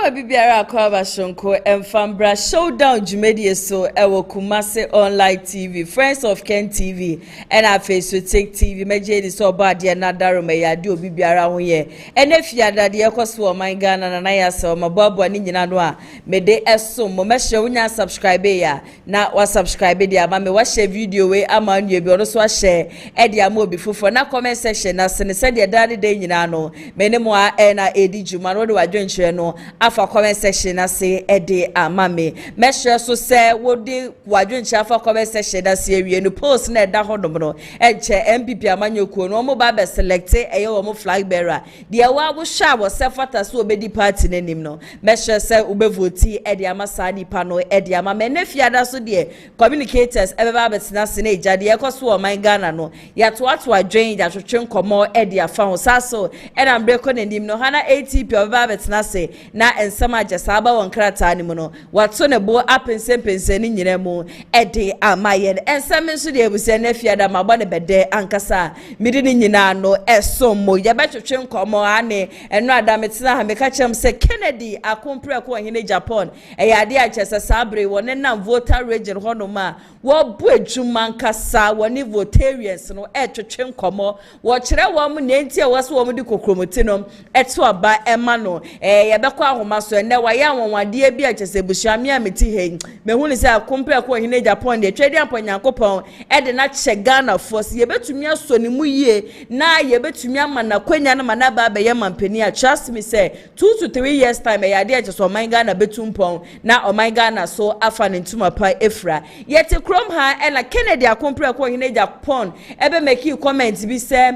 Mama bibiara akwa shonko emfambra showdown jumedie so ewo Kumasi online TV, Friends of Ken TV, and our Facebook TV. Meje so bad ya nadaro me ya di obi biara ho ye. Ene fiada de ekoso my Ghana na ya so mababu ani nyina no a me de eso mo me hye unya subscribe ya na wa subscribe de ama me wa share video we ama nue bi ono so a share e de ama obi fofo na comment section na se de dade de nyina no me ne mo a na edi juma no de wa dwenhwe no afa comment section na se ede amame me share so se wo de wadwenche afa comment section na se awie no post na eda hodom no enche MPP amanyokuo no mo ba be select eye wo mo flag bearer de wa wo sha wo se fata so obedi party nanim no me share se ube vote ede amasa nipa no ede amame na fiada so de communicators ebe ba betina se na ejade ekoso o man Ghana no ya to adwen ya twetwe nkomo ede afa ho saso e na mbreko nanim no hana ATP ebe betina se na ensama ajasa aba won krata ni mu no wato ne bo apensempense ni nyina mu ede amaye ensam nso de ebusia na fiada mabɔ ne bede ankasa midi ni nyina no esomo ya betwetwe nkomo ane eno adametina ha meka chem se Kennedy akompre ko hene Japan eyade achesa sabre won na voter region honoma wo bu adwuma ankasa woni votarians no etwetwe nkomo wo kire wo mu nenti e wo so wo mu di kokromoti no eto aba ema no ye beko ahoma so ene wa ya wonwade bi achese busuame ameti he mehu ni se akompre ko hene Japan de twedi amponyankopon e de na che Ghana force ye betumi aso ni mu yie na ye betumi amana kwanya na mana ba be ye mampani a trust me say 2 to 3 years time e yade achese o man Ghana betumpon na o man Ghana so afa ne ntuma pa efra yete krom ha e na Kennedy akompre ko hene Japan e be make comment bi se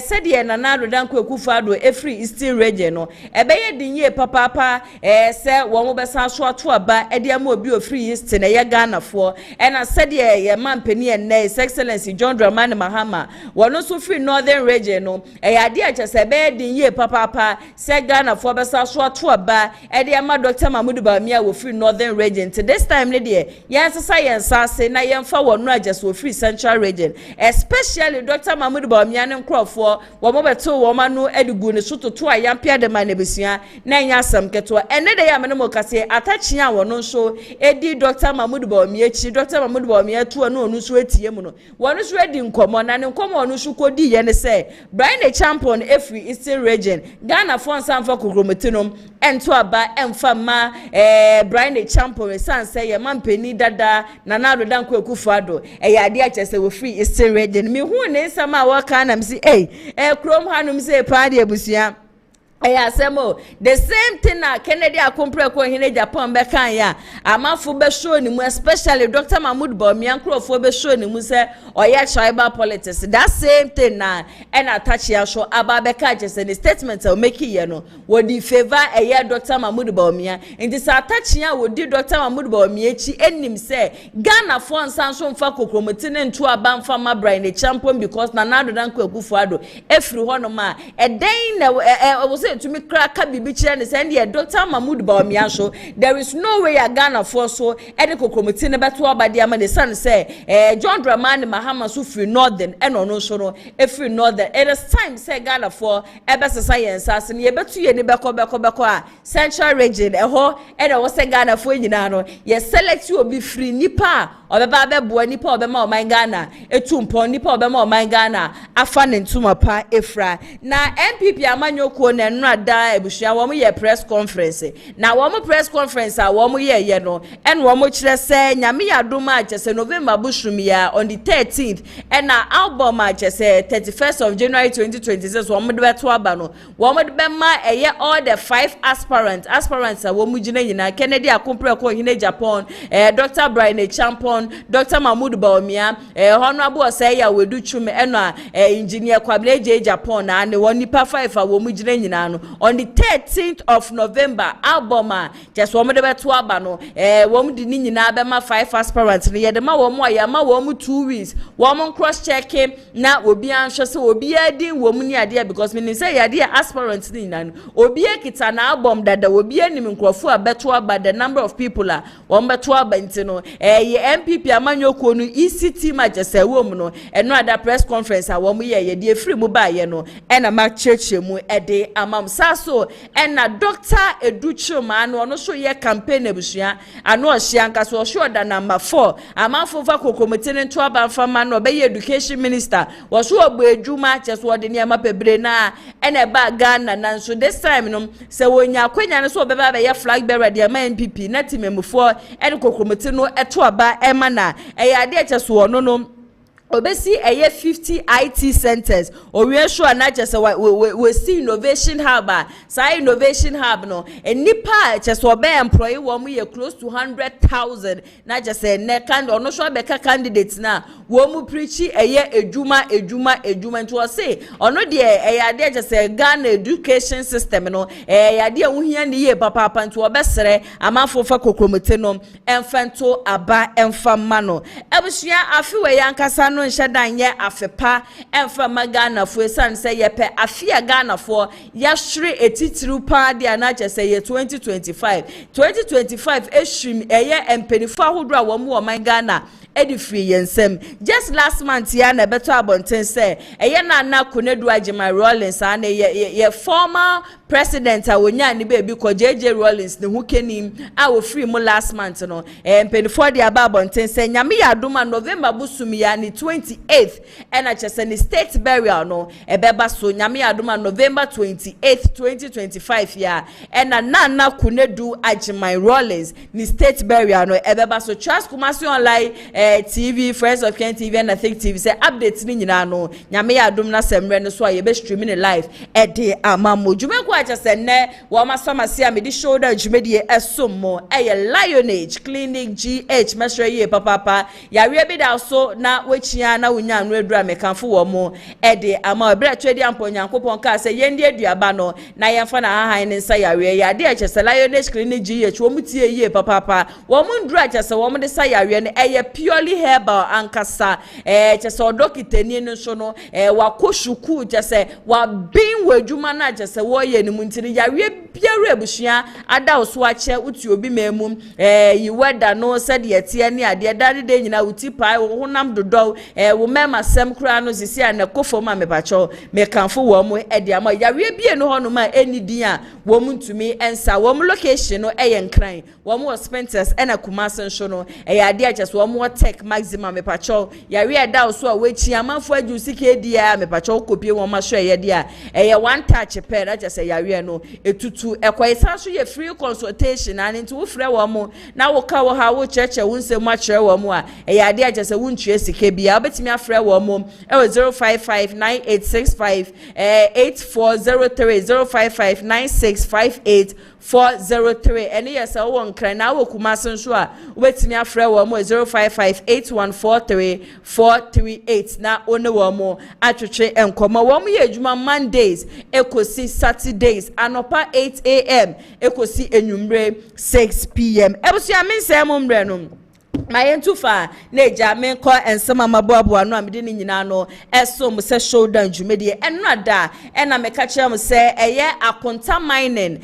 said ye na na rodanko ekufado efri eastern region no e be ye dinye papa se wo mo besa so ato aba e de am obi ofri east na ye Ghana fo e na said ye mampani en His Excellency John Dramani Mahama wono so free northern region no e yade achese be dinye papa se Ghana fo besa so ato aba e de am Dr. Mahmoud Bawumia wo free northern region to this time ne de yen sesa yen sase na yen fa wono agese wo free central region especially Dr. Mahmoud Bawumia ne nkrofo wo mo beto wo ma no edugu ne so toto a yampia de man ebusua na nya asam keto ene de ya me no kase atachia wono so edi Dr. Mahmoud Bawumia chi Dr. Mahmoud Bawumia to no onu so etie mu no wono so edi nkomo na ne nkomo onu so kodi ye ne se Brian champion every eastern region Ghana for sanfa kogromotinom ento aba emfa ma Brian champion sanse ye mampeni dada na na rodanko ekufado ya ade achese wo free eastern region mi hu ne nsama wa kana msi krom hanum se pa de abusua ayasemo the same thing na Kennedy akompre ko hene Japan be kan ya amafo be show ni mu especially Dr. Mahmoud Bawumia nkrofo be show ni mu se oya tribal politics that same thing na and attach ya show aba be ka just the statement o make ye no wo di favor Dr. Mahmoud Bawumia nti sa attach ya wo di Dr. Mahmoud Bawumia chi enim se Ghana for nsan so mfa kokromoti ne nto aba mfa ma Brian champion because na nado dan ko akufuado efri hono ma den na to me crack bibi chire ne send ye Dr. Mahmoud Bawumia so there is no way a Ghana for so any kokromoti ne beto abade ama the son say John Dramani Mahama so free northern eno no so no free northern it is time say Ghana for ebesa science as ne beto ye ne beko a central region ho e da wo say Ghana for nyina no ye select you obi free nipa obeba bebo nipa obema o man Ghana etumpo nipa obema o man Ghana afa ne ntuma pa efra na MPP amanyokuo na nrada ebusua wo mo ye press conference na wo mo press conference a wo mo ye no en wo mo kire se nyame yadoma achese November bushumia on the 13th and na album achese 31st of January 2026 wo mo de beto aba no wo mo de be ma all the 5 aspirants a wo mo gina nyina Kennedy akompre ko hine Japan Dr. Brian champion Dr. Mahmoud Bawumia honorable Osaya wedu chume eno engineer Kwabena J Japan na ne woni pa 5 a wo mo gina nyina no on the 13th of November album just wo mo de beto aba no wo mo di ni nyina be ma 5 aspirants ne ye de ma wo mo ya ma wo mo 2 weeks wo mo cross checking na obi anhwe se obi adi wo mo ni ade because me say ya de aspirants ni nyina no obi ekita na album dada obi anim nkrofo a beto aba the number of people a wo beto aba ntino ye MPP amanyokuo no ECT majese wo mu no eno ada press conference a wo mo ye de free mu ba ye no e na ma church mu e de ama amam saso na Dr. Educhuma no so ye campaign ebusua ano ohia nka so sure da number 4 amanfo fa kokomite ne to abanfama no be education minister wo so ogbo edwuma cheso de ne amapebre na ene ba Ghana na so this time no se wonya kwanya ne so obeba be ye flag bearer de ma MPP na timemufo ene kokomite no eto aba ema na ade cheso no obesi eye 50 IT centers owie sure na chese we see innovation hub say innovation hub no enipa chese obe employee wo mu ye close to 100,000 na chese ne kind ono sure be ka candidates na wo mu preach eye edwuma nto say ono de eye ade chese Ghana education system no eye ade ehia ne ye papa nto obesere amanfo fa kokromete no emfanto aba emfama no ebusua afiwe yankasa no nhyedan ye afepa emfa magana fo esan se yepe afia Ghana fo yahre etitiru pa de anache se ye 2025 ehwim eye empenifo ahodo a wo mu o man Ghana edifri yensem just last month ya na beto abonten se eye na konedu agema Rollins and ye former president awonya ni be bi ko JJ Rollins ne hukenim a wo free mu last month no empenifo de aba abonten se nyame ya doma November busumi ya ni 28th and achese ni state burial no ebeba so nyame ya doma November 28th 2025 ya and na konedu agema Rollins ni state burial no ebeba so Trust Kumasi online TV Friends of Ken TV and I think TV say updates ni nyina no nyame ya dom na semre no so a ye be streaming live de amamo dwumenko achese ne wo masoma se amedi shoulder dwumedie esommo Lionage Clinic GH mesre ye papa ya we bi da so na wechia na wonya no adura mekanfo wo mo de ama ebra twedi ampo nyankopon ka se ye ndi aduaba no na ye fa na hahan ne nsa ya we ya de achese Lionage Clinic GH wo mutie ye papa wo mu ndura achese wo mu de sa ya we ne purely herbal ankasa chese odokitani no so no wakoshuku chese wa bin wadwuma na chese wo ye ni muntiri ya we biara abusua ada oso ache uti obi memu yi weda no said ye tie ne ade dade de nyina uti pai wo honam dodo wo mema sem kura no sisi ana kofo ma mepacho mekanfo wo mu ede ama ya we bie no hono ma enidin a wo muntumi ensa wo mu location no nkran wo mu Spencer's ena Kumasi nso no ade a chese wo mu tech maximum mepacho ya we da so a wechi amanfo ajusi ke dia mepacho kopie wo ma so ye dia one touch pair that just ya we no etutu ekwaisa so ye free consultation and into wo frɛ wo mo na wo ka wo ha wo cheche wo nsem ma kyerɛ wo mo a ya dia just wo ntue sike bia obetimi afrɛ wo mo 055986584030 0559658403 ene yesa wo nkran na wo Kumasi nso a obetimi afrɛ wo mo 0558143438 na one wo mo atwetwe enkomo wo mo ye adwuma Mondays ekosi Saturdays anopa 8 a.m. ekosi enwumre 6 p.m. ebusu amense mo mre no mayentufa neja menko ensema maboabo anu amede ni nyina no eso mo se shoulder dwumedie eno ada ena meka kire mo se eye akonta mining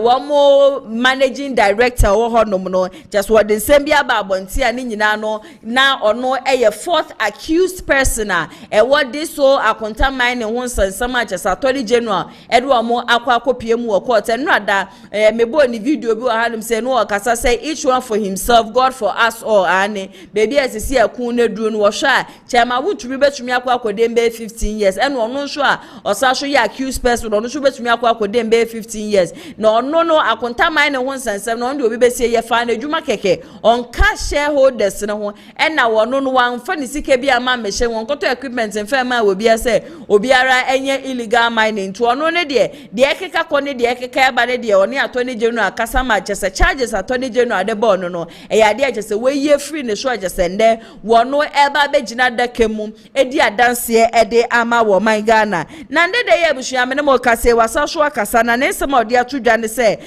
wo mo managing director wo honom no just what the same bia ba abonti ani nyina no na ono eye fourth accused person what this so akonta mining ho nsensama just attorney general edwo mo akopie mu wo court eno ada mebo ni video bi wo hanum se no kasa say each one for himself, God for us all ane baby asisi akun na duro no wo hwa chema wutumi betumi akwadem be 15 years eno ono nso a osa so ya accused person ono nso betumi akwadem be 15 years na ono no akontaman ne ho nsensem na onde obi besie ye fa na adwuma keke onka shareholders ne ho ena wono no wanfa ne sika bi ama mehye won koto equipment mfa ma obi ase obiara enye illegal mining to ono ne de ekeka ko ne de ekeka eba ne de oni attorney general akasa ma chese charges attorney general adebo ono no ya de chese we ye free ne so chese nde wono eba begina dakemu edi adanse ede ama wo man Ghana na nde de ye buhua me ne mo kase wasa so akasa na ne nsema odi atudwa ne se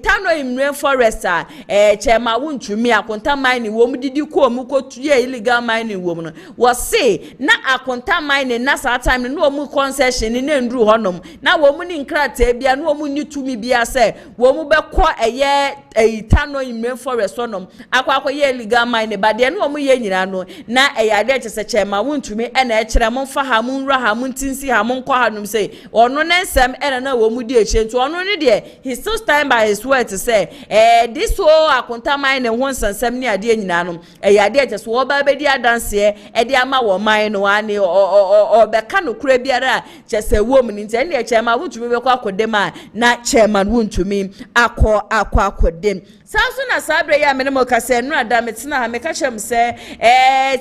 tano imre forester chema wuntumi akonta mining wo mu didi ko mu ko tuye illegal mining wo mu no wo se na akonta mining na sa time no mu concession ni ndru honom na wo mu ni nkrata bia no mu ni tumi bia se wo mu be ko tano imre forester honom akwa ye legal mind ba de no omo ye nyina no na eyade chese chema wontumi e na ekire mo fa ha mo nra ha mo ntinsi ha mo nkọ ha num say ono ne nsem e na wo mu di eche nto ono ne de he still stand by his word to say this whole akonta mind ne ho nsensem ne ade nyina no eyade chese wo ba be di adanse e de ama wo mind no ane o be ka no kura biara chese wo mu nti ne chema wontumi be kwa akodem a na chema wontumi akodem Sanso na sabre ya menemo kase no ada metina ha meka chem se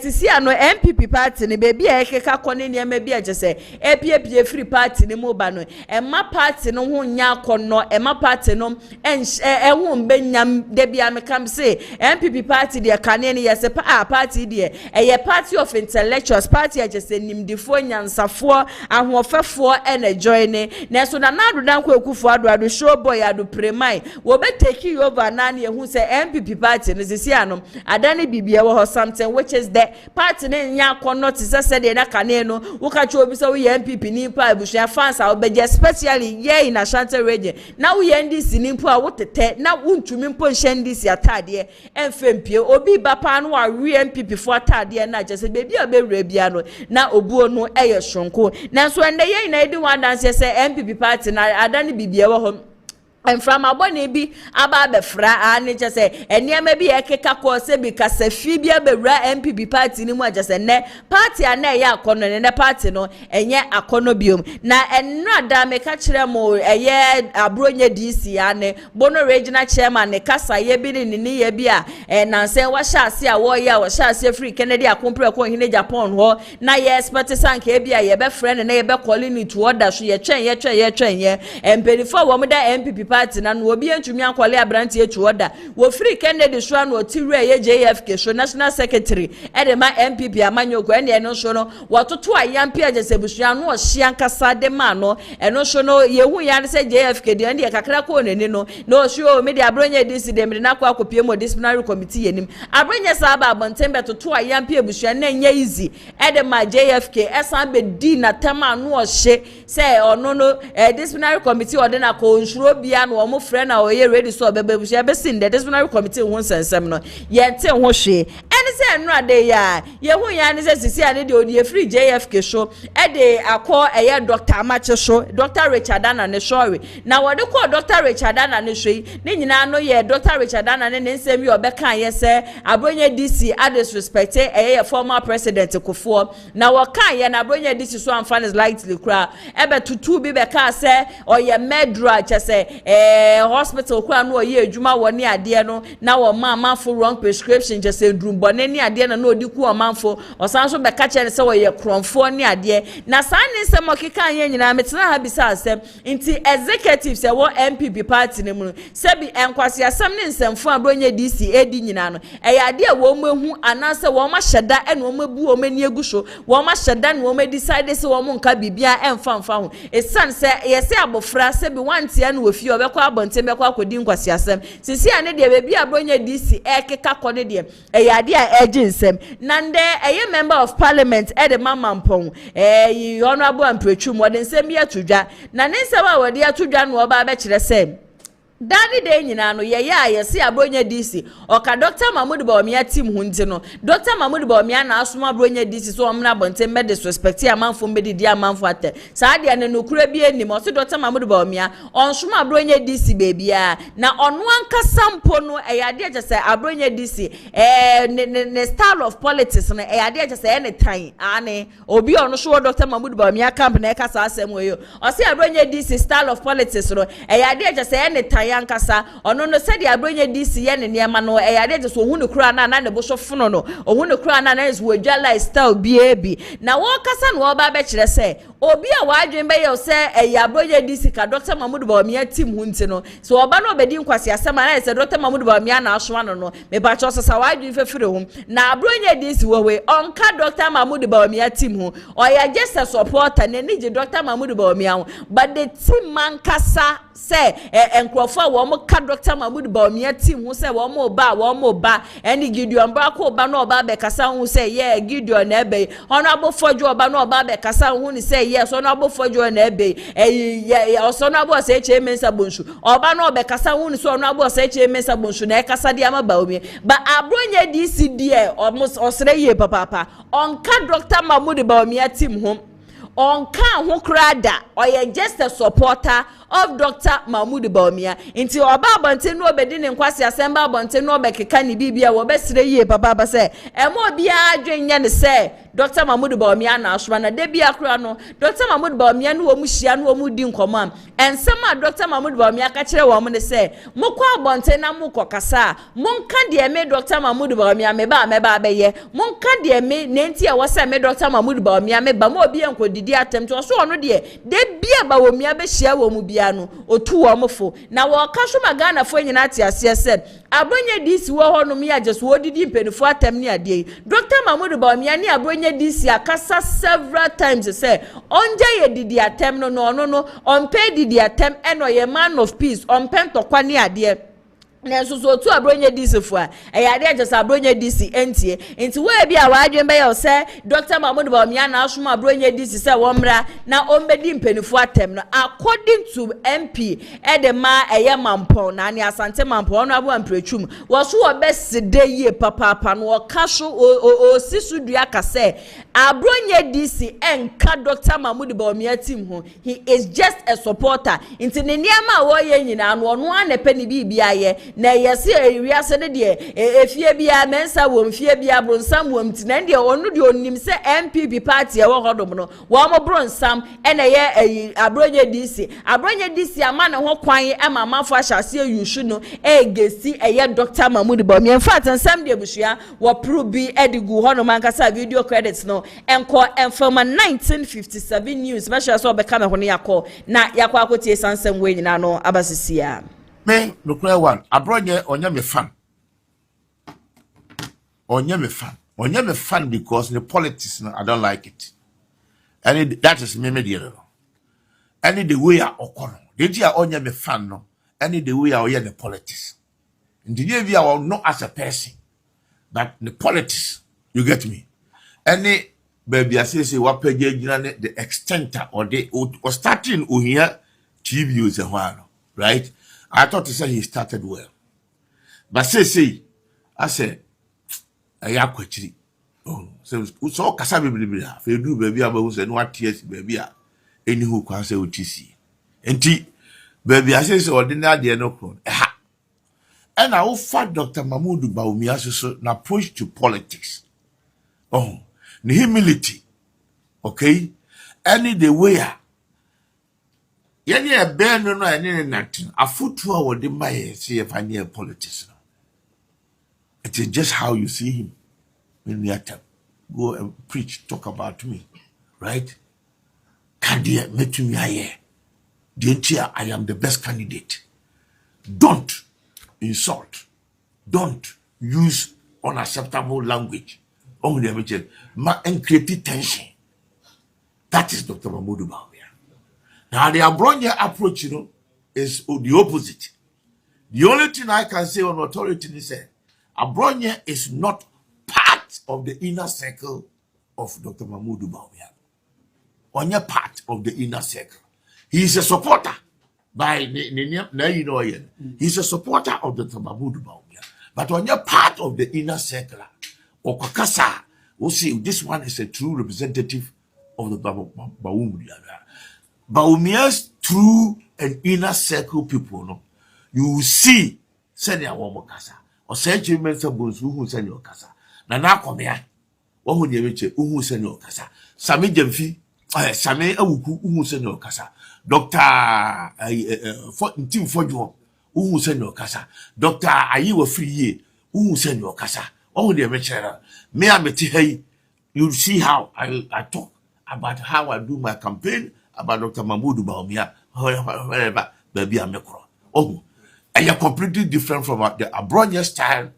sisi ano MPP party ne bebi e keka kone ne ma bi agese pie free party ne mo ba no ma party no ho nya akono ma party no ho mbanyam de bia mekam se MPP party de kane ne yese party de ye party of intellectuals party agese nimdifo nyansafo ahofefo na join ne so na nadu dan ko ekufo ado show boy ado premai wo be take over na who say MPP party no sisi anom adane bibia wo something which is the party ne nya kono ti se de na kane no wo ka cho obi se wo MPP ni pa abushia fans a obeje especially here in Ashanti region na wo NDC ni po a wo tete na wontumi mpo nhye NDC atade emfempie obi ba pa no wa MPP fo atade na je se bebi a bewura bia no na obuo no eye shonko na so ende ye na edi one dance se MPP party na adane bibia wo ho and from abone bi aba be fra ane chese eniema bi ekeka ko se bi kasafi bi abewura MPP party ni mu ajese ne party ana ya akono ne party no enye akono biom na enno ada me ka kire mo eye Abronye DC ane bono regional chairman ne kasa ye bi ni ye bi a nansen wa hyase a wo ya wo hyase free Kennedy akompre ko hine Japan ho na ye expert sank e bi a ye be friend na ye be calling it to order so ye twen ye empedifo wo mo da MPP party na no obi antumi akwale abranti etu oda wo free Kennedy so na otiwre ye JFK so national secretary edema MPP amanyoko ene no so no wototo ayampi ajesebusu no ohia nkasa de ma no eno so no yehu ya ne se JFK de ene kakra ko neni no no so me de Abronye DC de me na kwa akopie mo disciplinary committee yenim Abronye saba abontembe toto ayampi abusu na nya easy edema JFK esan be di na tema no ohye se ono no disciplinary committee ode na ko nsuro bia no omo friend na oye ready so bebebusu ya besin the disciplinary committee ho sensem no ye te ho hwe ene se enu ade ya ye hu ya ne se sisi ade de odi free JFK show e de akọ eye Dr. Amache show Dr. Richard Ana ne show na wode ko Dr. Richard Ana ne show ne nyina no ye Dr. Richard Ana ne nsem ye obeka ye se Abronye DC disrespect eye former president Kufuor na waka ye na Abronye DC so amfan is lightly kra ebe tutu bi beka se oye medra chese hospital kwa no ye adwuma woni ade no na wo manfo wrong prescription just drumbone ni ade na odi ku o manfo osanso be ka chere se wo ye kronfo ni ade na san ni se mokeka anye nyina metena ha bisa asem nti executives e wo MPP party ne mu se bi enkwase asem ne nsemfo Abronye DC edi nyina no e ade a wo mehu anase wo ma hyeda e no mabu o mani egusho wo ma hyeda ne wo ma decide se wo mo nka bibia emfa ho esan se ye se abofra se bi wantia no ofi obekọ abontembe kwa akodi nkwase asem sisi ane de bebi Abronye DC ekeka kone de eyade a ejinsem nande eye member of parliament de mamampon honorable Ampretwu modern nsem bi atudwa na ne nsem a wode atudwa no oba be kire sem Dani de nyina no ye ya yesi Abronye DC oka Dr. Mahmoud Bawumia team hunti no Dr. Mahmoud Bawumia na asoma Abronye DC so omna bonte me disrespect amanfo me di amanfo ate saa de ne nokura bi enim o so Dr. Mahmoud Bawumia onsoma Abronye DC bebia na ono ankasa mpo no eyade agese Abronye DC ne style of politics no eyade agese any time ane obi ono so Dr. Mahmoud Bawumia camp na ekasa asem oyo o se Abronye DC style of politics no eyade agese any time yankasa ono no said Abronye DC ye ne niema no eyade je so hunu kura na ne bo so fono no ohunu kura na is wodwa lifestyle bi na wo kasa no oba be kire se obi a wadwen be ye se Abronye DC ka Dr. Mahmoud Bawumia team hunti no so oba no obedi nkwase asema na se Dr. Mahmoud Bawumia na asoma no me ba cho so wadwen fefire hom na Abronye DC we onka Dr. Mahmoud Bawumia team ho oya just a supporter ne ni je Dr. Mahmoud Bawumia but the team man kasa se enkrofo wo mo ka Dr. Mahmoud Bawumia team hu se wo mo ba eni Gideon Brako ba no ba be kasa hu se ye Gideon na ebe honorable Fojo ba no ba be kasa hu ni se ye dia so no abofo jo na ebe oso no abo se eche mensa bonshu oba no be kasa wonu so no abo se eche mensa bonshu na e kasa dia ma Bawumia ba Abronye DC die almost osre ye papa onka Dr. Mahmoud Bawumia team home onka ho krada or just a supporter of Dr. Mahmoud Bawumia inti oba abonte no obedi ne nkwase asemba abonte no obekeka ni bibia wo besre ye papa se emo bia adwenya ne se Dr. Mahmoud Bawumia na asoma na de bia kra no Dr. Mahmoud Bawumia no wo mu hia no wo mu di nkomam ensema Dr. Mahmoud Bawumia ka kire wo mu ne se mokọ abonte na mokọ kasa monka de me Dr. Mahmoud Bawumia me ba abeye monka de me nenti e wo se me Dr. Mahmoud Bawumia me ba mo obi enkodidi atem to so no de bia Bawumia be hia wo mu bia no otu wo mfo na wo ka so magana fo nyina ate ase se Abronye DC wo ho no me ya just wo didi mpenifo atem ni ade Dr. Mahmoud Bawumia ni Abronye DC akasa several times say onje ye didi atem no on pay didi atem eno ye man of peace on pen to kwani ade na so tu Abronye DC fo a ade just Abronye DC entie enti we bia wa adwen be ye say Dr. Mahmoud Bawumia na asoma Abronye DC say womra na ombedi mpenifo atem no according to MP edema eye mampon na ne asante mampon no abo amprechum wo so wo beside ye papa no wo kaso o sisu dua kase Abronye DC enka Dr. Mahmoud Bawumia team ho he is just a supporter enti ne niam a wo ye nyina no no anepe ni bibia ye na yesi wiase de efie bia mensa wo mfie bia bronsam wo mtina de onu de onim se MPP party e wo hodom no wo mo bronsam ena ye Abronye DC ama ne ho kwan e mamafo ahyase yushu no egesi eye Dr. Mahmoud Bawumia in fact nsam de bushia wo probe edigu hono mankasa video credits no enko enfama 1957 news special so be kame ho ne yakọ na yakọ akotie sansem we nyina no abasisia me nukwe one Abronye onye me fan because the politics no, I don't like it and that is me media any the way I okono did you onye me fan no any the way I the politics and the way I not as a person but the politics you get me any baby I say what page the extent or the or starting here TV is a while right. I thought he said he started well. But say, I said, I am quite. Oh, so Kasa baby, if you do baby, I will say, no tears, baby. Any who can say what you see. And baby, I say, so ordinary, dear no crone. And I offer Dr. Mahmoud Bawumia so an approach to politics. Oh, the humility. Okay? Any the way. Yeni a bear no any nothing. A foot to our demand see if I near politics. It is just how you see him when you go and preach, talk about me. Right? Can you make me here? The I am the best candidate. Don't insult. Don't use unacceptable language. Only and create tension. That is Dr. Mahmoud Bawumia. Now the Abronye approach, is the opposite. The only thing I can say on authority is that Abronye is not part of the inner circle of Dr. Mahmoud Bawumia. Only part of the inner circle. He is a supporter by he's a supporter of Dr. Mahmoud Bawumia, but only part of the inner circle. Or Kakasa, we'll see this one is a true representative of the Bawumia. Bawumia's true and inner circle people, no, you will see send your woman casa or send you mental bones who send your casa. Nana come here, one who never who send your casa. Sami Jemfi, Sami Awuku who send your casa. Doctor Team Fojo who send your casa. Doctor Ayiwa Free who send your casa. Oh, dear Mechera, me I met hey, you see how I talk about how I do my campaign. About Dr. Mahmoud Bawumia, wherever baby I'm oh, and you're completely different from the Abronye style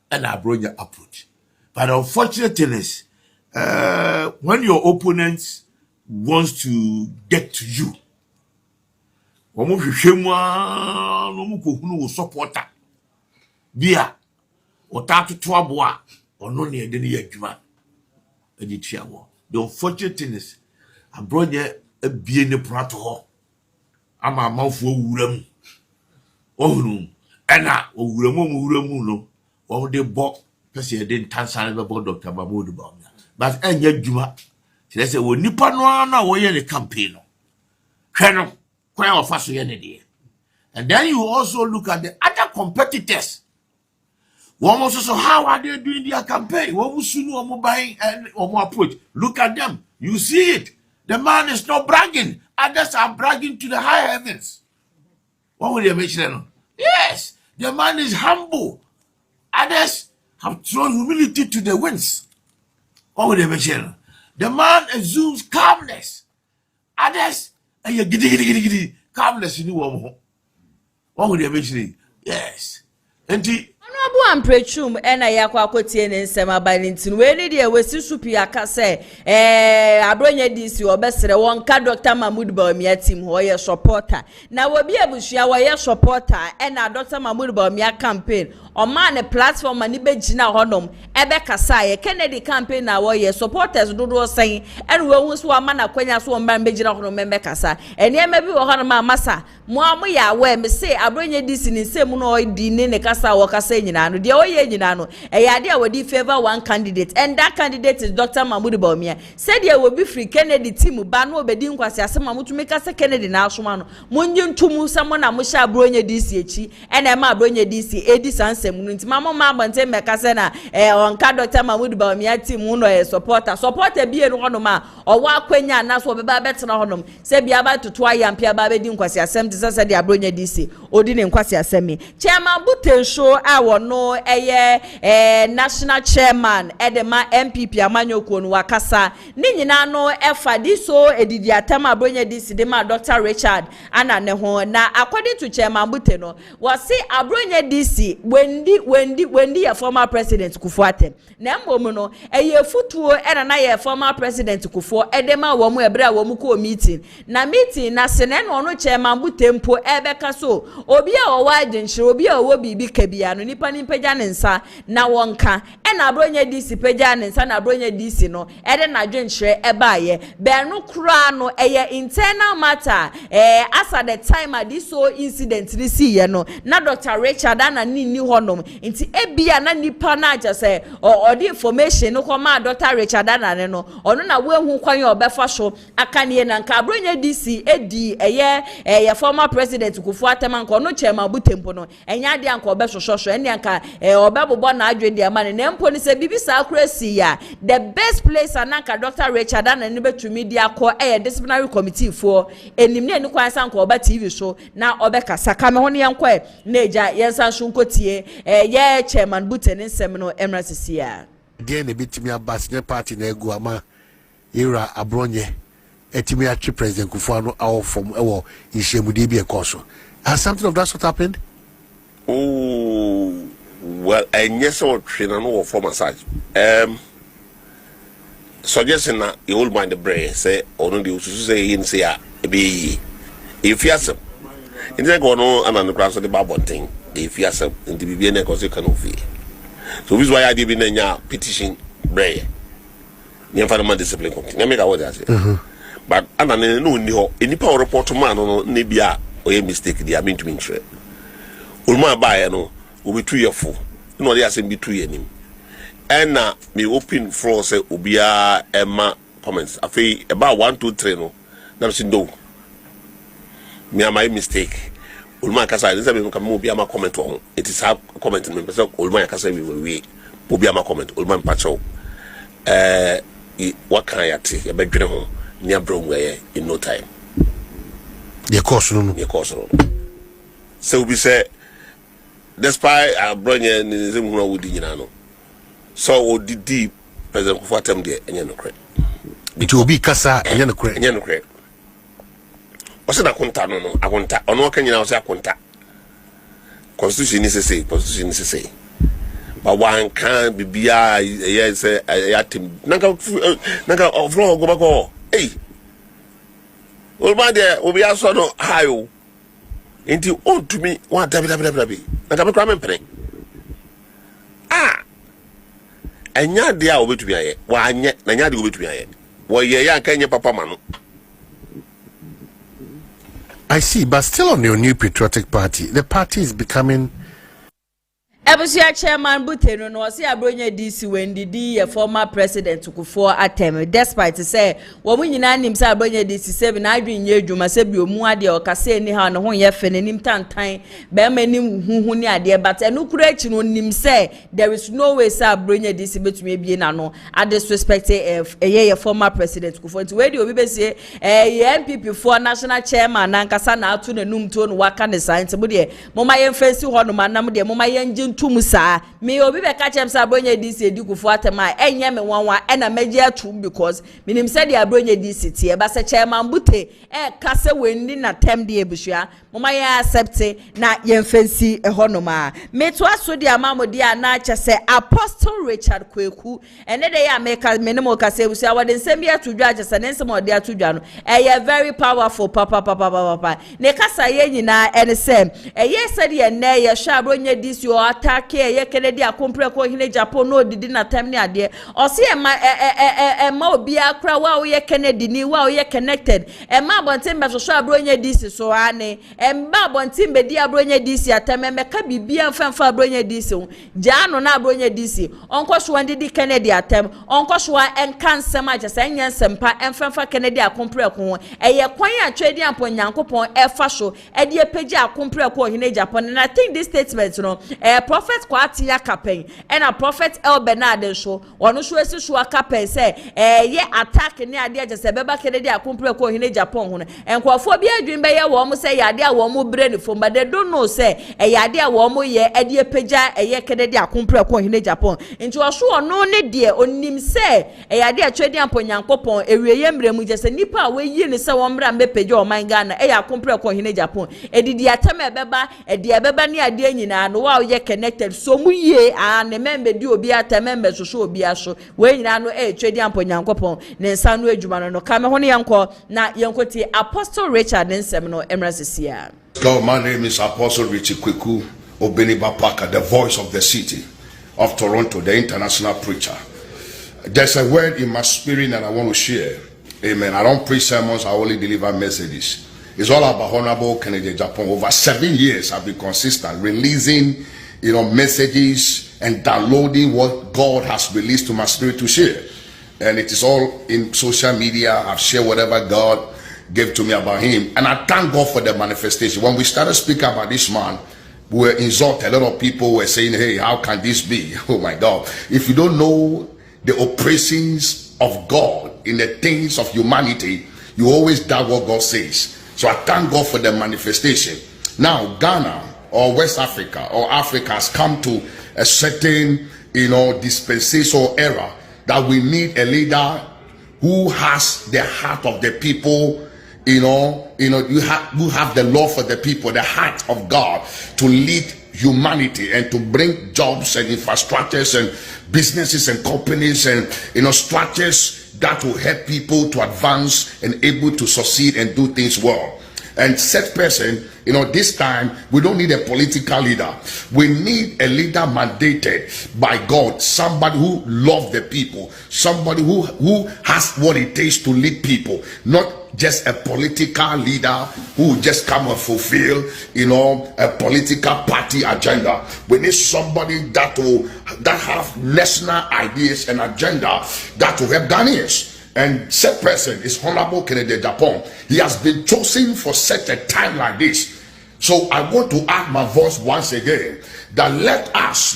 and Abronye approach. But the unfortunate thing is, when your opponent wants to get to you, supporter, dear, or tatu twabwa, or no near the unfortunate thing is, Abronye a bien the prato. I'm a mouth for Wuram. Oh, no. And I, Wuramu, or they bought, because he didn't answer about Dr. Mahmoud Bawumia. But and yet, Juma, she said, well, Nippon, way in the campaign. Colonel, quite of us, and then you also look at the other competitors. One also, so how are they doing their campaign? What was you know buying and or approach? Look at them. You see it. The man is not bragging. Others are bragging to the high heavens. What will they mention? Yes, the man is humble. Others have thrown humility to the winds. What will they mention? The man assumes calmness. Others, and you giddy, calmness in the woman. What will they mention? Yes. And Honorable and prechum ena yakwa kotie ne nsem abanintin we ni de wesi supi aka se Abronye DC obesere wonka Dr. Mahmoud Bawumia team ho ye supporter na wobi abusua wo ye supporter ena Dr. Mahmoud Bawumia campaign o man ne platform ani begina honom ebe kasa ye Kennedy campaign na wo ye supporters dodo sen ena we hu so ama na kwanya so mban begina honom membe kasa ene ema bi wo honom amasa mo amu ya we me say Abronye DC ni nsem no di ne kasa wo kasa nyina no de oye nyina no ade a wodi favor one candidate and that candidate is Dr. Mahmoud Bawumia said ye will be free Kennedy team ba no obedi nkwase asema mutumi kasa Kennedy na asoma no munyi ntumu samo na mo sha Abronye DC echi ena ma Abronye DC edi sansem no nti mama ma abante mekasa na onka Dr. Mahmoud Bawumia team no e supporter bi enu hono ma owo akwanya na so obeba betena hono se bia ba toto ayampia ba bedi nkwase asem ti sase de Abronye DC odi ne nkwase asemi chairman Butensho a no national chairman edema MPP amanyoko no wakasa ni nyina no efa diso edidi atama Abronye DC de ma Dr. Richard ana ne ho na according to chairman Bute no wasi Abronye DC wendi ya former president Kufuatem na mbom no futuo era na ya former president Kufuo edema wo mu ebra wo mu ko meeting na sene no no chairman Bute mpo ebeka so obi a wo wagenhire obi a wo bibi kabia no nipa ni pagya ne nsa na wonka ena Abronye DC pagya ne nsa na Abronye DC no ede na dwenhire ebaaye be no kura no internal matter as at the time of this so incident this year no na Dr. Richard ana ni honom nti ebia na nipa na aja say or the information no come Dr. Richard ana ne no ono na wehu kwan obefa so aka ne na nka Abronye DC edi former president Kufuatem anka ono chairman Butempo no enya de anka obesososho ene anka obebobo na adwe de amane na mpo ni se bibisa akurasi ya the best place anaka Dr. Richard ana ne betumi dia ko disciplinary committee for enim ne kwan sanka oba TV show na obekasa ka me ho ne yanko na eja yensan shunkotie ye chairman Bute ne nsem no emrasisi ya de ne bitimi abas ne party na egu ama era Abronye etimi atwe president Kufuor no awo form ewo ihyemude bi ekoso. Has something of that sort happened? Oh, well, and yes, or trainer no for massage. Suggesting that you hold mind the brain, say, or no, you say, in say, be if you have some. In the go no, and on the class of the Bible thing, if you have some, in the BBN, because you can fee. So, this is why I did in a petition brain. You find a discipline. I make what I say. But I don't know, any power report to man or Nibia or a mistake, they are meant to be interested. Ulma buy no will be 2 years full. No, they are saying be 2 years. And now me open floor say ubia Emma comments. I feel about 1, 2, 3 no. That's no. Me my mistake. Ulma kasa this me come ubia ma comment on. It is how comment me person Ulma kasa we ubia ma comment Ulma pacho. What can I say? You bedwene ho. Nya Abronye in no time. Your course no. Your course no. So we say despite Abronye in the same way we did no. So we did President Kufuatem there enye no kre. It will be kasa enye no kre. Enye no kre. O se na konta no no, akonta. Ono kan nyina o se akonta. Constitution is say. But one can be yes yatim. Nanga ofro go back. Hey. Old man there will be also no high. Into own to me, one dabi. Like I'm a crime penny. And ya dear will be to me. Why, Nanya will be to me. Why, ya can your papa man. I see, but still on your new patriotic party, the party is becoming. Ebusia chairman Buteno no say Abronye DC when the former president Tukufo atem despite say wo mu nyina nim say Abronye DC say na adwen ye adwuma say bi omu ade o ka say ni ha no ho ye fe nim tantan be ma nim huhu ni ade but enu kura echi no nim say there is no way say Abronye DC betumi bie na no I disrespect ye former president Tukufo nti we di obi be say ye MPP for national chairman na nkasa na atu na num to no waka ne science mo de mo ma ye fancy ho no manam de mo ma ye tumusa me obi be ka chem sa Abronye DC edikufo atema enye me wanwa ena meje atum because minim se de Abronye DC tie ba se chairman bute kase wenni na tem de ebusua moma ya accept na yemfansi ehonoma me to aso de amamode ana che se Apostle Richard Kweku ene de ya make me no ka se ebusua wode nsem bi atudwa che se nsem ode atudwa no very powerful papa ne kasa ye nyina ene se ye se de ne ye hwa Abronye DC o attack ye Kennedy akompre ko hine Japan no didi na time ni ade o se ma obi akra wa o ye Kennedy ni wa o ye connected ma bonten be so Abronye DC so ane mba bonten be di Abronye DC atameme ka bibia mfamfa Abronye DC jano na Abronye DC onko so ndidi Kennedy atam onko so enka nsem aje se nya nsempa mfamfa Kennedy akompre ko ye kwan atwedi ampon Nyankopon efa so e de pagi akompre ko hine Japan and I think this statement no prophet kwati ya kapen and a prophet El Bernard so ono so esi so akapen say ye attack ni ade aje se beba Kennedy akompre ko hine Japan ho enkwafo bi adwin be ye wo mo say ye ade a wo mo bre ni fo but they don't know say ye ade a wo mo ye ade pagya ye Kennedy akompre ko hine Japan nti wo so ono ne de onim say ye ade a twedi ampon Nyankopon ewiye mremu je se nipa a we yi ni se wo mra mepagya o man Ghana ye akompre ko hine Japan edidi atam ebeba ni ade nyina no wa ye connected so mu ye ne membe di obi atemembe so obi aso we nyina no twedi ampon Nyankopon ne nsa no adwuma no ka me ho ne yanko na yankoti Apostle Richard nsem no emrasisia. God, my name is Apostle Richard Kweku Obeniba Parker, the voice of the city of Toronto, the international preacher. There's a word in my spirit that I want to share. Amen. I don't preach sermons, I only deliver messages. It's all about Honorable Kennedy Japan. Over 7 years I've been consistent, releasing messages and downloading what God has released to my spirit to share. And it is all in social media. I've shared whatever God gave to me about him. And I thank God for the manifestation. When we started speaking about this man, we were insulted. A lot of people were saying, hey, how can this be? Oh my God. If you don't know the operations of God in the things of humanity, you always doubt what God says. So I thank God for the manifestation. Now, Ghana or West Africa or Africa has come to a certain, dispensation era that we need a leader who has the heart of the people, who have the love for the people, the heart of God to lead humanity and to bring jobs and infrastructures and businesses and companies and structures that will help people to advance and able to succeed and do things well. And such person, this time we don't need a political leader. We need a leader mandated by God, somebody who loves the people, somebody who has what it takes to lead people, not just a political leader who just come and fulfill, a political party agenda. We need somebody that have national ideas and agenda that will help Ghanaians. And said person is Honorable Kennedy Japan. He has been chosen for such a time like this. So I want to add my voice once again that let us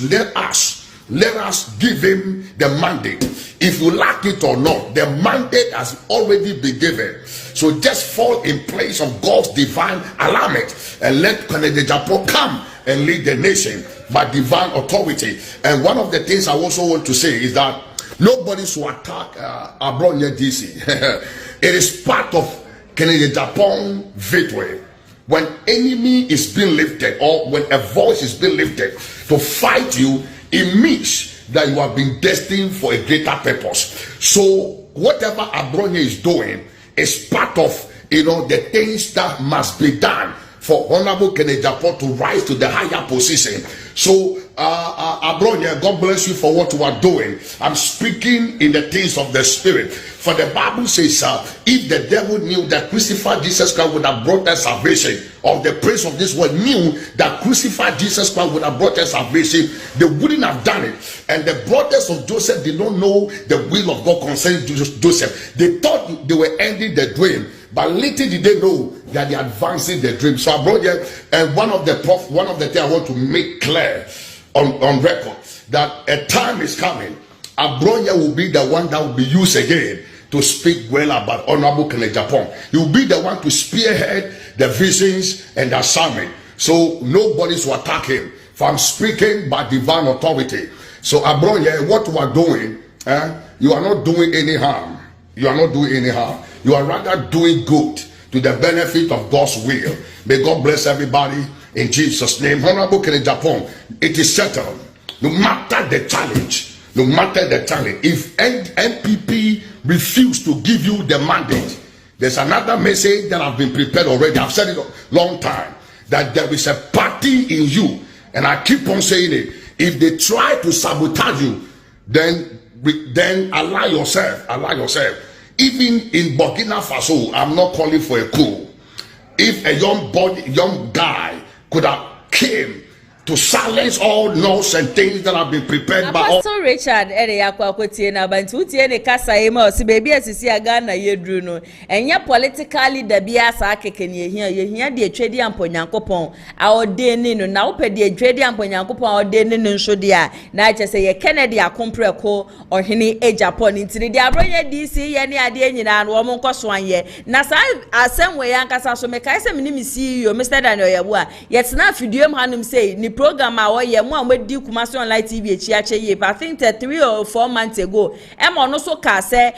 give him the mandate. If you like it or not, the mandate has already been given. So just fall in place of God's divine alignment and let Kennedy Japan come and lead the nation by divine authority. And one of the things I also want to say is that nobody should attack Abronye DC. It is part of Kennedy Japan victory. When enemy is being lifted or when a voice is being lifted to fight you, it means that you have been destined for a greater purpose. So whatever Abronye is doing is part of the things that must be done for Honorable Kennedy Japan to rise to the higher position. So Abronye, God bless you for what you are doing. I'm speaking in the things of the spirit. For the Bible says, if the devil knew that crucified Jesus Christ would have brought us salvation, or the prince of this world knew that crucified Jesus Christ would have brought us salvation, they wouldn't have done it. And the brothers of Joseph did not know the will of God concerning Joseph. They thought they were ending the dream, but little did they know that they are advancing the dream. So Abronye, and one of the things I want to make clear on record, that a time is coming, Abronye will be the one that will be used again to speak well about Honorable Kenneth Japan. He will be the one to spearhead the visions and the assignment. So nobody will attack him. For I'm speaking by divine authority. So Abronye, what you are doing, you are not doing any harm. You are not doing any harm. You are rather doing good to the benefit of God's will. May God bless everybody in Jesus' name. Honorable Kenneth Japan, it is settled. No matter the challenge, if NPP refuse to give you the mandate, there's another message that I've been prepared already. I've said it a long time, that there is a party in you, and I keep on saying it. If they try to sabotage you, then allow yourself. Even in Burkina Faso, I'm not calling for a coup. If a young guy could have came to silence all noise and things that have been prepared by all. Pastor Richard, yakwakotie na bantu tie ne kasa ema o si baby asisi aga na yedru no. Enya politically da bia sa akeke ne yehia de atwedi amponyankopon a odeni no na wopɛ de atwedi amponyankopon a odeni no nso de a na ache se ye Kennedy akompreko ohene Japan ntiri de Abronye DC ye ne ade nyina no wo nkoso anye na sa asem we yankasa so me kai se me ni CEO Mr. Daniel Yabu a yetna fiduem hanum say ni program a woye mo amadi Kumasi online TV echiache ye. I think 3 or 4 months ago em no so ka se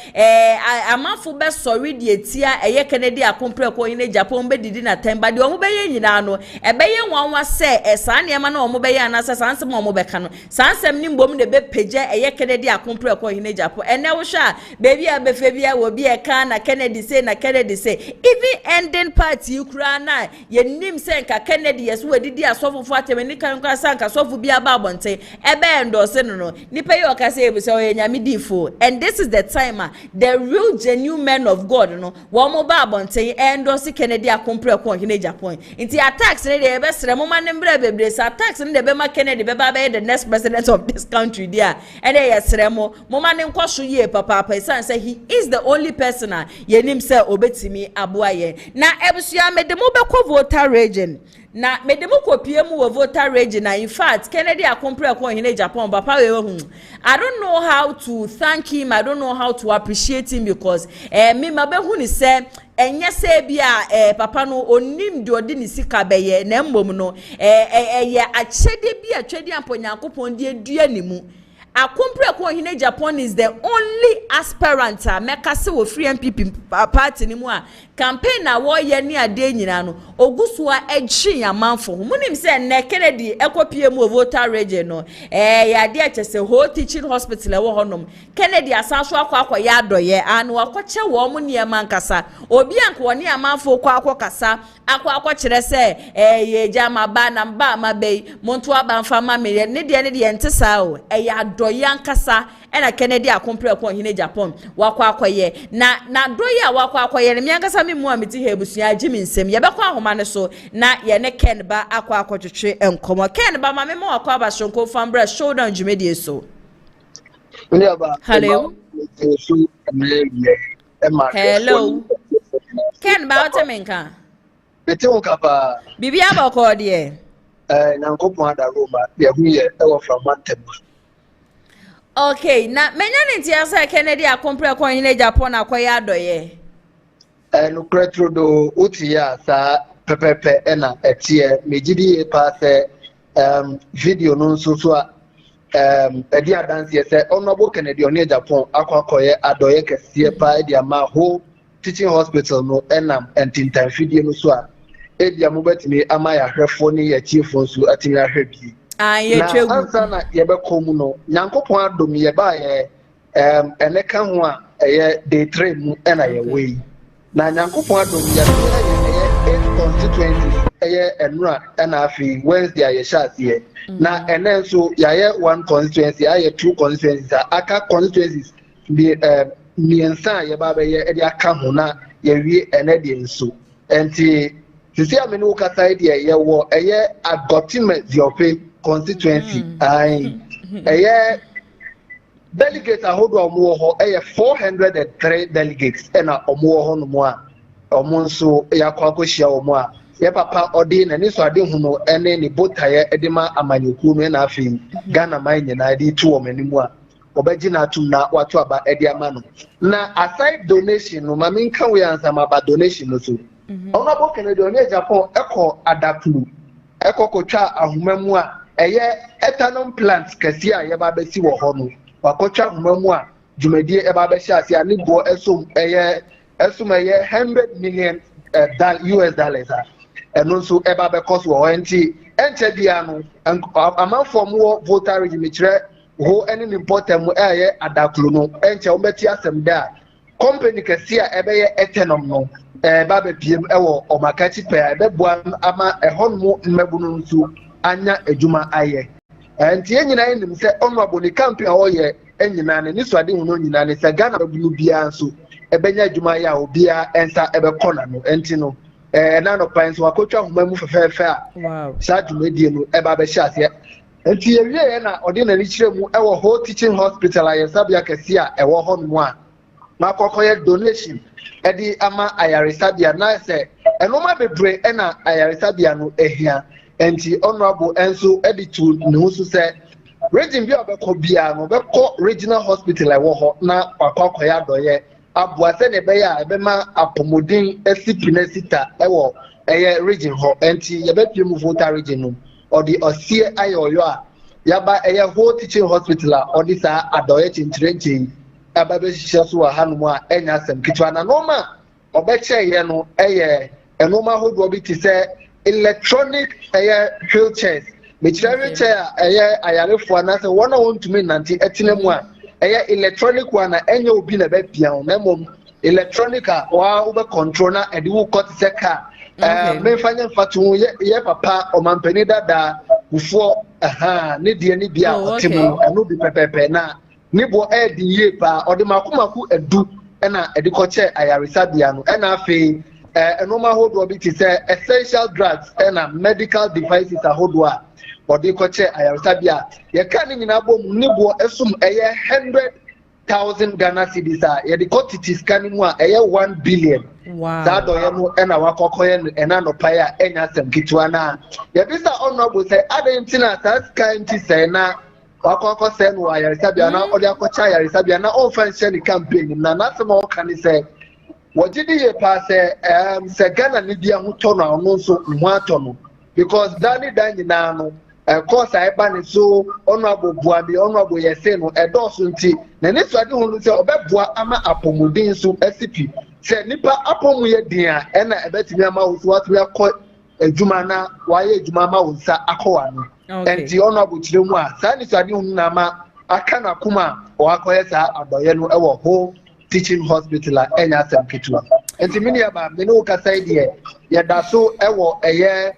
amanfo be sorry de etia eye Kennedy akompreko hene Japan be didi na temba de omo be ye nyina no e be ye nwanwa se sa ne ma na omo be ye anasa sansem omo be ka no sansem ni mbom de be page eye Kennedy akompreko hene Japan ene wo sha baby a be fe bia wo bi e ka na Kennedy say even ending party kura na ye nim se nka Kennedy yeso wadidi asofofo atemeni kan sanka sofu bia ba bonte ebe endorse no nipa yi okase ebuse oyanyame difo. And this is the time the real genuine men of God no wo mo ba bonte endorse Kennedy akompreko hene Japan inti attacks ne de ebe sere mo manembre bebre sa attacks ne de be ma Kennedy be ba be the next president of this country there and ye sere mo manen kwaso ye papa isan say he is the only person yenim say obetimi aboa ye na ebusua me de mo be ko voter region na medemu kopie mu wo voter region na in fact Kennedy akompreko hene Japan papa we I don't know how to thank him, I don't know how to appreciate him because me mabehu ni se enye se bia papa no onim de odi ni sika beye na mbom no ye achede bia twede amponyankopon de adua ni mu. Akompreko hene Japan is the only aspirant mekase wo free MPP party ni mu a campaign na wo ye ni ade nyina no ogusua echi amanfo munim se ne Kennedy ekopie mu voter region no ya de achese ho teaching hospital e wo honom Kennedy asanso akwa ya adoye anu akoche wo mu ne mankasa obi anko woni amanfo kwa kasa akwa kire se ye jama ba na mba mabei monto aba mfa ma me ne de ntesa o ya doye ankasa ena Kennedy akompreko hene Japan wakwakoye na doye wakwakoye ne miankasa me mu amiti hebusua agimi nsem ye bekwa ahoma ne so na ye ne Ken ba akwakotwetwe enkomo Ken ba ma me mo akwa ba shonko fambra showdown jumedie so. Hello. Hello. Ken ba otemenka Betu kapa bibi abako de nankopon adaroma ye huye e wo from Mantem. Okay, na menya ntia sa Kennedy akompreko hene Japan akoya adoye. No Traitor do utia sa pepepe ena etie mejidi pa se video no nso so edi adanse se Honorable Kennedy hene Japan akwakoye adoye kese pa edi ama ho teaching hospital no enam entintan video no so a edi amobetimi ama ya hwefo ne ya chiefo nso atimi ahwebi. Yetwegu ansana yebekomu no nyankopon adom ye ba ye eneka ho a eye day 3 mu ena ye we na nyankopon adom ye 8 constituencies ɛyɛ enura ɛna afi Wednesday ayɛ hyɛ na ɛnɛ nso yɛayɛ one constituency ayɛ two constituencies aka constituencies bi miɛnsa yɛba bɛyɛ ɛde aka ho na yɛwie ɛnɛ deɛ nso enti sisi amene wo kasa deɛ yɛwɔ ɛyɛ Agotime Ziope constituency ɛyɛ delegates ahodo a ɔmo wɔ hɔ ɛyɛ 403 delegates ɛna ɔmo wɔ hɔ no mu a ɔmo nso yɛakɔ akɔhyia ɔmo a yɛ papa ɔde n'ani so ade ho no ɛne ne botaeɛ ɛde ma amanyɔkuo no ɛna afei Ghana man nyinaa de tu wɔn anim a ɔbɛgye n'atum na wato aba ɛde ama no na aside donation no ma me nka wo yɛ ansama aba donation no so ɔno abo Kennedy ɔne Japan ɛkɔ adakulu ɛkɔ kɔtwa ahoma mu a ɛyɛ ethanol plant kɛse a yɛba bɛsi wɔ hɔ no wakɔtwa ahoma mu a dwumadie ɛba bɛhyɛ ase a ne boɔ ɛsom ɛyɛ 100 million US dollars ɛno nso ɛba bɛkɔ so wɔ hɔ nti ɛnkyɛ bia no amanfoɔ mu wɔ voter regime kyerɛ ho ɛne ne important mu ɛyɛ adakulu no ɛnkyɛ wɔbɛti asɛm da a company kɛse a ɛbɛyɛ ethanol no ɛba bɛpiem ɛwɔ ɔmakakyi pɛ ɛbɛboa ama ɛhɔ no mmɛbu no nso anya adwuma ayɛ nti nyinaa nim sɛ ɔno abɔ campaign a ɔyɛ nyinaa ne suade hu no nyinaa ne sɛ Ghana bɛbu biara nso ɛbɛnya adwuma ayɛ a obiara ɛnsa ɛbɛkɔ na no enti no na no pan so wakɔtwa homa mu fɛfɛɛfɛ a saa dwumadie no ɛba bɛhyɛ aseɛ enti yɛwie na ɔde n'ani kyerɛ mu ɛwɔ whole teaching hospital a yɛsabea kɛse a ɛwɔ hɔ no a makɔkɔyɛ donation ɛde ama ayaresabea na sɛ ɛnoma bebree ɛna ayaresabea no ahia enti honorable enso ɛde to ne ho so sɛ region bi a ɔbɛkɔ biara no ɔbɛkɔ regional hospital ɛwɔ hɔ na wakɔkɔyɛ adɔyɛ aboa sɛ ne bɛyɛ a ɛbɛma apɔmuden asipi na sita ɛwɔ ɛyɛ region hɔ enti yɛbɛpie mu voter region no ɔde ɔsie ayɛ ɔyɔ a yaba ɛyɛ whole teaching hospital a ɔde saa adɔyɛ kyenkyerɛnkyɛn aba bɛhyehyɛ so wɔ hanom a ɛnya asɛm ketewa na nɔɔma ɔbɛkyɛeɛ no ɛyɛ ɛnɔɔma ahodoɔ bi te sɛ electronic wheelchairs mekyerɛ wheelchair a ɛyɛ ayarefoɔ anaasɛ wɔn a wɔntumi nante ɛtena mu a ɛyɛ electronic one a ɛnyɛ obi na ɛbɛpia ho na mmom electronic a wobɛ control na ɛde wo kɔ te sɛ car memfa nyɛ mfa to ho yɛ papa ɔmampani dadaa bufoɔ ne deɛ ne bi a ɔte mu ɛno bi pɛpɛpɛ na ne boɔ ɛɛde yie paa ɔde makomako adu ɛna ɛde kɔkyɛ ayaresabea no ɛna afei ɛnoma ahodoɔ bi te sɛ essential drugs ɛna medical devices ahodoɔ a ɔde kɔkyɛ ayaresabea yɛka ne nyinaa bɔ mu ne boɔ ɛsom ɛyɛ 100,000 Ghana cedis a yɛde kɔ titi sika no mu a ɛyɛ 1 billion saa dɔyɛ no ɛna wakɔkɔyɛ no ɛna nɔpaeɛ a ɛnya asɛm ketewa no a yɛbisa ɔnɔbo sɛ adɛn nti na saa sika nti sɛe na wakɔkɔ sɛ no wɔ ayaresabea na ɔde akɔkyɛ ayaresabea na ɔmfa nhyɛ ne campaign na n'asɛm a ɔka ne sɛ wɔgye di yɛ paa sɛ Ghana ne bia ho tɔ no a ɔno nso ho atɔ no because da ne da nyinaa no course a ɛba ne so ɔno abɔboa bi ɔno abɔ yɛse no ɛdɔɔso nti na ne suade ho no sɛ ɔbɛboa ama apɔmuden so asipi sɛ nipa apɔmu yɛ den a ɛna ɛbɛtumi ama wo so watumi akɔ adwuma na wayɛ adwuma ama wo nsa akɔwa no ɛnti ɔno abɔkyerɛ mu a saa ne suade ho no na ama aka na kuma a ɔakɔyɛ saa adɔyɛ no ɛwɔ whole teaching hospital a ɛnya asɛm ketewa nti mene yɛba mene wo kasa deɛ yɛda so ɛwɔ ɛyɛ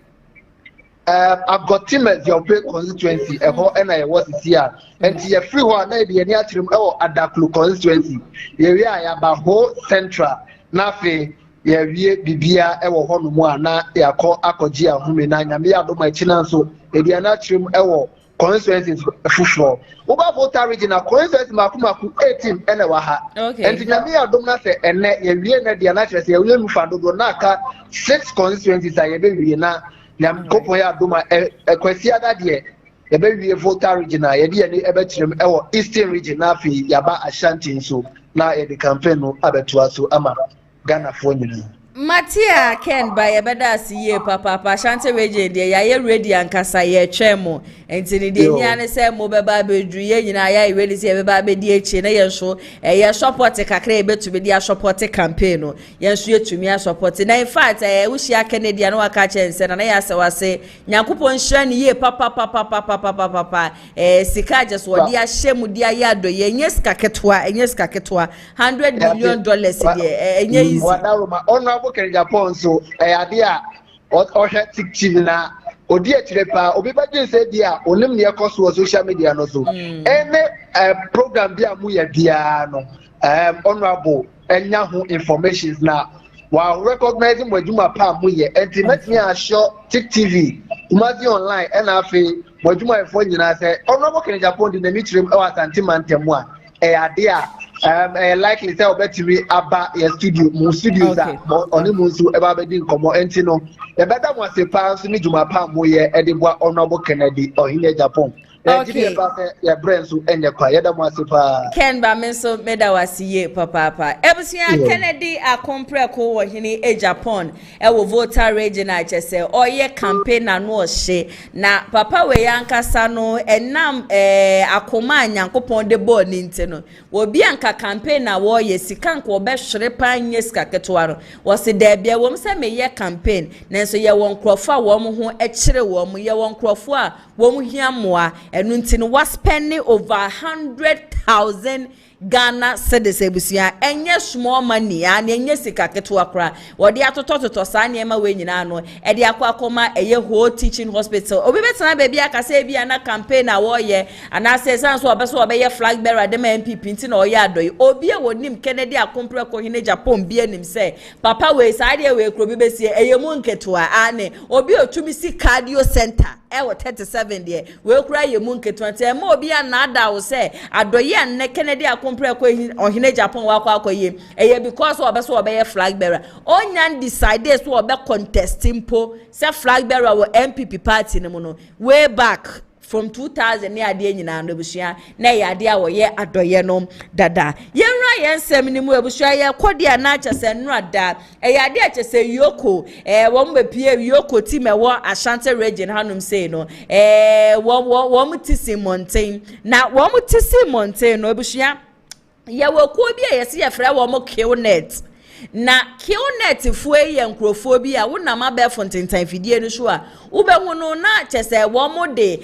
Agotime Ziope constituency ɛhɔ ɛna yɛwɔ sisi a nti yɛfiri hɔ a na yɛde yɛni akyerɛ mu ɛwɔ Adaklu constituency yɛwie a yɛaba ho central na afei yɛwie bibia ɛwɔ hɔ nom a na yɛakɔ akɔgye ahome na nyame yɛ adom akyi na nso yɛde yɛni akyerɛ mu ɛwɔ constituencies foforɔ woba voter region a constituency mako 18 ɛna wɔ ha nti nyame yɛ adom na sɛ ɛnɛ yɛwie na deɛ na kyerɛ sɛ yɛwie mu fa dodoɔ na aka 6 constituencies a yɛbɛwie na kopon ya adoma ekwasi ada de yɛbɛwie voter region a yɛde yɛne ɛbɛkyerɛm ɛwɔ eastern region na afei yaba Ashanti nso na yɛde campaign no abɛtoa so ama Ghana fo nyina Matia Ken by yɛbɛda ase yie papa Ashanti region de yɛayɛ ready ankasa yɛtwɛn mo enti ne de nya ne sɛ mo bɛba bɛduru yɛ nyina yɛ ready sɛ yɛbɛba bɛdi echi na yɛn so yɛ support kakra yɛbɛtumi de support campaign no yɛn so yɛtumi support na in fact wo hia Kennedy na waka kyɛnse na yɛ asɛ wase Nyankopɔn hyɛ ne yie papa sika just wo de ahyɛ mu de ayɛ adɔ yɛnyɛ sika ketwa $100 million de ɛnyɛ easy Honorable Japan so ade a ɔhwɛ TikTok na odi etire pa obi ba gye say dia onim ne ekoso social media no so ene program bia mu ya bia no honorable enya ho information na while recognizing Mwajuma pa mu ye enti metimi assure TikTok Kumasi online and afi Mwajuma efo nyina say honorable Kenya Japan di na mitrim e wasante mantemu a ade a likely say obetimi aba your studios oni mu nso e ba be di nkomo enti no e beta mo se pa nso ni Juma pa mu ye e de boa honorable Kennedy ohine Japan. Okay. Ken ba me so meda wasiye papa. Ebusia Kennedy akompreko wo hini Japan e wo voter regional chese oye campaign na no hye na papa we yankasa no enam akoma anyankopon de ball ni nte no wo bi anka campaign na wo ye sika nko obehwere pa nye sika ketwa no wo se da bia wo mse me ye campaign nanso ye won krofo a wo mo ho e kire wo mo ye won krofo a wo mo hia moa enu nti no was spending over 100,000 Ghana cedis ebusia enye small money and enye sika ketewa kra wo de atotototo sa niema we nyina no e de akoma eye whole teaching hospital obi betena ba bia kasa bia na campaign na wo ye ana se sanso obeso obeye flag bearer de MPP nti na oye adoyi obi e wonim Kennedy akompre ko hine Japan bia nim se papa we sa de we kro bi besie eye mu nketewa ane obi otumi si cardio center e wo 37 de we kura ye mu nketewa nti e ma obi ana ada wo se adoyi ne Kennedy ohine Japan wakoye eye because obeso obeye flag bearer onyan decide so obe contesting po say flag bearer wo MPP party ne mu no way back from 2000 ne ade nyina no busia na ye ade a wo ye adoye no dada yenra yensem ni mu ebusia ye kodia na chese no ada eye ade a chese yoko wo mbepie yoko team e wo Ashanti region hanum say no wo mutisi mountain na wo mutisi mountain no ebusia ye wo ko bi a yesi ye frɛ wo mo Qnet na Qnet fuwe ye nkrofo bi a wona ma be fontentan fidie no so a wo be hu no na chese wo mo de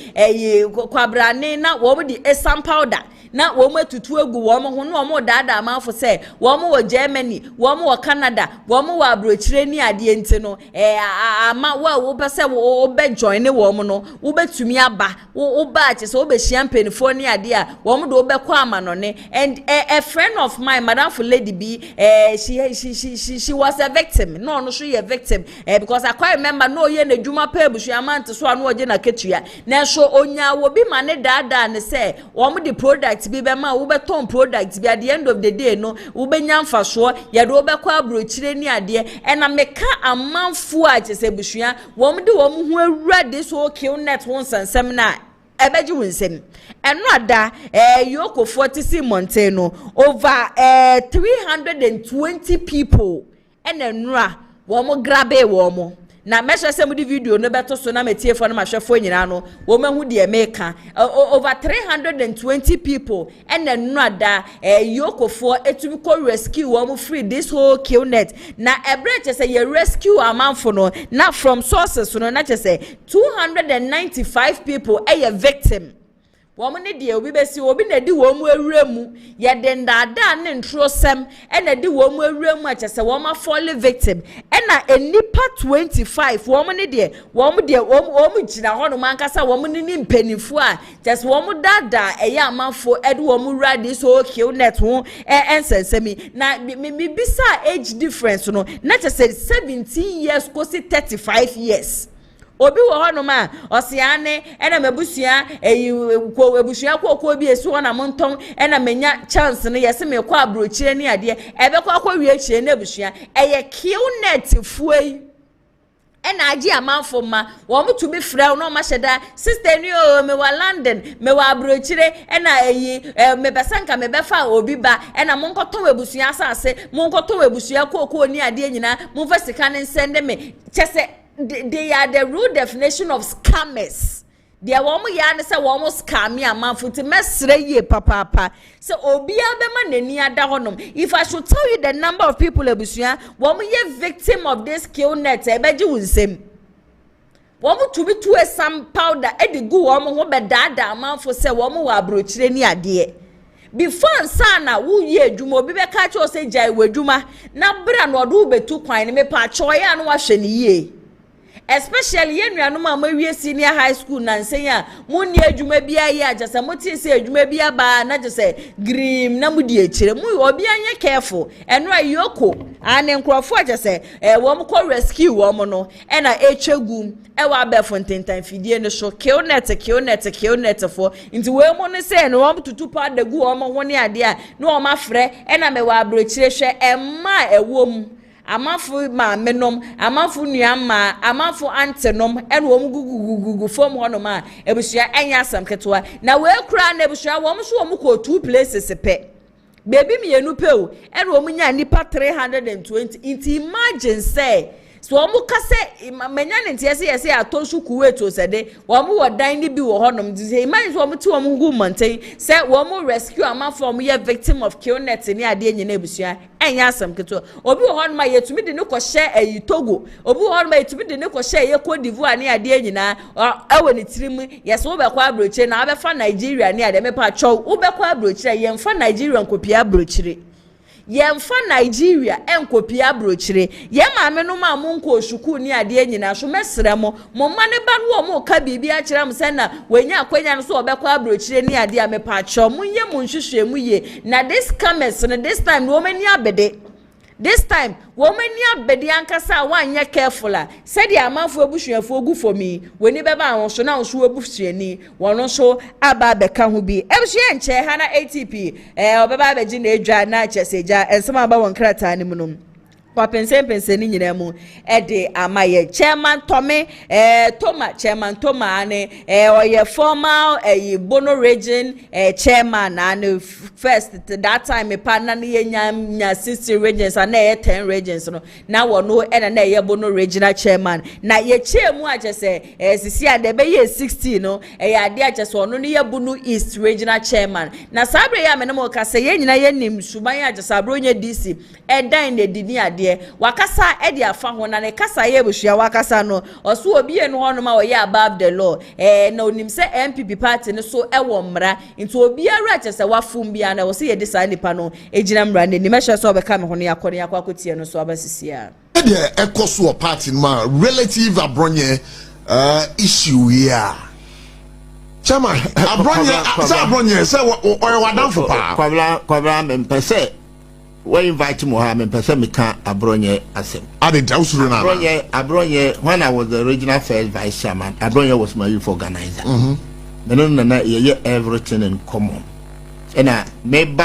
kwabrane na wo mo de esam powder na wo mo tutu egu wo mo ho no mo dada amafo se wo mo wo Germany wo mo wo Canada wo mo wo abrochire ni ade enti no ama wo pese wo be join wo mo no wo betumi aba wo ba chese wo be champagne fo ni ade a wo mo do be kwa amanone and a friend of mine madam for lady B she was a victim no she a victim because I quite remember no ye na djuma pa ebusu amante so anu oje na ketua na so onya wo bi ma ne dada ne se wo mo the product bi be ma wo be ton product bi at the end of the day no wo be nyamfa so ye do be kwa abrochire ni ade na meka amanfo a chese busua wo mo de wo mo hu awurade so Qnet won sansem na ebeji winsem eno ada yoko 40 montano over 320 people enenra wo mo grabe wo mo na mesha se mudi video no beto so na metie fo na mahwefo nyina no wo mahu de meka over 320 people enenra ada yokofo etumi ko rescue wo mo free this whole Qnet na ebreche se ye rescue amanfo no na from sources no na chese 295 people victim woman ne de obi besi obi na di wo mu awuremu ye de ndada ne ntrosem e na di wo mu awuremu a chese wo ma fall victim e na enipa 25 woman ne de wo mu gina ho no mankasa wo mu ni mpanifo a chese wo mu dada e ya amanfo e de wo mu radi so Qnet ho ensensemi na mi bisa age difference no na chese 17 years kosi 35 years obi wo hono ma osiane ena mabusua ko ebusua ko bi esu na monton ena menya chance no yese me kwa abrochire ni ade ebe kwa wie chire na ebusua eye Qnet fuei ena agi amanfo ma wo mutu bi frɛ no ma hyeda sister ni o me wa London me wa abrochire ena me besanka me befa obi ba ena monkoton ebusua asase monkoton ebusua ko ni ade nyina monfa sika ne nsende me chese they are the real definition of scammers. They are one ya say one scam ya man futi mesre ye papa. So obia bema neni ada honom. If I should tell you the number of people ebusuya, one ye victim of this Qnet ebeji wunsem. One to be to a some powder edi gu one ho be dada man for say one wa abrochire ni ade. Before sana wu ye dwuma obi be ka cho say jai wadwuma na bra no do betu kwan ne me pa choya no wa hwe ne ye especially yen nuanom a mawie senior high school na nsen a munni adwuma bia ye ajase moti se adwuma bia ba na jase grim na mudi ekire mu obi anye careful eno ayoko ane nkrofo ajase wo mo ko rescue wo mo no e na echegum e wa be fontentan fidie no so killnet for nti we mo no se no wo tutu pa dagu wo mo ho ne ade a no wo mafre e na me wa abrochire hwe emma ewom amafu ma menom amafu nuama amafu antenom ene wo gugugugu fom hono ma ebusua enya asam ketwa na we kura na ebusua wo so wo ko 2 places pe baby mienu pe o ene wo nya nipa 320 inti imagine say so wo kase manya ne ntiese yese atonsu kuweto sede wo wo dan ni bi wo honom dise imagine so wo ti wo gu mountain say wo rescue amafu wo ye victim of killnet ni ade nyina ebusua enya asam keto obi wo hon ma yetumi de ne ko hye ayi Togo obi wo hon ma yetumi de ne ko hye ye Cote d'Ivoire ni ade nyina ewo ne tirim yeso wo be kwa abrochire na wo be fa Nigeria ni ade me pa chow wo be kwa abrochire ye mfa Nigeria nkopia abrochire ye mfa Nigeria enkopia abrochire ye maame no ma mo nko osuku ni ade nyina so mesere mo mane ba no mo ka bibi a kire am se na wenya akwanya no so wo be kwa abrochire ni ade a me pa chow munye mo nhwehwe mu ye na this commerce na this time wo mani abede this time woman ya bedi ankasa wanya careful a said the amanfo abusuafo gu for me weni beba won so na so abusuani wono so aba beka ho bi ebusua nche ha na ATP obeba beji na edwa na cheseja ensema aba won krata ni munum kwa pense ni nyina mu ede amaye chairman Tome chairman Toma ne oye formal Bono region chairman and first that time me partner ne nya 60 regions and 10 regions no na wono na ye Bono regional chairman na ye chemu agese sisi ade be ye 60 no ade agese ono ne ye Bono East regional chairman na sabre ya me no mo kase ye nyina ye nim suban agese Abronye DC edan ne dini ade wakasa edi afa ho na ne kasa ye busua wakasa no oso obi enu ho no ma oye above the law na onim se MPP party ne so ewo mra nti obi ara chese wafum bia na wo se ye disa nipa no ejina mra ne ni mehwe so obeka me ho no yakore yakwakotie no so abasisia e de ekoso party ma relative Abronye issue here chama Abronye say oye wadanfo pa kwabla mempese we invite Mohammed person me can Abronye asem. Abronye when I was the regional first vice chairman, Abronye was my youth organizer. Na ye everything in common. And I maybe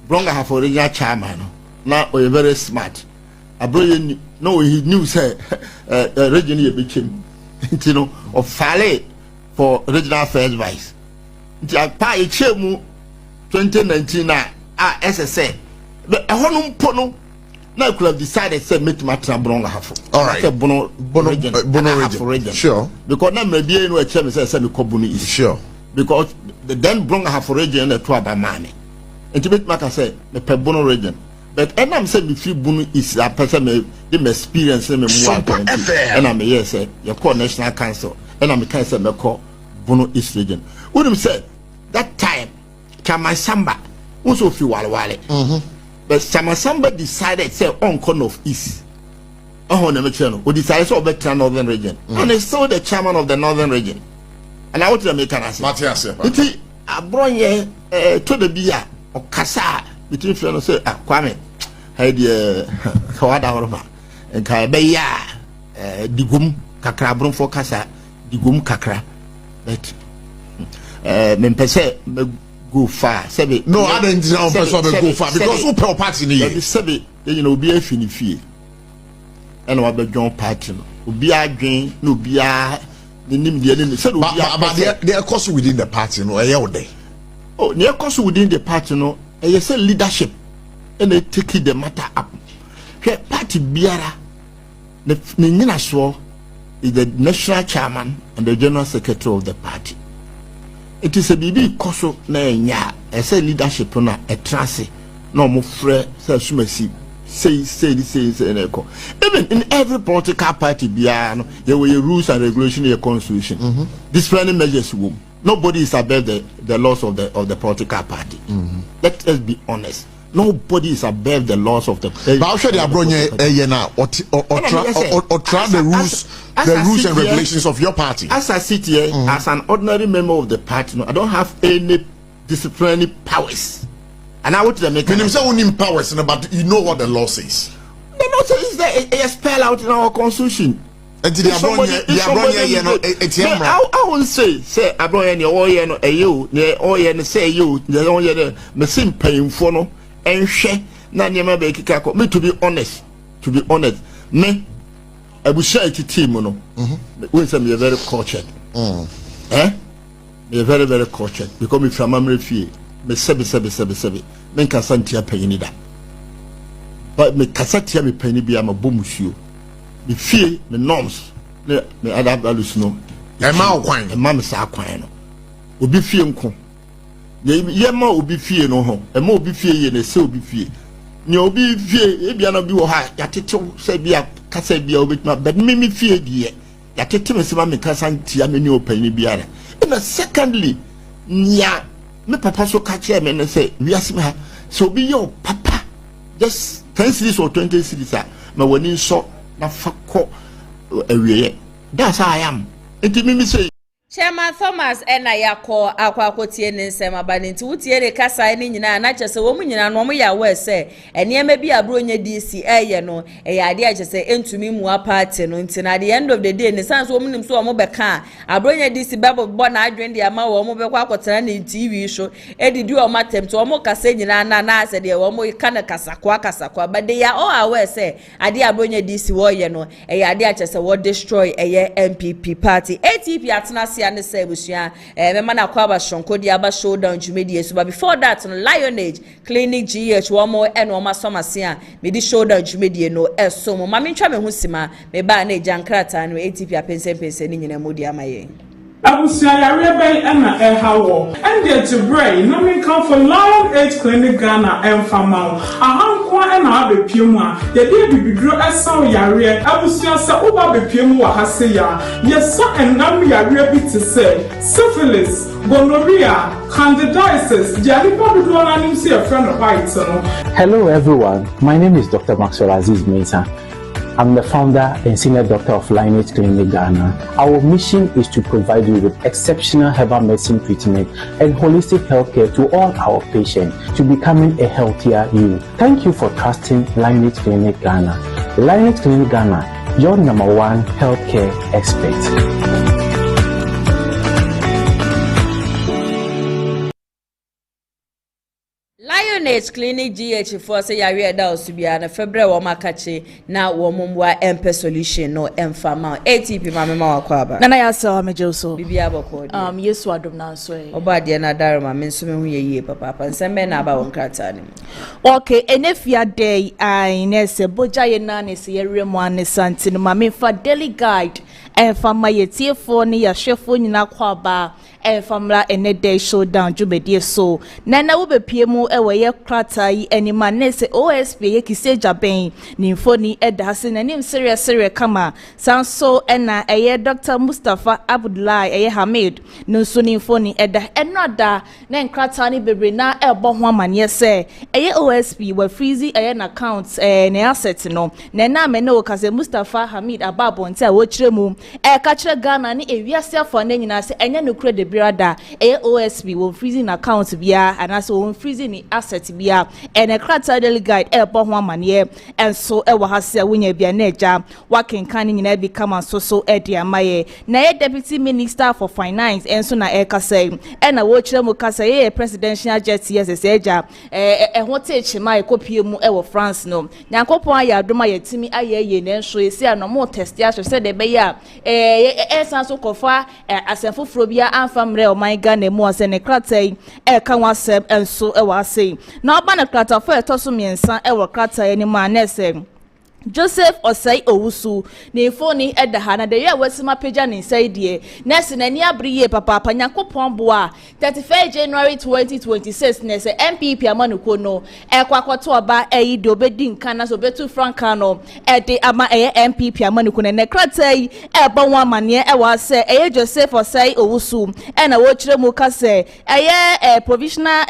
Bronga have original chairman. Now we very smart. Abronye no he knew say region ye became you know of Fale for regional first vice. I pay chemu 2019 na SSA. But a honum pono now could have decided to meet my Bronga half. All right, Bono region. Sure. Because now maybe no chairman says semi Kobuni is sure. Because the then Bronga half region the 2 by money. And to make matter say the Bono region. But and I'm saying if you Bono is a person may experience me more and I'm yes say your call National Council and I'm can say me call Bono East region. Would say that time Chama Samba also feel wale. But Samba decided say on corner of East. Oh, never channel. We decided to better Northern region. And they saw the chairman of the Northern region. And I want to make an answer. Matthias, Abronye to the beer or Kasa between friends say Kwame had Kawada Orma and Kabeya Digum Kakra Brum for Kasa Digum Kakra. But Mempese go far. No, I didn't know go far because who per party need. You know, be a finifi. And what the John party. Be a gain, no be a the name the enemy. But they are course within the party, no, a day. Oh, near course within the party, no, and you say leadership and they take the matter up. Party Biara, the Nina Shaw is the national chairman and the general secretary of the party. It is a BB Koso na nya ese leadership na etrase no mo frɛ say sumasi say na even in every political party bia no there were rules and regulations in the constitution disciplining measures nobody is above the laws of the political party let us be honest Nobody is above the laws of the. But I'll show the Abronye now or try the rules and regulations of your party. As I sit here as an ordinary member of the party, I don't have any disciplinary powers, and I want to make. When you say only powers, but you know what the law says. The law says that it spelled out in our constitution. And the Abronye, I will say Abronye, you say you, the machine paying for no. And share me to be honest, me I will share it team no we say me very cultured me very cultured because me from memory fee me sebi me kasantia payini da but me kasantia me payini bi am bomusuo me fee me norms me other values no e ma me sa kwan no obi fie nko yema obi fie no ho e ma obi fie ye na se obi fie ni obi fie e bia na bi wo ha yatetew se bia kasa bia obetuma but me fie die yatete me se ma me kasa ntia me ni opani biara and secondly nya me papa so ka che me no say we asem ha so obi yo papa just 10 series or 20 series ma woni so na fakọ awiye that's how I am it me say Chairman Thomas ena yakọ akwakotie ne nsem abanti wutie de kasa ne nyina na kyese wo mu nyina no mo ya we se enema bi Abronye DC eye no ade a kyese entumi mu party no nti na the end of the day ne sans wo mu nim so wo mo beka Abronye DC bebo na adwen de ama wo mo bekwa akotena ne TV show edidi o matem to wo mo kasa nyina na ase de wo mo kana kasakwa but they are all aware se ade Abronye DC wo ye no ade a kyese wo destroy eye MPP party ATP atena and say busia mema na kwa ba shonko di aba showdown jumedie so but before that on Lionage Clinic GH one more and one somase a me di showdown jumedie no eso mo ma me ntwa me ho sima me ba na jankrata no ATP apense ni nyina modi amaye Abusia yare ben na ehawo and there to brain no me come for Lionage Clinic Ghana and famau ahankwa na abepiemu a ye dey bibidro esaw yare abusia se oba bepiemu wa hase ya yesa enam yare bi te say syphilis gonorrhea candidiasis jaripo do na nim se a friend of white no. Hello everyone, my name is Dr. Maxwell Aziz Mensah. I'm the founder and senior doctor of Lionage Clinic Ghana. Our mission is to provide you with exceptional herbal medicine treatment and holistic healthcare to all our patients to becoming a healthier you. Thank you for trusting Lionage Clinic Ghana. Lionage Clinic Ghana, your #1 healthcare expert. Lionage Clinic GH for say yare da osubia na February wo makache na wo momwa empe solution no emfama ATP mamema wakwaba nana ya sawa mejoso bibia bokodi yesu adom na so e oba de na daruma me nso me hu yeye papa nsembe na aba wonkrata ni okay enefia day ai nese boja ye na nese yere mu anesante no mame fa daily guide emfama yetiefo ni yahwefo nyina kwaba famla ene day showdown jubedie so nana wo bepiemu ewe ye krata yi anima nese OSP ye kiseja ben ni mfoni edase na nim serious kama sanso ena eye Dr. Mustafa Abdullahi eye Hamid no so ni mfoni eda enoda na nkrata ni bebre na ebo ho amane se eye OSP wa freezy eye na account na asset no na me no kaze Mustafa Hamid ababo nti a wo kiremu ka kire Ghana ni ewiase afọ na nyina se enye no kure de brada OSP will freezing account bia and also will freezing asset bia and a krata daily guide ebo ho amane and so e wa hase wonya bia na eja waken kan nyina bi kama so edi amaye na ye deputy minister for finance and so na e kasa e na wo kire mu kasa ye presidential jet yes eja ho te chima e kopie mu e wo France no nyankopon aya adoma yetimi ayeye na enso esi anomo test ya so se de be ya sanso kofa asenfoforo bia amfamre o my Ghana mu ase ne kratai ka wasem enso e wa ase na oba na krata fo etoso miensa e wo kratai ni ma na ese Joseph Osei Owusu ne phone eda ha na de ya wasima pagya ne nsai de na se na ni abriye papa Nyankopon boa 31 January 2026 na se MPP amanuko no ekwakoto oba eyi de obedi nka na so betu franka no ede ama MPP amanuko ne krata yi eba won amane wa se Joseph Osei Owusu na wo kire mu ka se provisional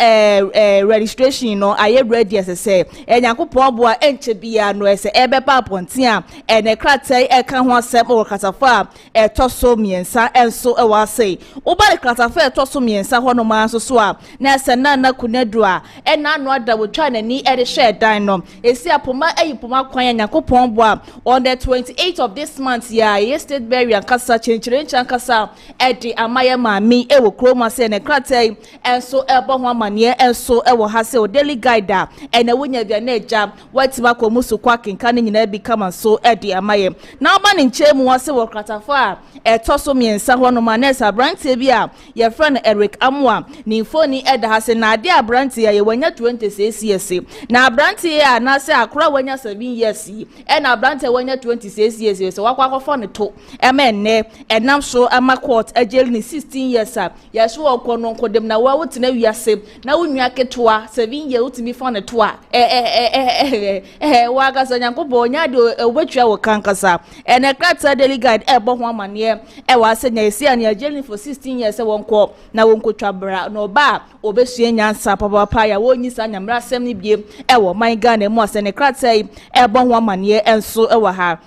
registration no ready as se Nyankopon boa enche bia no se pa pontia ene kratai eka ho asem o katafa etoso miensa enso e wa sei oba katafa etoso miensa ho no ma so so a na sena na kunadu a ena no ada wo twa na ni e de share dan no esi apoma ayipoma kwan Yakopon bo a on the 28th of this month yesterday berry ankasa chenchirencha ankasa e de amaye mami e wo kroma se ene kratai enso e bo ho amane enso e wo ha se o daily guide a ene wonya bia na eja watima komusu kwa kinka na become so edi amaye na oba ne nchemu wase wo kratafa etoso miensa ho no manesa Abronye bia ye friend Eric Amwa ni phone eda hase na ade Abronye ye wanya 26 years na Abronye a na se akora wanya 7 years na Abronye wanya 26 years so wakwa akofo ne to emenne enam so ama court agel ni 16 years ya so okono nkodem na wa wotina wiase na wonua ketoa 7 years utimi fo ne to a wa ga Nyankopon nya de obetwa wo kankasa ene krata daily guide ebo ho amane wa se nya esi an agel for 16 years wonko na wonkotwa bra no ba obesue nyansa papa ya wonyisa nyamra asem ni bie wo man Ghana mu ase ne krata ebo ho amane enso wa ha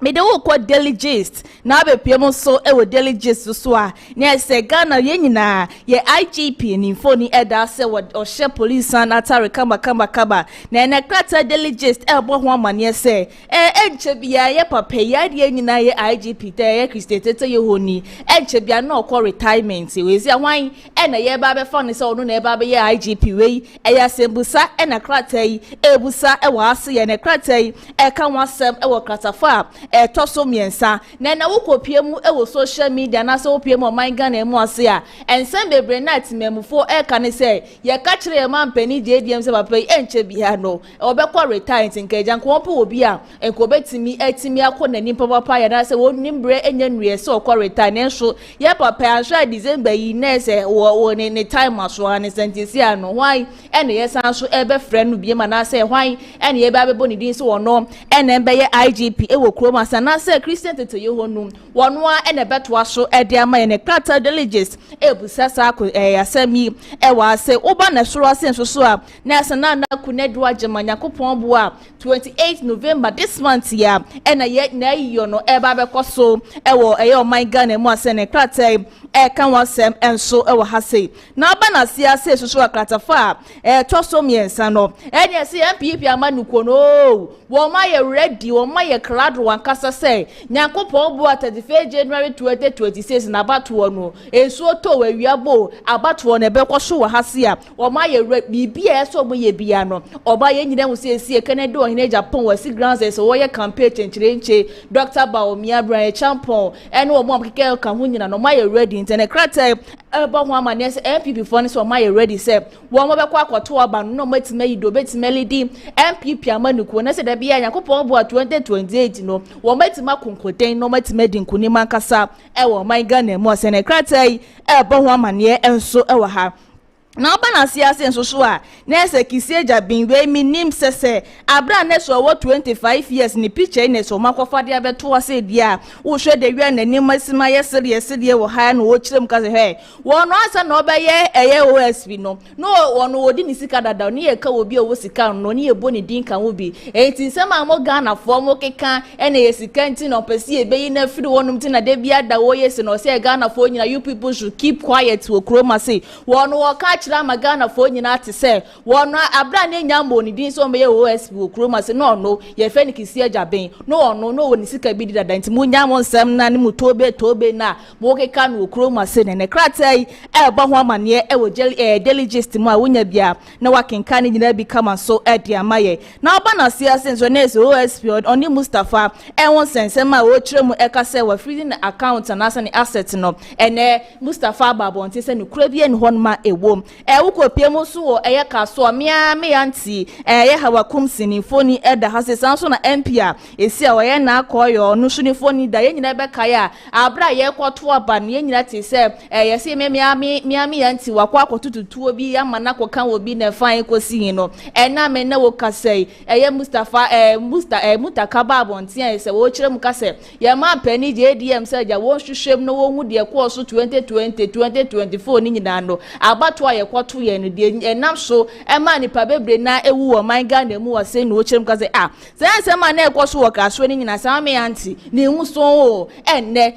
me de wo kwa delegist na abepiem so e wo delegist so a na se Ghana ye nyina ye IGP ni phone eda se wo ohye police an atare kamba na ene krata delegist e bo ho amane se enche bia ye papa ya de nyina ye IGP te ye Christete ye honi enche bia na okọ retirement we zi ahwan e na ye ba be phone se onu na e ba be ye IGP we e ya sembusa e na krata yi ebusa e wa ase ye na krata yi e ka wasem e wo krata fa toso miensa na wokopie mu e social media na so opie mu man Ghana mu ase a ensem bebre na timemufo e ka ne se ye ka kire ye man pani dediem se papa enche bia no obekọ retirement nke janko po obi a enko betimi etimi akọ nani papa ya na se wonimbre enya nwie se okọ retirement so ye papa ansha December yi na se wo ne time aso an sentisi ano why ene ye san so e be frɛ no bia ma na se why ene ye ba bebo ne din so wono ene be ye IGP e wo kroma na se Christian tete yehonu wono a ene beto aso ede ama ene krata delegist ebusasa ko asami e wa se oba na soro ase so a na se na kunedu agema Yakopon bo a 28 November this month ya ene ye na yiyo no e ba bekoso e wo e oman Ghana mu ase ne krata e kan wasem enso e wo hase na oba na sia ase so krata fa toso miensa no ene se MPP amanuko no wo ma ye ready wo ma ye krado wankasa say Yakopon bo 31 January 2026 na abatoɔ no ensuo to wawiabo abatoɔ no bekoso wo hase a wo ma ye bibia so bo ye bia no oba ye nyina wo sie Canada o hine Japan wasi grounds so wo ye campaign chenchirenche Dr. Bawumia Abronye champion ene wo mo keke ka ho nyina no ma ye ready internet krata eba ho amane se MPP for ne so ma ye ready say wo mo bekọ akoto oba no matima yido betimeli di MPP amanuko na se da bia Yakopon bo 2028 no wo matima konkoden no matima di nkunima nkasa e wo man Ghana mu ase ne krata eba ho amane enso e wo ha na oba na siase nso a na ese kisie jabin we minim sese abra na so wo 25 years ni picture ne so makofa de abeto ase dia wo hwe de wi na ni masima yesere wo ha na wo kirem ka se he wo no asa na obeye eye OSP no wo no wodi ni sika dada ni ye ka obi wo sika no ni ye boni din kan wo bi enti nsema mo Ghana fo mo keka ene ye sika nti no pesi ebeyi na firi wonum ti na de bia da wo yesi no se Ghana fo nyina you people should keep quiet wo Kumasi wo no wo ka Magana for nyina te se wono abra na nyambo ni din so meye OSP Kumasi no ye fe ni kisia jaben no wo ni sika bi dida nti mu nyamo nsem na ni mu tobe na mo keka no Kumasi ne krata e ba ho amane e wo delegist mu a wonya bia na wakenka ni nyina bi kama so e dia maye na oba na siase nso na OSP oni Mustafa e won sensem a wo kire mu e ka se wa freezing account na asa ni asset no ene Mustafa babonti se ni kura bia ni honma ewo wuko piemu so wo eye kaso mea me anti ye hawa Kumasi ni foni eda ha se sanso na MP a esi a wo na akoyo no so ni foni da ye nyina be kaya abra ye kwoto aba ne nyina te se ye se me anti wakwa akotututuo bi amana koka wo bi na fan kosi no na me na wo kasai eye Mutakaba bontia se wo kire mu kase ye ma pani JDM se ja wo hwehwem no wo hu de ko so 2020 2024 ni nyina no abato aye kwoto ye no de enam so ma nipa bebre na ewu wo man Ghana mu wase no kire mu kase se ma na ekoso wo kaso ni nyina sa me anti ni hu so o enne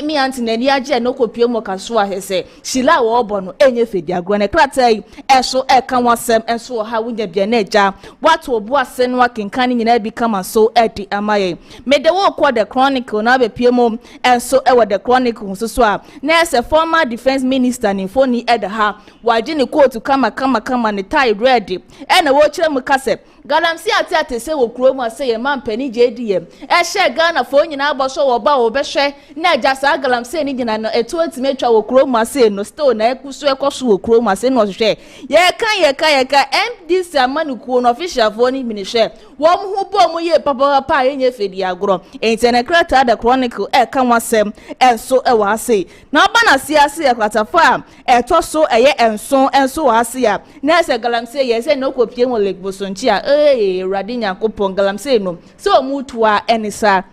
mi anti na ni age no kopie mu kaso ahese shila wo obo no enye fedi agro na kratai eso eka wasem eso ha wunya bia na eja wato obo ase no akenkan nyina bi kama so edi amaye me de wo kwa the chronicle na be piemo enso e the chronicle so a na ese former defense minister ni foni eda ha waje ni court kama ne tie ready e na wo kire mu kase galamsi ate se wo kuro mu ase ye man pani JDM e she Ghana fo nyina agboso wo ba wo be hwe na eja sa galamsi ni nyina no eto antimetwa wo kuro mu ase no still na ekuso ekoso wo kuro mu ase no hwe ye kan MDC amanukuo no official fo ni minihwe wo mu bo mu ye papa enye fedi agro internet creator the chronicle e kan wasem enso e wa ase na ba na siase e kwatafa e to so eye enso wa ase ya na se galamsi ye se no kopie mo lake bosonchi a radinya kopon galamsi no so mu tuwa enisa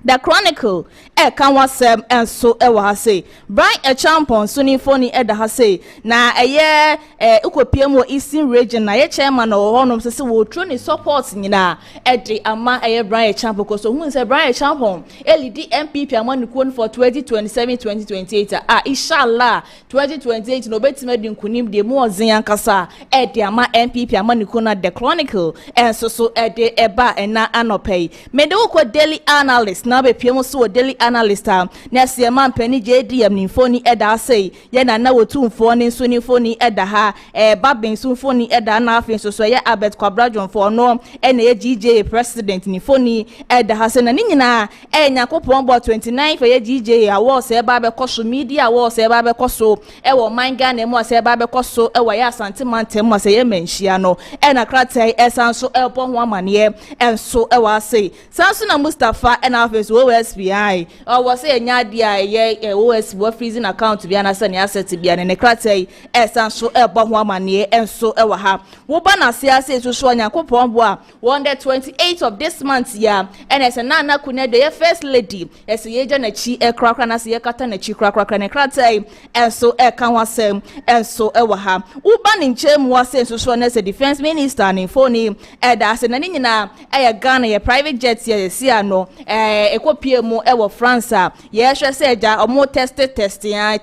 the chronicle e kan wasem enso e wa ase Brian a champion suni foni e da hase na eye ukopie mo Eastern region na ye chairman o honom se wo tro ni support nyina e de ama eye Brian champion ko so hu se Brian champion elidi MPP amanukuo for 2027 2028 inshallah 2028 no betima di nkunim de mo ozin ankasa e de ama MPP amanukuo na the chronicle enso so e de eba ena anopei me de wo daily analyst na be piemo so daily analyst na se man pani JDM ni foni eda sei ye na wotumfo ni so ni foni eda ha babin so foni eda na afin so ye Albert Kwabrajon for no na ye GJ president ni foni eda ha se na ni nyina nyakopon bo 29 for ye GJ awo se ba be koso media awo se ba be koso wo man Ghana mu se ba be koso wo ye Asante mantem mo se ye menhia no na kratai esanso elpo ho amane enso wa sei sanso na Mustafa na so OSBI or say nya dia ye OS wo freezing account bia na say ne asset bia ne kratai esanso ebo ho amane enso ewa ha wo ba na siase so so Yakopon bo a on the 28th of this month ya ns na kuna the first lady ese ye na chi ekrakra na se ye kata na chi krakra ne kratai enso kan wasem enso ewa ha wo ba ne nchemu wase so so na se defense minister ne foni da se na nyina Ghana ye private jet ye si ano ekopie mu ewo France ye hwe se ja omo test 1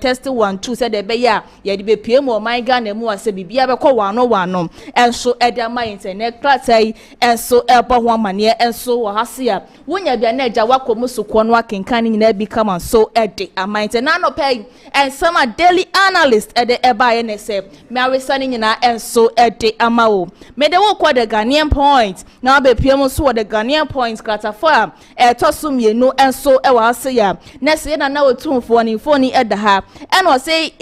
2 se de be ya ye de be pie mu o man Ghana mu ase bibia be ko wano enso ede ama internet klatai enso ebo ho amane enso wo hase a wonya bia na eja wakomu sokwo no akenkan nyina bi kama so ede ama internet no pay and some daily analyst ede eba ye ne se me awesane nyina enso ede ama wo me de wo kwa the Ghanaian point na be pie mu so wo the Ghanaian points klatafa to so mienu enso e wa ase ya na se na wotumfo ni foni eda ha eno se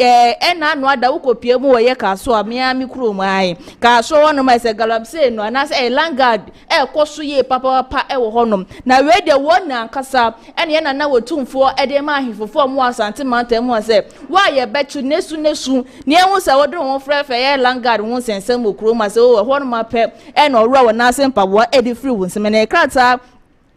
na anu ada ukopie mu wo ye ka so amia mi kuro mu ai ka so wono ma se galamse no na se langard koso ye papa wo honom na we de wona ankasa ene na wotumfo ede ma ahifofo mu Asante manta mu se wa ye betu nesu ne hu se wodo ho frefe ye langard hu sensem okuro ma se wo hono ma pe ene owura wo na se mpaboa edi free wu nseme na krata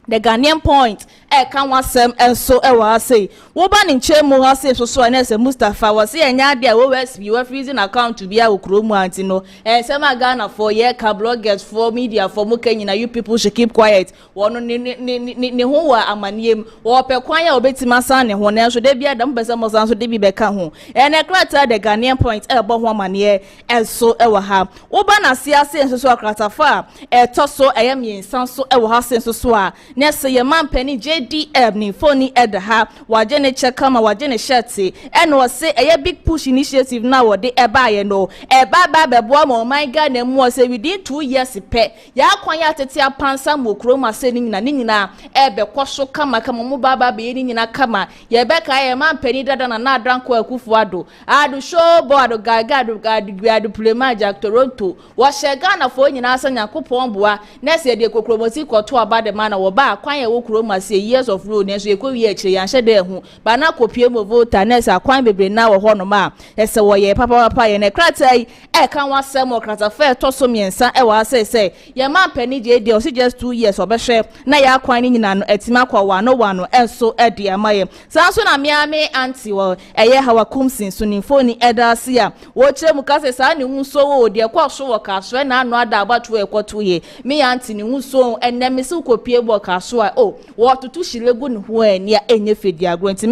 the Ghanaian point kan wasem enso wa ase wo ba ni nchemu ha se so na se Mustafa wo se enya de wo SB wo freezing account bia wo kromu anti no se ma Ghana for ye ka bloggers for media for mo kanyina you people should keep quiet wono ni ho wa amaniem wo pe kwan ya obetima san ne ho na so de bia da mbese mo san so de bi be ka ho na krata the Ghanaian point bo ho amane enso wa ha wo ba na siase enso so akrata fa to so eyam yin san so wo ha se enso so a na se ye man pani JDM ni phone eda ha waje ne cheka ma waje ne shirty ene wo se eye big push initiative na wo de eba ye no eba bebo ma my God na mu se within 2 years pe ya kwan ya tete apansa mo kroma se ni nyina ebe kwaso kama mu baba be ni nyina kama ye be ka ye man pani dada na adranko akufu ado show board gaga adu plema jak Toronto wo shega na fo nyina asa nyakopon boa na se de kokromoti kwoto aba de man na wo ba kwan ye wo kroma se years of rule na so ekowi e kire yan hye hu ba na kopie mo voter na se akwan bebre na wo ho no ma ese wo ye papa ye ne kratai e kan wasem o krata fa to so miensa e wa se ye man pani je de o si just 2 years obehwe na ya akwan ni nyina no etima kwa wano enso e de amaye sanso na miame anti wo eye hawa kumsin so ni phone edasi a wo kire mu kase sa ni nso wo de kwa so wo ka so na anu ada abato e kwoto ye me anti ni nso eneme se kopie bo ka so a o wo tutu shiregu ni ho ani a enye fedi agro nti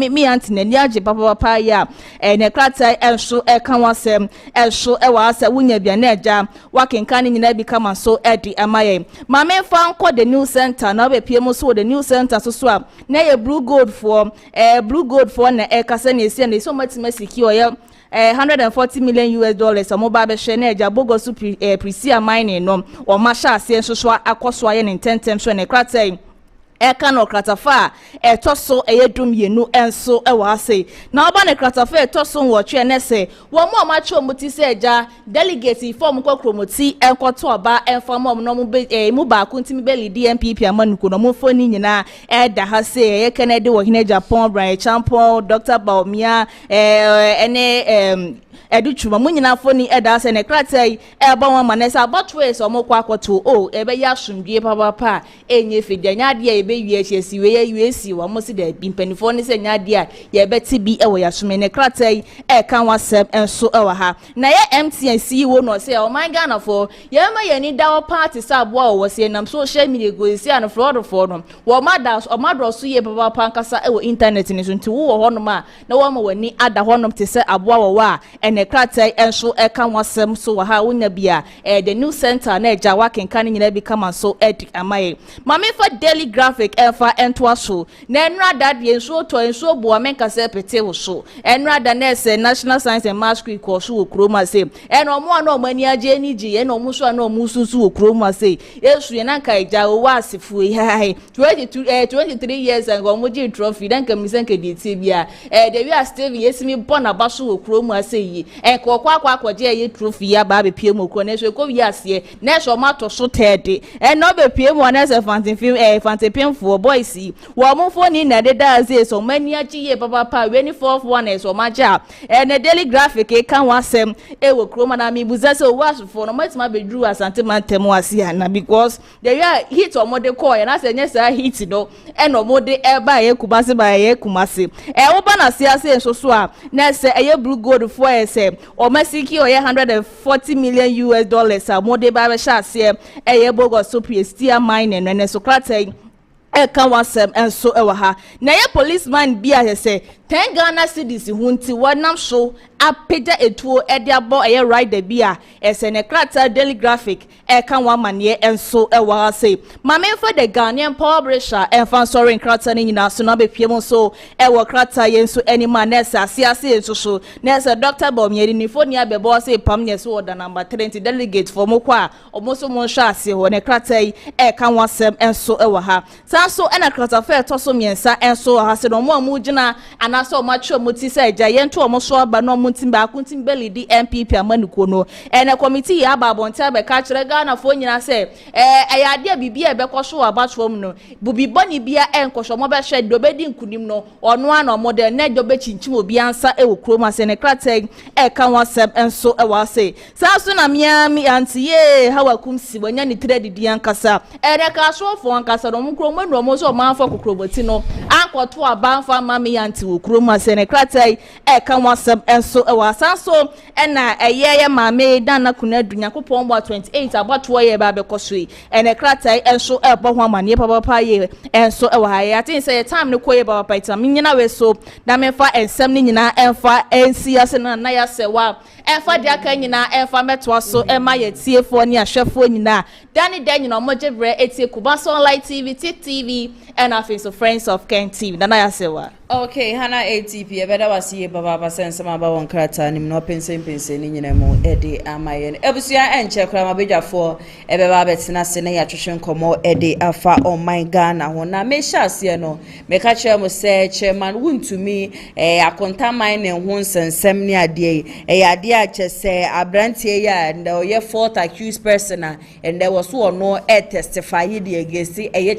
me anti na ni age papa ya ne krata enso e kan wasem enso e wa asa wunya bia na eja wakenka ni nyina bi kama so edi amaye ma me fa nko the new center na be pie mo so the new center so a na ye blue gold for na e kasa na esi na so matima secure ya $140 million amoba be hwe na eja bogo su prisia mining no o ma sha ase so akoso aye ne tentem so ne krata eka no kratafa etoso eyedum yenu enso ewa ase na oba ne kratafa etoso nwotwe ne se wo mo ma che omuti se eja delegate form kokromoti enkoto oba enfam no mu ba kuntimi be lead MPP amanuko no mo foni nyina da ha se ye Kennedy wo hine Japan Brian Champion Dr. Bawumia edu chuma munyina foni eda se ne kratai eba won manesa botways omokwa akoto o ebe ya asumdue papa enye fidanya de ebe wie chiesi we ye uesi wo mo se de bimpanifo ne se nya de a ye beti bi ewo ya sume ne kratai e kan wasem enso ewa ha na ye MTN CEO no se o my Ghana for ye ma ye ni dawo party sa abo wo se nam social media go se an fraud for no wo mada o madro so ye papa nkasa ewo internet ni so nti wo ho no ma na wo ma wani ada ho no te se abo wo wa ene kratai enso e kan wasem so wa ha wonya bia the new center na eja wakenka ni nyina bi kama so edi amaye mame fa daily graphic efa entwa so na enrada de enso to enso bo amenka se pete wo so enrada na se national science and math school ko so okroma se eno mo na omani age ni ji eno mo so na omu susu okroma se esu ye na nka eja o wasifu hai 23 years ago mo ji trophy dan ka misenke de tie bia de we are Steven yesimi born abaso okroma se yi enko kwa je ye trophy ya ba be pie mo ko na so ko wi ase na so mato so tede eno be pie mo na se fantepemfo boys wo mo foni na de da ze so mani achi ye papa we ni 441 so maja na daily graphic e kan wasem e wo kroma na mi buza se o wasfo no matima be dru asante mantem ase na because there are hit o mode call na se nya sa hit no e no mode e ba ye Kumasi ba ye Kumasi wo ba na se ase so a na se e blue gold for e se o masiki o ye $140 million a mode ba be sha ase e ye bogo so prestia mine no ne so kratai e kan wasem enso ewa ha na ye policeman bia se 10 Ghana cedis hunti wanam so apeda etuo ede abo eye rider bia ese ne krata daily graphic e kan wa mane enso ewa ha se mame for the Ghanaian publisher e fan sorry krata ni nyina so na be piem so e wo krata ye nso anima na ese ase enso so na ese Dr. Bawumia ni phone ya bebo se pam ne so order number 30 delegate for mokwa omoso mo sha ase ho ne krata e kan wasem enso ewa ha so ena krata fa to so miensa enso ha se no mo amugina anaso o macho moti se eja ye nto o mo so aba no mutimba akuntimbe lead MPP amanuko no ena committee ya aba bonta be ka kire Ghana fo nyina se ya de bibia be koso abatwom no bubi boni bia enkoso mo be hwe do be di nkunim no ono ana model na do be chinchim obi ansa e wo kroma se ne krata e kan wasem enso e wa se so na miami anti ye hawa kumsi wanya ni trade di ankasa ene ka so fo ankasa no mkroma no mo so manfo kokroboti no ankoto abanfa mami anti wo kroma se ne krata e kan wasem enso so asan so na eye maame dana kuna dunyakopon bo 28 aboto ye ba be kosoi ene kratai enso ebo ho amane papa ye enso e wa ha atin say time ne koye papa itam nyina we so na me fa ensem ne nyina enfa ensi ase na ya se wa enfa dia kan nyina enfa meto so e ma ye tiefo ne ahwefo nyina dani den nyina omoje bre etie Kumasi Online TV TV and our face of Friends of Ken TV na ya se wa. Okay, Hana ATP, e beda wasi baba sense ma ba won krata nim no pense ni nyina mu ede amaye. Ebusia enche kra ma bedwafo e be ba betina se na ya twehwe nkomo ede afa on my Ghana ho na me sha se no me ka kire mo se chairman wuntumi akonta mine ho nsensem ni ade ade a chese abrantie ya and ye fourth accused person and there was one no testify the against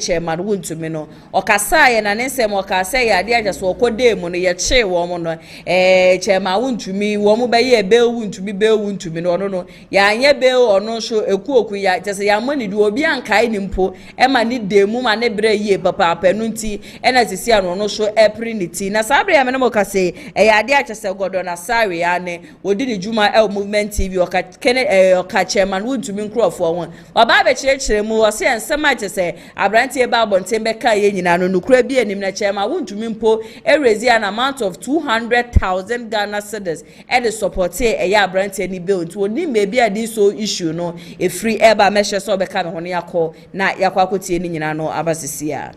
chairman wuntumi no okasa ye na nsem okasa ye ade a so okode mu no ye che wo mo no chairman wuntumi wo mo be ye be wuntumi no no ya anye be ono so ekuoku ya chese ya mani du obi ankai ni mpo e ma ni demu ma ne bre ye papa panu nti e na sisi ano no so eprinity na sabre ya me no kase ya ade a chese godo na sare ya ne wodi ni juma movement TV oka kene oka chairman wuntumi nkrofo won oba be chire mu o se ensem a chese abrantie ba bonten be ka ye nyina no nukura bi enim na chairman wuntumi mpo raise an amount of 200,000 Ghana cedis and the support ya abrantie ni bill nti oni maybe a this so issue no e free eba measure so be ka me hono yakọ na yakọ akotie ni nyina no abasisi a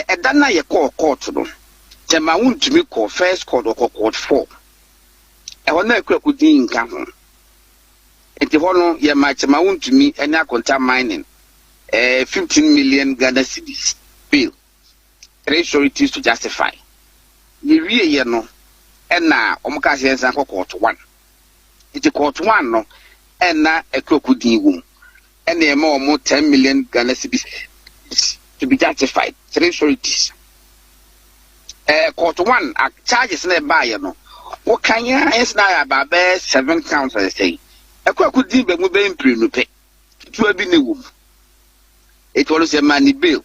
edana ye court no chairman wuntumi call first court or court 4 e hono ekrakudin nka ho enti hono ye ma chairman wuntumi ene akonta mining 15 million Ghana cedis bill. Traitor it is to justify. Ye wie ye no ena omukase ensan court 1. Iti court 1 no ena ekrokudin wum. Ena e ma omo 10 million Ghana cedis to be justified. Traitor it is. Court 1 charges na ba ye no. Wo kanya yes na ba 7 counts I say. Ekrokudin be mu be imprenu pe. Tuwa bi ne wum. It was a money bill.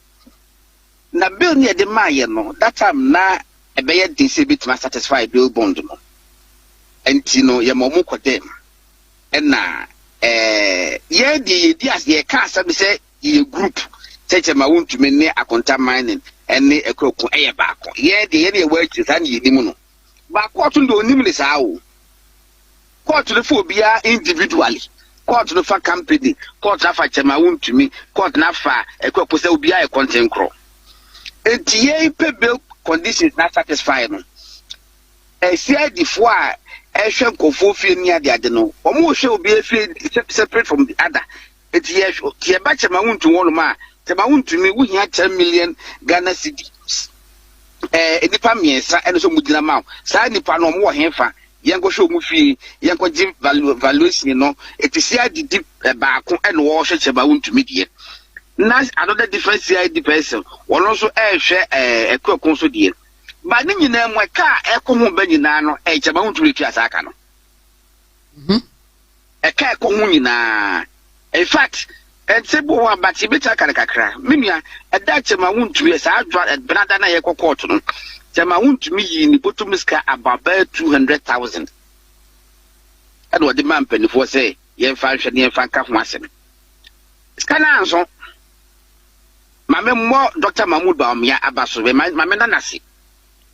Na bill near the Maya no, that time na a bear disabit must satisfy bill bond no. And Tino Yamomuko them. And na ye the ideas the cast say ye group such a maun to me a contam mining and ne a crook a back. Ye the any work is any limuno. But what to do nimlis how? Court to the phobia individually. Court to the far company, court na fa chema to me, court na fa ekwepo se obi a content cro. Enti pay bill conditions not satisfied no. See the four ehwe nkofo fie ni ade no. Omo hwe obi afie separate from the other. Enti ye ba chema to one ma, chema to me wo hia 10 million Ghana cedis. Enipa miensa eno so mudina ma. Sa nipa no mo henfa. Yango show mu fi yango give valuation no it is here the deep baako and wo hwe cheba wuntumi die na another difference here the person one also hwe ekoko so die ba ni nyina mu ka eko ho ba nyina no cheba wuntumi fi asaka no eka eko ho nyina in fact sebo wa bati beta kakra minua eda chema wuntumi sa adwa brada na ye kokot no Chama wuntumi yi ni botumiska about 200,000. And what the man penny for say, ye function ye fan kaf masem. Skana anso. Mame mo Dr. Mahmoud Bawumia abaso be mame nanasi.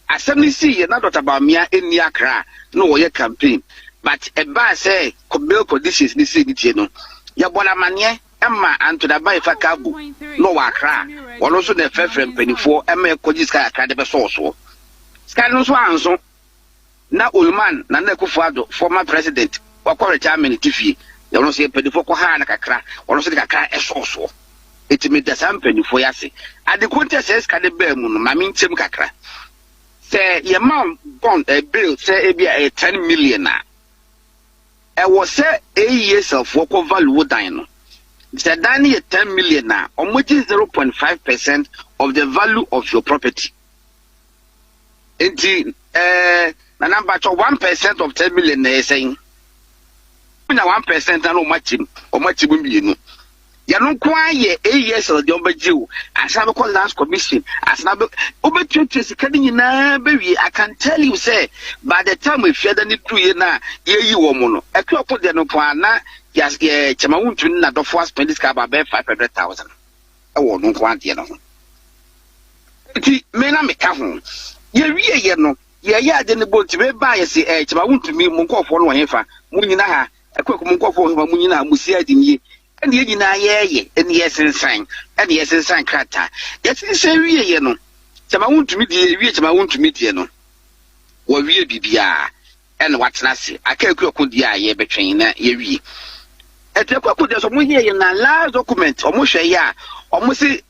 Assembly see ye na Dr. Bawumia eni akra no ye campaign. But e ba say bill conditions ni see ni no. Ya bola manye Emma and to the buy for Kabu. No wakra. One also the fair friend penny for Emma Kojiska akra de so. Scan so anso na Ulman na Kufuado former president wa kwa chairman TV ya no se pedifo ko ha na kakra wono se kakra esoso etimi da sam pedifo yase ade contest ska de ba mu no mami nchem kakra se ye ma bond a bill se e bia 10 million na e wo se a years of work value dan no se dan ye 10 million na omoji 0.5% of the value of your property. Enti na number to 1% of 10 million na saying na 1% na o machim mienu ya no kwa ye 8 years old yon bejiu asabe call last commission asabe obetutu sika ni nyina bewie. I can tell you say by the time we fear ni do ye na ye yi wo mu no ekwo de no kwa na ya chema wuntu na do for spend this car by 500,000 e wo no kwa de no ti me na me ka ho ye wie ye no ye ya de ne bonti be ba ye se chema wuntu mi mu nkofo no hefa mu nyina ha ekwo mu nkofo ho mu nyina mu si adinye and ye na ye and yes and sign krata yes say wie no chama wuntu mi die wie chama wuntu mi die no wo wie bibia and watna se akaku di aye betwen na ye wie etekwaku de so mo ye na last document o mo hwe ya o mo se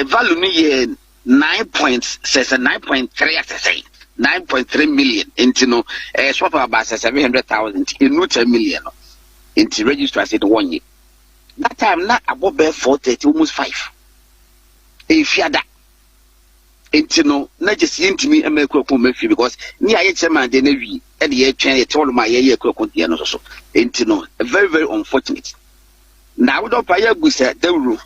value ni ye 9.3 9.3 million into no swap about 700,000 in 10 million into register as it 1 year. That time not above 430 almost 5. If you that into no not just into me and make because near a chairman the navy and the chain told my year also into no very very unfortunate. Now don't buy a goose at the roof.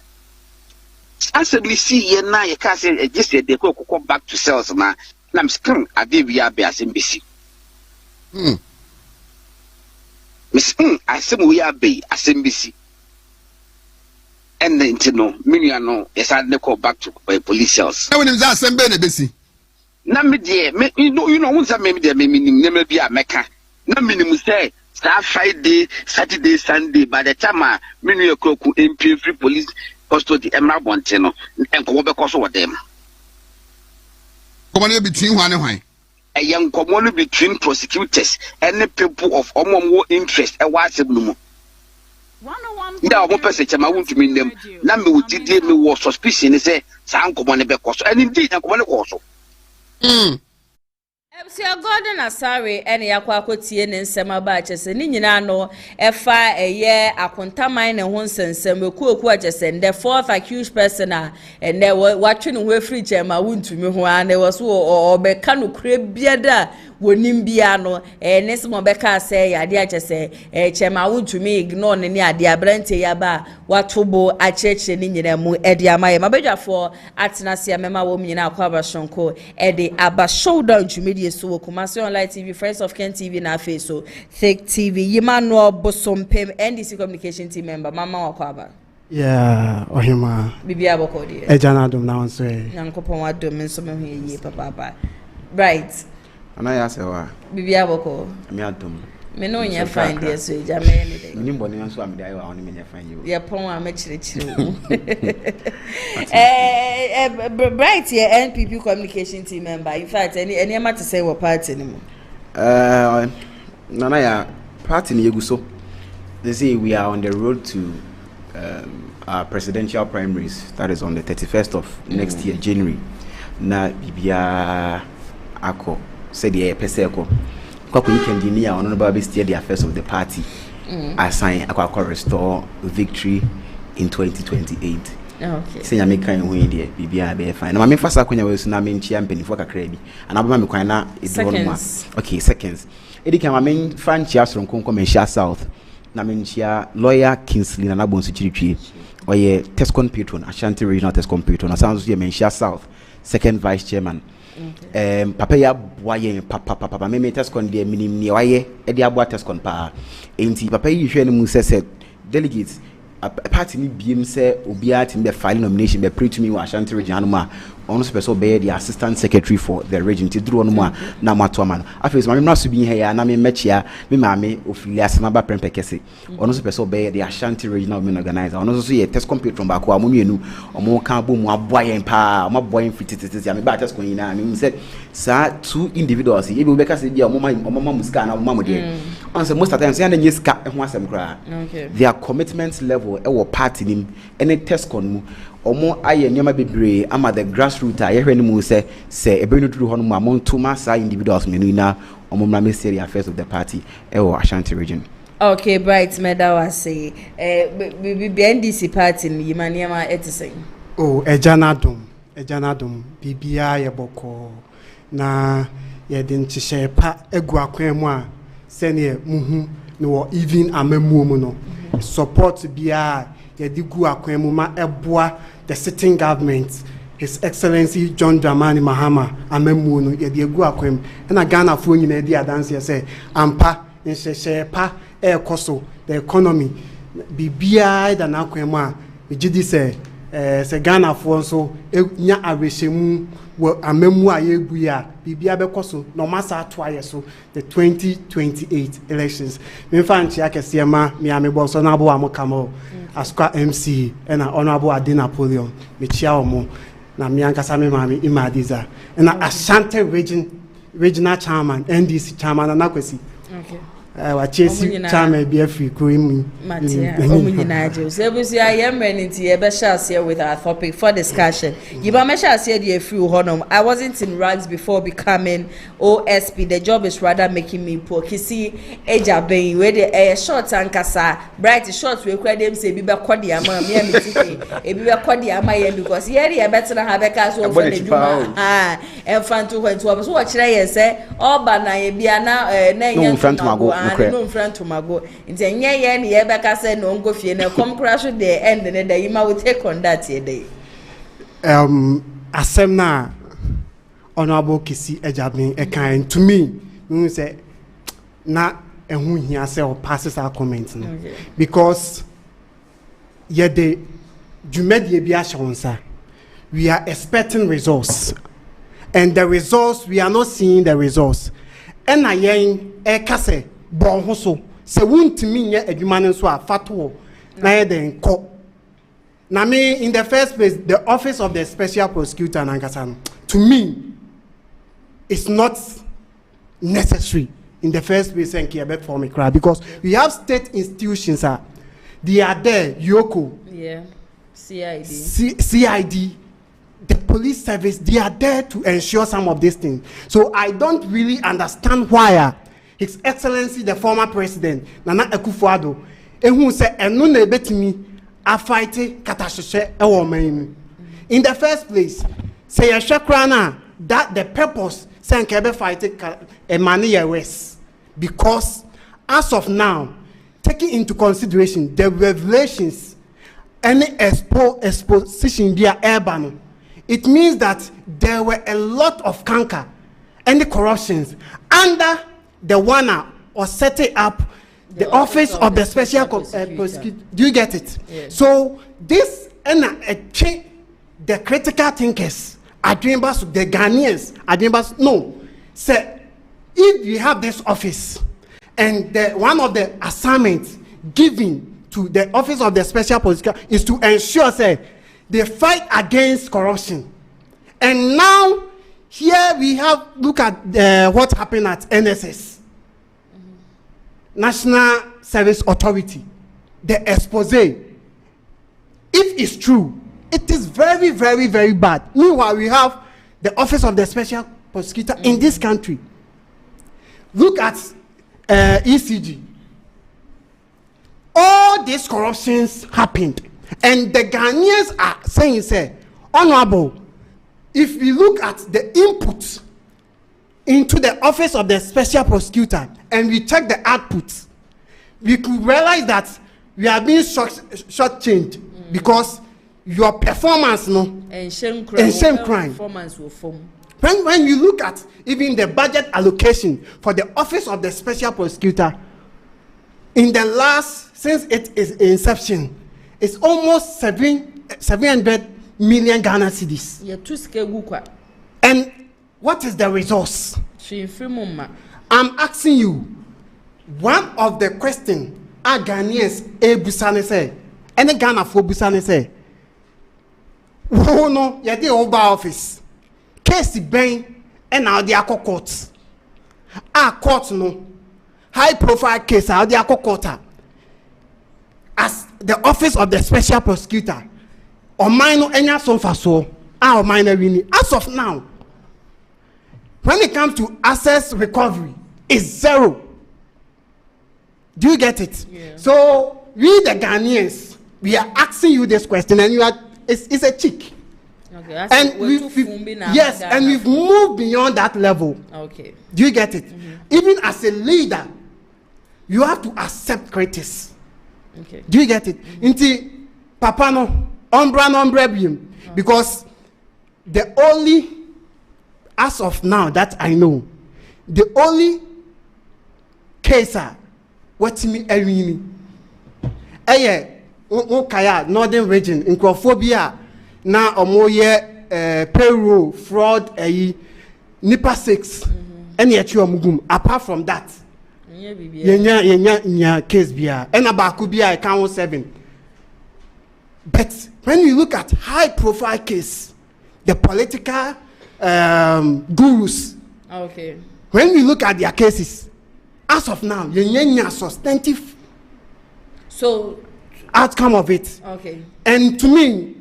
As we see here now, you can't say just they go back to sales man. I'm screwed. I did be a BSMBC. Miss I said we are be SMBC. And then to know, no, yes, I go back to police shells. I wouldn't ask them BC. Nammy dear, you know, once I made their meaning never be a mecca. No minimum say, start Friday, Saturday, Sunday, by the time I mini a cook MP free police custody Emerald Monteno and go back also with them. Come between one and one. A young community between prosecutors and the people of more interest and what's a blue. Now, one person, I want to mean them. Number would did me was suspicion, say, Sanko Monebecos, and indeed, I come also. Ebsia Gordon Asare ene yakwa akotie ne nsema ba achese ni nyina no efa eye akontaman ne ho nsensem ekuoku achese the fourth accused person and there watwe ne ho free chema wuntumi ho ane was obeka no kure biada wonim bia no ne smo beka say yade achese chema wuntumi ignore ne ade abrante ya ba watobo acheche ni nyina mu ede amaye mabedwafo atenase amema wo nyina akwa abashonko ede abashowdown jumedi so Kumasi Online TV, Friends of Ken TV na face so Thick TV. Yimano Bosompem NDC Communication Team member Mama Wakwaba. Yeah, ohima. Bibi aboko die. Ejana dum na wonso e. Nyankopon wadom nso me hu ye papa. Right. Anaya sewa. Bibi aboko. Me adom. Me no nya find there so eja me any day. Ni mbone nso am dey wa oni me nya find you. Ye pon a me chire Bright here NPP Communication Team member. In fact, any matter say we party anymore. Nanaya party ni yeguso. They say we are on the road to our presidential primaries. That is on the 31st of next year, January. Na bibia ako said the peseko. Kwa weekend ni ya honorable be steer the affairs of the party. Assign akwa restore victory in 2028. Okay. Say ya make kan hu ide bibia be fine. Na me fasa kwanya we su na me nchia mpanifo kakra bi. Ana ba me kwan na edo no ma. Okay, seconds. Edi kan me fan chia sronko nko South. Na me nchia lawyer Kingsley na Bonsu Chiritwie. Oye Tescon patron, Ashanti Regional Tescon patron. Na sounds ye me nchia South. Second vice chairman. Okay. Papa ya boye papa me Tescon de minim ni waye e de aboa Tescon pa. Enti papa yi hwe ne mu se delegates party ni biem say obia tim be file nomination be pre to me wa Ashanti region ma ono special be the assistant secretary for the region ti duro no ma na mato ma no afei ma me so bi he ya na me mechia me ma me ofili asema ba prempe kese ono special be the Ashanti regional women organizer ono so ye test computer from baako amu mienu omo kan bo mu aboyen pa omo aboyen fitititi ya me ba test kon ina me say sa two individuals e bi be ka say dia omo musika na omo de on say most of the times ya na nyesika ho asem kra their commitment level e wo party nim ene test kon mu omo aye nyama bebre ama the grassroots aye hwe ni mu se ebenu duru ho no ma monto ma sa individuals menu na omo mra me affairs of the party e wo Ashanti region. Okay, Bright Medawa say NDC party ni yimaniama etisen. Oh, ejana dum bibia ye boko na ye din chihye pa egu akwan mu a sene muhu no even amemu no support bia yɛde gu akwan mu ma ɛboa the sitting government His Excellency John Dramani Mahama amemu no yɛde gu akwan mu ɛna Ghana fo nyina di adanse sɛ ampa nhyehyɛ pa ɛkɔ so the economy bibia da na akwan mu a megidi sɛ Ghana fo nso nya arehyɛmu wɔ amemu a yɛbu ya bibia bɛkɔ so no masa to ayɛ so the 2028 elections me fa nkyia kɛseɛ ma me amebɔ so na abo amokamo Asqa MC ɛna honorable Adi Napoleon me chia omo na me ankasa me maame Imadiza ɛna Ashanti regional chairman NDC chairman na kwesi okay wachesi chairman bi afri kroimu Matia omunyina je sebusi ayemre nti ye be share with our topic for discussion yiba me share the afri honom I wasn't in ranks before becoming OSP the job is rather making me poor kisi eja ben we the short ankasa bright short we kwa dem say bi be kodi ama me am tike e bi be kodi ama ye because here ye better ha be ka so for the juma enfanto hwento so wo kire ye say oba na ye bia na nya no front to mago nti enye ye ne ye beka say no ngo fie na come crash the end ne da you will take on that ye day asem na honorable Kisi Ejabin ekan to me you say na ehun hia say or passes our comments no because ye de dwumedie bi ahonsa we are expecting results and the results we are not seeing the results and yen ekase bon ho so se wuntimi nya adwuma ne so afato na ye den ko na me in the first place the office of the special prosecutor and ankasa to me it's not necessary in the first place and care for me cry because we have state institutions they are there Yoko CID the police service they are there to ensure some of these things so I don't really understand why His Excellency the former president Nana Akufo-Addo ehun say enu na ebetimi afight katahwehwe ewo man in the first place say yehwekra na that the purpose say nke be fight emane west because as of now taking into consideration the revelations any exposition dia urban it means that there were a lot of canker and the corruptions under the one or setting up the office of the special prosecutor. Do you get it? Yes. So this and the critical thinkers are doing the Ghanaians are doing no. Say if you have this office and one of the assignments given to the office of the special prosecutor is to ensure say they fight against corruption. And now here we have look at what happened at NSS. National Service Authority, the expose. If it's true, it is very, very, very bad. Meanwhile, we have the Office of the Special Prosecutor in this country. Look at ECG. All these corruptions happened, and the Ghanaians are saying, say, honorable, if we look at the input into the Office of the Special Prosecutor and we check the output, we could realize that we are being shortchanged because your performance and shame crime. Performance will form. When you look at even the budget allocation for the Office of the Special Prosecutor, in the last, since its inception, it's almost 700 million Ghana cedis. And what is the resource? I'm asking you, one of the questions are Ghanaians Busane say, and the Ghana for Busane say, oh no, you're the Oba office. Case Ben and now the Akko courts. Our court no high profile case out the Akko court as the office of the special prosecutor or minor any so far so our minor winning as of now. When it comes to assets recovery, it's zero. Do you get it? Yeah. So we the Ghanaians, we are asking you this question, and you are it's a cheek. Okay, and we've moved beyond that level. Okay. Do you get it? Mm-hmm. Even as a leader, you have to accept critics. Okay. Do you get it? Inti papa no ombra bim, because the only, as of now that I know, the only case what me erini kaya northern region nkrophobia na omoye payroll fraud nipa 6 any mugum. Apart from that, yenya case bia and abaku bia count 7. But when you look at high profile case, the political gurus, okay, when we look at their cases, as of now, yenya substantive outcome of it. Okay. And to me,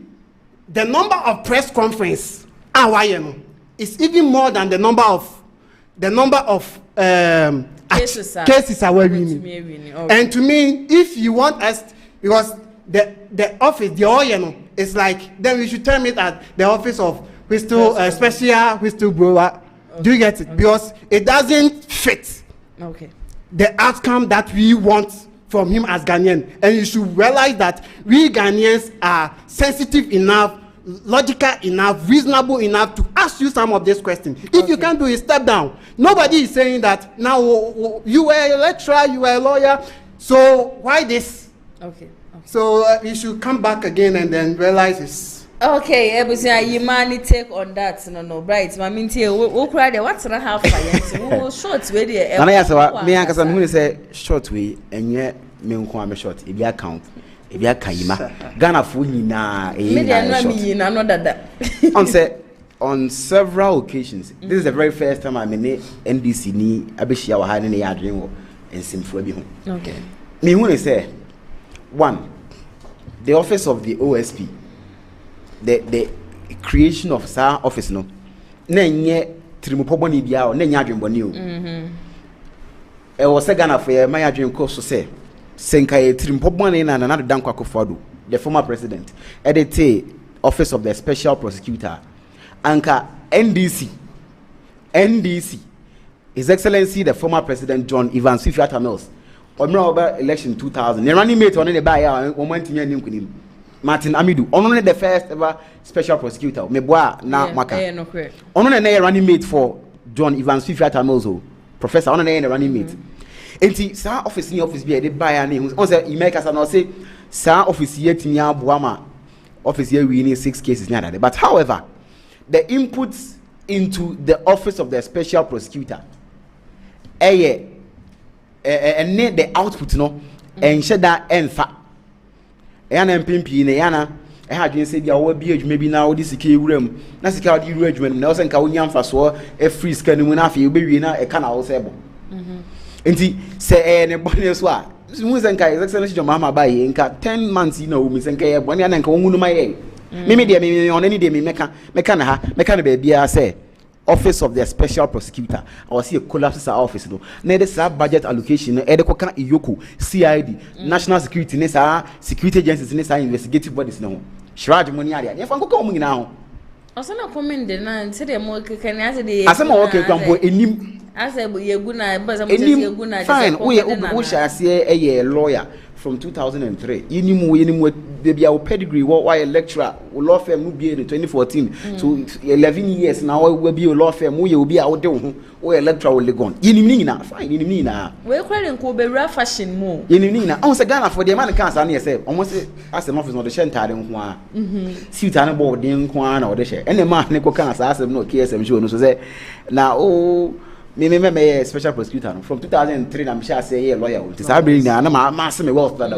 the number of press conference is even more than the number of cases are winning. Okay. And to me, if you want us, because the office, the oil, is like, then we should term it as the office of special whistleblower. Okay. Do you get it? Okay. Because it doesn't fit the outcome that we want from him as Ghanaian. And you should realize that we Ghanaians are sensitive enough, logical enough, reasonable enough to ask you some of these questions. If you can't do it, step down. Nobody is saying that now you were a lecturer, you were a lawyer, so why this? Okay. So you should come back again and then realize it's okay. Ebusia, you money take on that. No, right. I mean, we cry there. What's gonna happen? We short way there. And I say, me and Kasam, who say short way, and yet me unko short. If you account, if you kaima, Ghana fully na. On several occasions, this is the very first time I'm in NDC ni abeshia wa hane ya adwen in Simfo bi ho. Okay. Me who say one, the office of the OSP, the creation of sa office no na nye trimupobo ni bia o na nya adwenboni o e wo se Ghana for ye my adwen ko so say senka ye trimupobo na na Dankwa Akufo-Addo, the former president, edit office of the special prosecutor, anka NDC His Excellency the former president John Evans Fifiata Mills Omra election 2000 the running mate on the buy moment Martin Amidu only the first ever special prosecutor meboa na maka only na running mate for John Evans Fifiata Mills professor only na running mate enti sa office be the buy na on say you make us no say sa office yet nya boama office here we need 6 cases near that. But however, the inputs into the office of the special prosecutor and the output no and sheda enfa yana mpimpi ne yana e ha dwen se bia wo bi adwuma bi na wo di sika ewuram na sika wo di ru adwuma no na wo se nka wo nya mfa so e free sika no mu na afi wo bewie na e ka na wo se bo enti se ne bone so a mu se nka Excellency John Mahama baye nka 10 months na wo mi se nka ye bone na nka wo ngunu maye me de me on any de me meka na be bia say office of the special prosecutor or see a collapse office no na the budget allocation e de koka iyoko CID national security ne sa security agencies ne sa investigative bodies no shraj money area e fa koka o nyina ho osana comment de na nti de mo keka ni ase de asema o keka mbo enim ase yeguna baza mo yeguna fine we shall say a lawyer from 2003 yenimu baby our pedigree why a lecturer law firm no be in 2014 so 11 years now we be a law firm we will be out there who a lecturer will gone yenimni na fine yenimni na we kwere nko be real fashion mo yenimni na on say Ghana for the man cancer na say almost as an office no the shentare nko a suit an board den nko a na o de she ene man ne ko cancer asem no KSM show no so say na me special prosecutor from 2003 na me sha say a lawyer to say bring na ma se me wealth that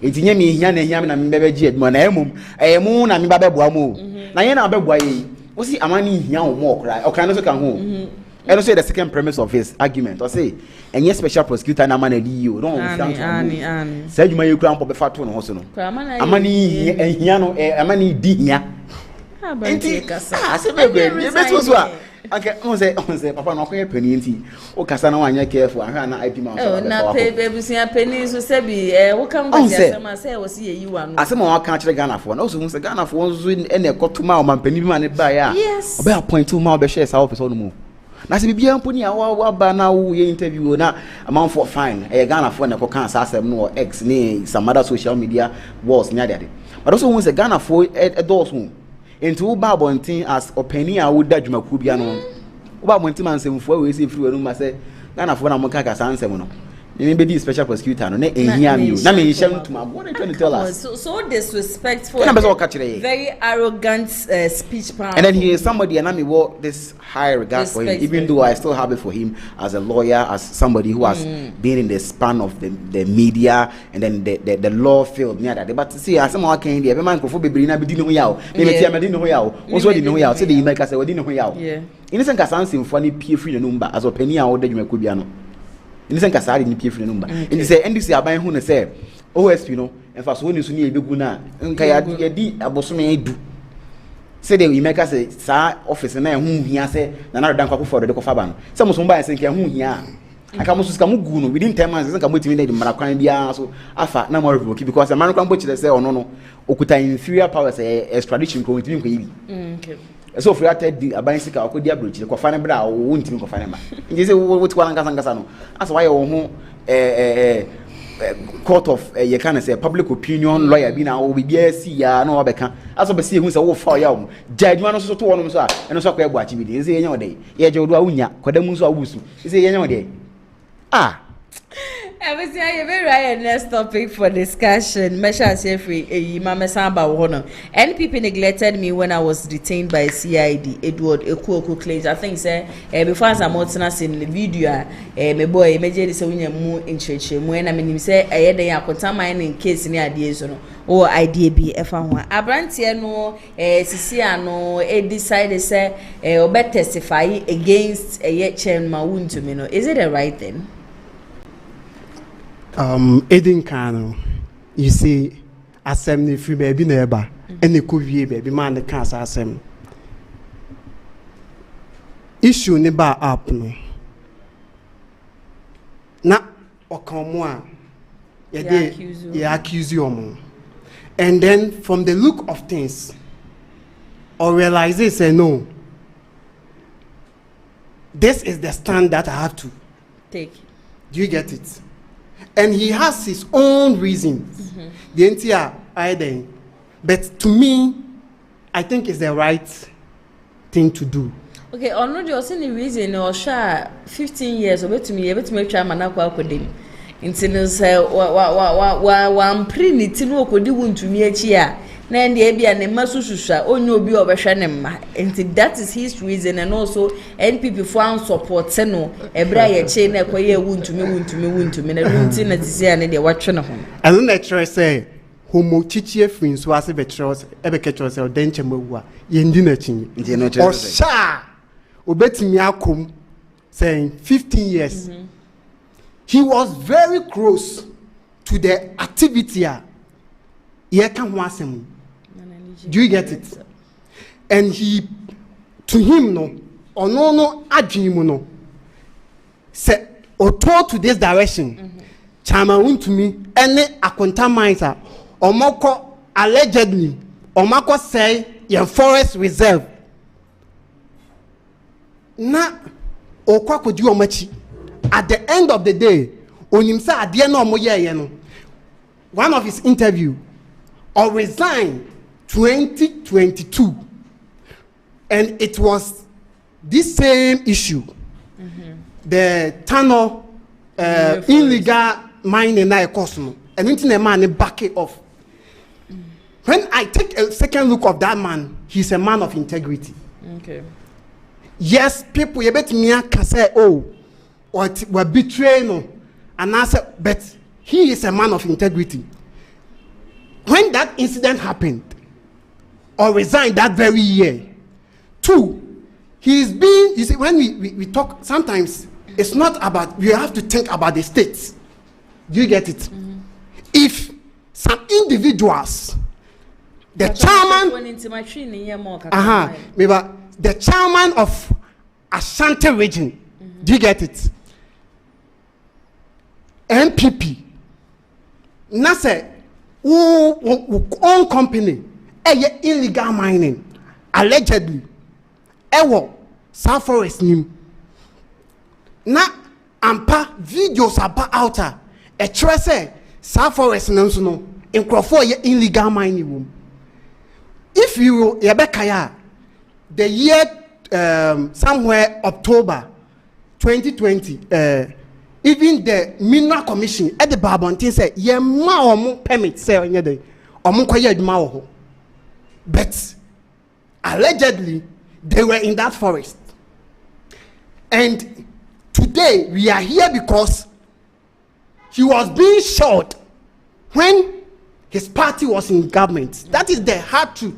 etinye me hia na hia me na me bebe gi aduma na emum na me ba beboa mo na ye na beboa yi o si amani hia wo mo okra no so kan ho and say the second premise of his argument or say enye special prosecutor na man adi you don't understand say aduma ye kura mpo be fato no ho so no amani hia no amani di hia enti ase bebe be so a okay, on say papa no kwere pani nti o kasa na wanya careful ahwa na IP ma so na pepe busia pani so se bi wo kan go asema say wo se yeyi wa no asema wa kan kire Ghana for na so say Ghana for so ene ekotuma o man pani bi ma ne ba ya obe appoint ma obe share sa office no mu na se bibia mponi a wa ba na wo ye interview na amount for fine Ghana for na ko kan asasem no X ni some other social media walls nya de but also when say Ghana for those who into ba bontin as opinion a wo da dwumaku bia no wo ba bontin man semfo we say free we no ma say Ghana for na mo ka sansem no maybe the special prosecutor no na ehia mi na me hye to ma what are you trying to tell us so disrespectful very arrogant speech power and then he is somebody and I mean what this high regard for him even though I still have it for him as a lawyer as somebody who has been in the span of the media and then the law field near that but see as someone can there be man ko fo bebre na be di no yawo me me tia me di no yawo also di no yawo say the make say we di no yawo innocent kasansim for ni pie free no number as opinion a wo da dwuma bia no innocent kasari ni pie free no number in say NDC aban hu ne say OSP no en fa so ni so ni ebegu na nka ya di abosome edu say the you make say sa office na hu hia say na na dan kwa for de ko fa ba no say mo so mba say nka hu hia aka mo so ska mo gu no within 10 months say nka mo timi na di mara kwan bia so afa na mo revoke because the man kwan bo chire say ono no okuta inferior powers extradition ko timi ko yibi okay so for that the aban sika akodi abrochi ko fa ne bra wo ntimi ko fa ne ma nje say wo ti kwala ngasa no asa why wo ho court of you can say public opinion lawyer bi na wo bibia si ya na wo beka aso be si ehun say wo fa ya wo jadwuma no so to wono so a eno so ko ebu achi bi de say yenya wo de ye je odo a wunya kwada mu so a wusu say yenya wo de Everything I very right next topic for discussion. Mesha say free Mama Samba Wono. NPP neglected me when I was detained by CID. Edward Ekuoku claims. I think say before as I'm in the video my boy immediately say we mu in church when I mean say I dey akonta mine in case ni ade so no or idea bi efa ho. Abrantie no sisi ano decide say obe testify against chairman Wuntumi no. Is it the right thing? Edin Kano, you see, assembly free baby neighbor, and the courier baby man the cancer assembly. Issue never up no. Na okamwa, ye accuse you, and then from the look of things, or realize they say no. This is the stand that I have to take. Do you get it? And he has his own reasons. The entire idea. But to me, I think it's the right thing to do. Okay, on the only reason or share 15 years or to me, try manakwa kodim. Until say wa pretty tinu okodi wuntu mi echi na ndi e bia ne masususua onye obi obehwe ne mma and that is his reason and also NPP for support no ebra ye che na ekoye wuntumi na runti na tisia ne de watwe ne ho and na try say homo chichie free so ase be tros e be ketro say odenche mawu a ye ndi na chinyi o sha obetimi akom saying 15 years he was very close to the activity ye kan ho asem. Do you get it? And he, to him, no, or no, adrimu no, said, or told to this direction, Chama to me, any a contaminator, or Moko allegedly, or Mako say, your forest reserve. Na, or Kwako do machi. At the end of the day, on himself, at the end of Moya, one of his interview, or resign 2022, and it was this same issue, the tunnel illegal mining na cosmo, and into the man back it off. When I take a second look of that man, he's a man of integrity. Okay. Yes, people you bet me can say, oh, or were betrayed, no, and I said, but he is a man of integrity. When that incident happened, or resigned that very year, 2, he's been, you see, when we talk, sometimes it's not about, you have to think about the states. Do you get it? If some individuals, the chairman, the chairman of Ashanti region, do you get it? NPP, Nasa, who own company, illegal mining, allegedly, South Forest nim, na ampa videos aba outer a trese sa forest no so no nkrofo ye illegal mining room. If you yebekaya the year somewhere October 2020 even the mineral commission at the Babontin said ye ma omo permit say onye dey omo kwaye aduma ho, but allegedly they were in that forest. And today we are here because he was being shot when his party was in government. That is the hard truth.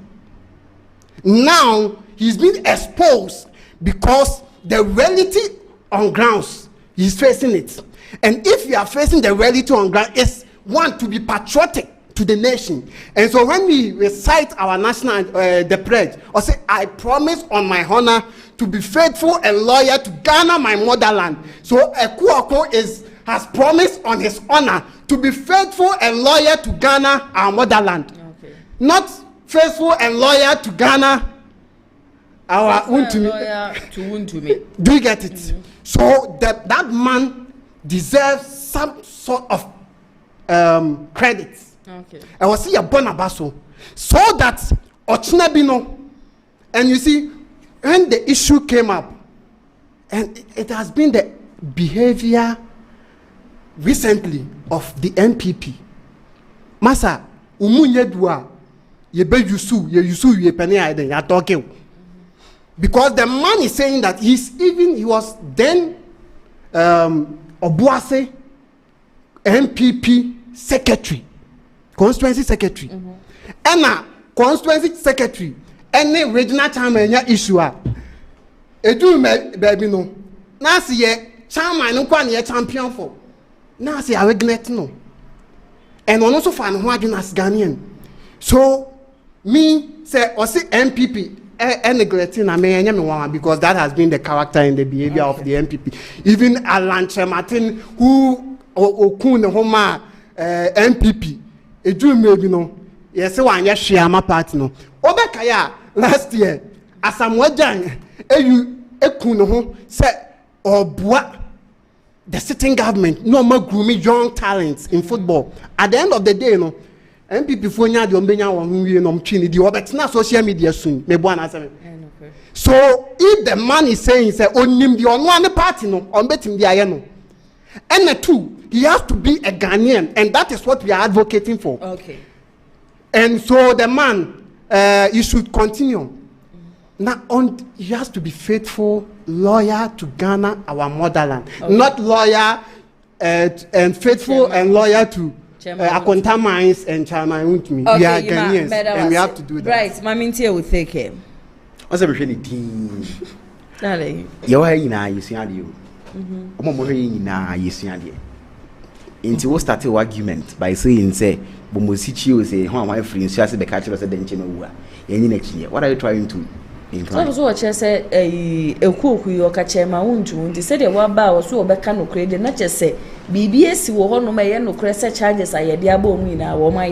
Now he's been exposed because the reality on grounds he's facing it. And if you are facing the reality on ground, it's one to be patriotic to the nation. And so when we recite our national the pledge, or say, I promise on my honor to be faithful and loyal to Ghana, my motherland. So Ekuoko has promised on his honor to be faithful and loyal to Ghana, our motherland. Okay. Not faithful and loyal to Ghana, our Untumi. Do you get it? Mm-hmm. So that man deserves some sort of credit. Okay. I was see a bonabaso so that Ochinabino, and you see when the issue came up, and it has been the behavior recently of the NPP. Masa umunye dua yebe yusu ye penny aiden ya talking, because the man is saying that he was then Obuase NPP secretary, constituency secretary, and constituency secretary, any regional chairman ya issue edu me baby no na se ye chairman no kwa ne champion for na se awegness no, and on also fan ho adwena as Ghanaian. So me say or say MPP neglecting na me enya me wan, because that has been the character and the behavior of the MPP. Even Alan Martin who okun ne homa MPP edu maybe no yes wan ye hweama party no obekaya last year asamwajan ekun ne ho say obua the sitting government no more grooming young talents in football. At the end of the day, no MPP fonya de ombenya won wie no mtwini di obetina social media soon me bo na say. So if the man is saying say onim the ono ane party no ombetim di aye no, and the two, he has to be a Ghanaian, and that is what we are advocating for. Okay. And so the man he should continue. Now he has to be faithful, loyal to Ghana, our motherland. Okay. Not loyal and faithful Chairman. And loyal to Akonta Mines and Chairman Untumi. Okay, we are Ghanaians and we have to do that. Right, Maminti will take him. What's everything? You are in a Into what started argument by saying, say, Bomusichi say, how my friends just be catching us at the Enchino. What are you trying to? So what I said, a cook who you catch my own to they said, one bar was so back no credit, not just say, BBS will no my no crescent charges. I had the abomina or my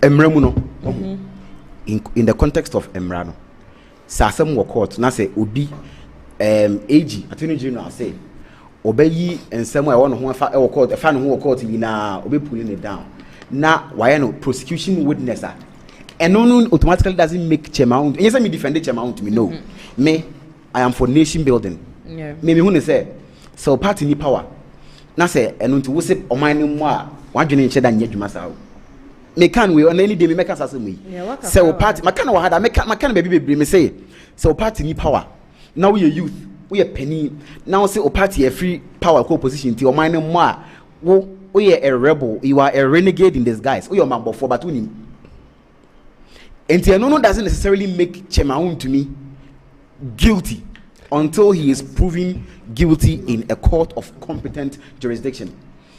Emremuno in the context of Emrano. Sasam were court, na say, Obi, AG, Attorney General say, Obey and somewhere one who are court, a fan who are court in Obe pulling it down. Now, why no prosecution witness? And no automatically doesn't make Chemount. Yes, I mean defend Chemount to me. No, me, I am for nation building. Yeah. Maybe when they say so party need power. Now say and to worship or my name more. One generation than yet you must out. Me can we on any day me make us as me. So party my kind of had I make my kind of baby me say so party need power. Now we are youth, we are penny. Now say party a free power co-position to your mind more. We are a rebel, you are a renegade in disguise. We are man for batuning. And Tianono doesn't necessarily make Chemaun to me guilty until he is proven guilty in a court of competent jurisdiction.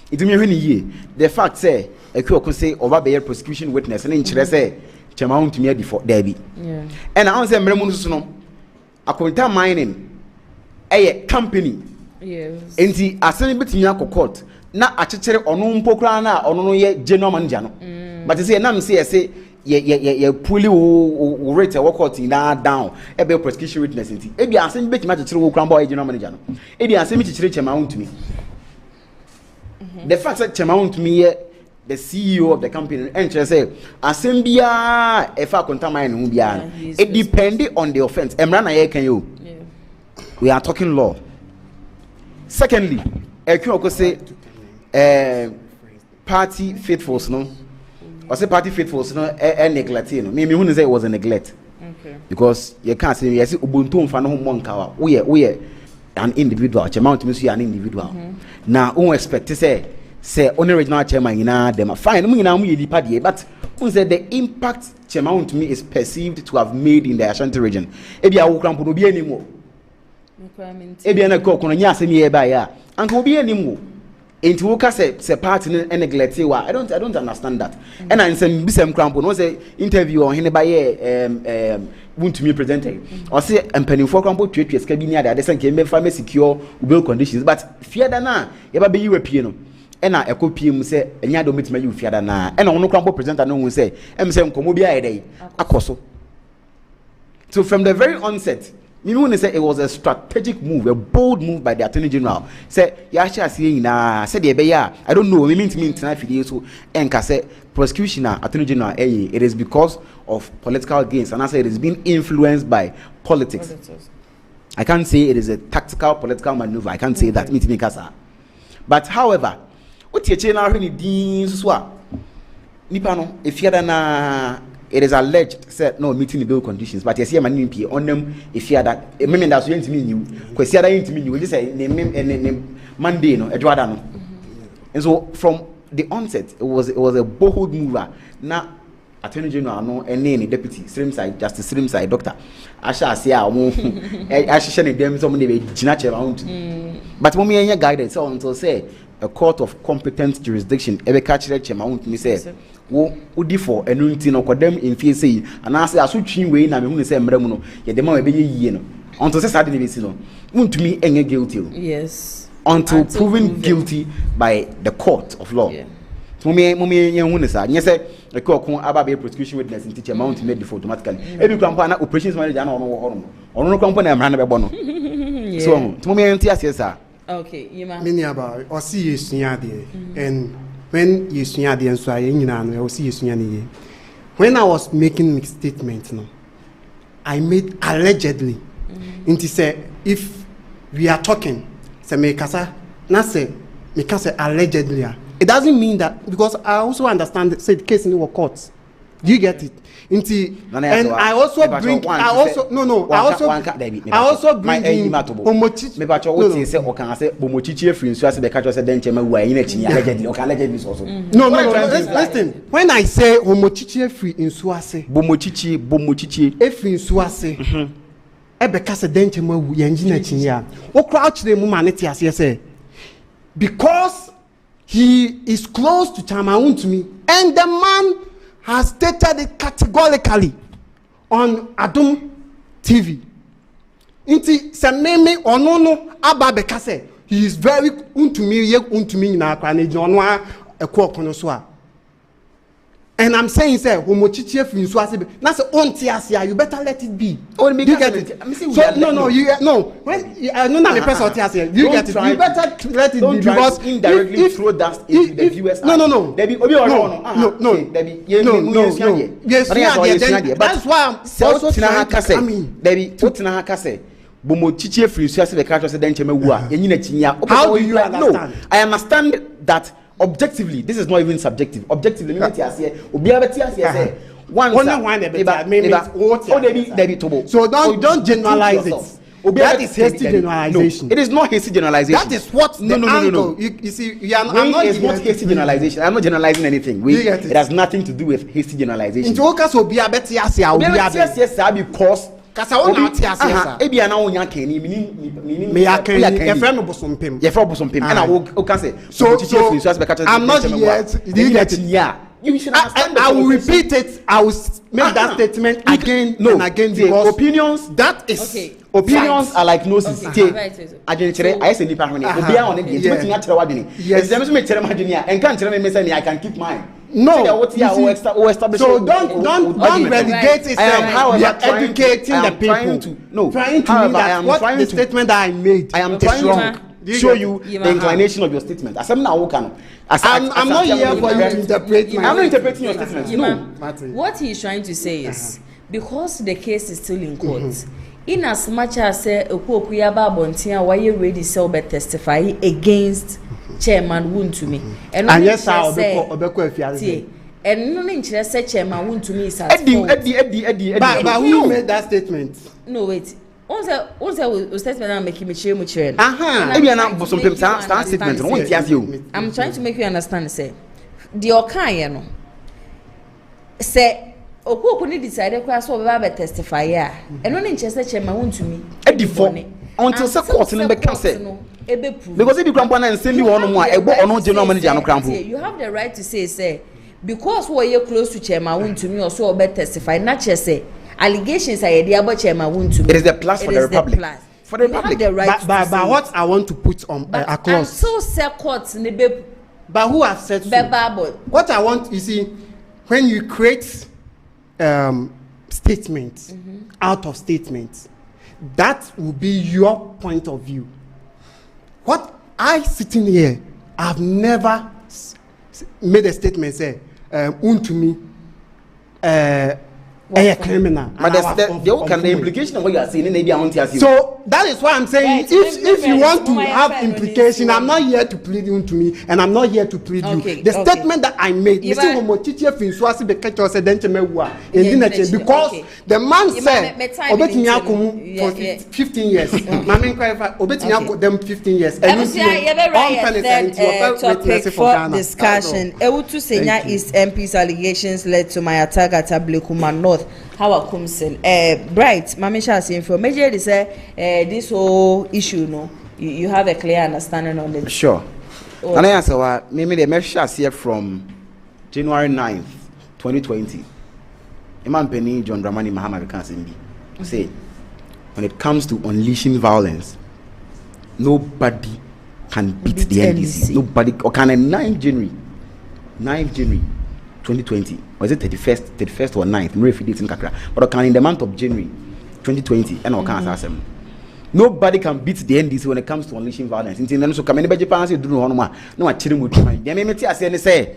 It means the fact say a court say over the prosecution witness and in say Chemaun to me before Debbie. And I say Mremuno Akonta mining a company. Yes. And the assembly in court na achichere onu mpokra na onu ye general manager no. But say na me say ye pulling o rate work out in down e be prosecution witness nti e bi asem be tima chechire wo kran boy general manager no e bi asem chechire chema to me the fact that chema to me the CEO of the company and say asem bia e fa contamine no bia it depend on the offense emra na ye kan yo we are talking law. Secondly e kwen ko say party faithfuls no or say party faithfuls no neglect no me who say it was a neglect. Okay. Because you can't say yes ubuntu mfa no ho monka we an individual chairman to me so an individual. Now who expect to say only regional chairman ina them fine mu ina mu ye lipa de but who say the impact chairman to me is perceived to have made in the Ashanti region. E bia wo krampo no bi animo. E bia na ko kono nya asem ye ba ya anka obi animo. Into woka say party neglect wa I don't understand that. And I say bisem crampo no say interview on hene ba ye want me presented or say empanifo crampo twetwe ska bi ni ada say nke me fa me secure bail conditions but fiada na ye ba be yi wapie no e na ekopie mu say enya do metima yi fiada na e na wono crampo presenter no hu say em say nkomo bi aye dey akoso. So from the very onset me want say it was a strategic move, a bold move by the Attorney General. Say, Yasha saying na said I don't know. We mean to me tonight video so and say prosecution Attorney General. It is because of political gains, and I say it is being influenced by politics. I can't say it is a tactical political maneuver. I can't say that. Me to me kasa. But however, what you change now really deans so nipa no if you na. It is alleged said no meeting the bill conditions, but you see man MP on them if you that meaning that's going to mean you because you are into me you just say name Monday no Edward no. And so from the onset it was a bold mover. Now Attorney General no any deputy stream side justice stream side doctor asha say asha them some dey gina around but when me guidance so until say a court of competent jurisdiction ebe catch the chairman me say wo udi for enunti no kodem enfie sei anase asotwi we na me hu say mrem no ye dem ma be yie no until say sade ne be si no untumi enye guilty. Yes, until proven guilty by the court of law. Yeah. So me ye hu ne sa nye say e ko kon aba be prosecution witness in teacher mount made default automatically e bi krampa na operations manager na ono no krampa na emra na be bo no. So to me enti asesa. Okay, Yima. Many about or see you sunyade and when you sunyade and so I will see you sunyade. When I was making statements, no, I made allegedly. Into say if we are talking, say me kasa, na say me kasa allegedly. It doesn't mean that because I also understand that say the case in the courts. Do you get it? And I also bring. I also bring in Bomochichi. Me bacho what say o kan say Bomochichi free so as be catch say den chema wu ayin achi allegedly o kan allegedly so. No. Listen. When I say Bomochichi free in Suase. Bomochichi e free in Suase. E be ka say den chema wu yanji na chi ya. O crouch the mu man ti ase say because he is close to Chamaun to me and the man has stated it categorically on Adum TV. Inti sememe onono ababeka say he is very untumi na kwani jonwa ekwo kono. And I'm saying say homochichi efin so ase na say onti ase you better let it be. Oh me get it. So no when no na me person onti ase you get it. You better let it be because indirectly throw that into the viewers. No. Debi obi oro no. Debi yes that's why I'm also trying to say Debi otina ha ka say bomochichi efin so ase be catch say den chema wu a yenyi na chinya. How do you understand? No, I understand that objectively, this is not even subjective. Objectively, me say so don't generalize it. That is hasty generalization. No, it is not hasty generalization. That is what no. You see, I'm not hasty generalization. I'm not generalizing anything. It has nothing to do with hasty generalization. Because kasa wona ati ase e bia na wonya kan ni me ya kan e friend bosompem and I will say so I'm not yet you should understand I will repeat it. I will make that statement again and again because opinions that is opinions are like noses ajenchere I say nipa hone obi a on dey wetin ya kire wadeni yes dem so me kire madeni a enka kire me say I can keep mine No. So don't relegate it. We are educating the people. Trying to mean that what the statement that I made. I am trying to show you the inclination of your statement. I'm not here for you to interpret. I'm not interpreting your statement. No. What he is trying to say is because the case is still in court. In as much as Okuyaba Bontia, why you ready to testify against Chairman Wuntumi? And yes, I'll be and no interest Chairman Wuntumi is at Eddie. But who made that statement? No, wait. Also, statement I'm making me share with you. I'm trying to make you understand. Say, the Okayano say. Okoko decided class over testify and when interest Chairman Wuntumi until the court in the council because if you come and send you one more you have the right to say because we are close to Chairman Wuntumi or so better testify not just say allegations are the about Chairman Wuntumi. It is the plus for the Republic. For the Republic. But what I want to put on across. So say courts but who has said so? What I want, you see, when you create statements out of statements, that will be your point of view. What I sitting here, I've never made a statement say Wuntumi a criminal. But the implication of what you are saying, maybe I want to. So that is why I'm saying if you want to have implication, I'm not here to plead Wuntumi, and I'm not here to plead you. The statement that I made, because the man said, for 15 years. Them 15 years. Topic for discussion. Ewutu Senya East MP's allegations led to my attack at Ablekuma North. How a Kumsen Bright Mamisha saying for major they say this whole issue no you have a clear understanding on it. Sure. And I answer what maybe the measures here from January 9th 2020 Imam Penny John Dramani Mahama Kansimbi say when it comes to unleashing violence nobody can beat the NDC. Nobody or can 9th January 2020 was it 31st or 9th but in the month of January 2020 and nobody can beat the NDC when it comes to unleashing violence. So come in Japan say do no achiri mu try dem me ti ase ne say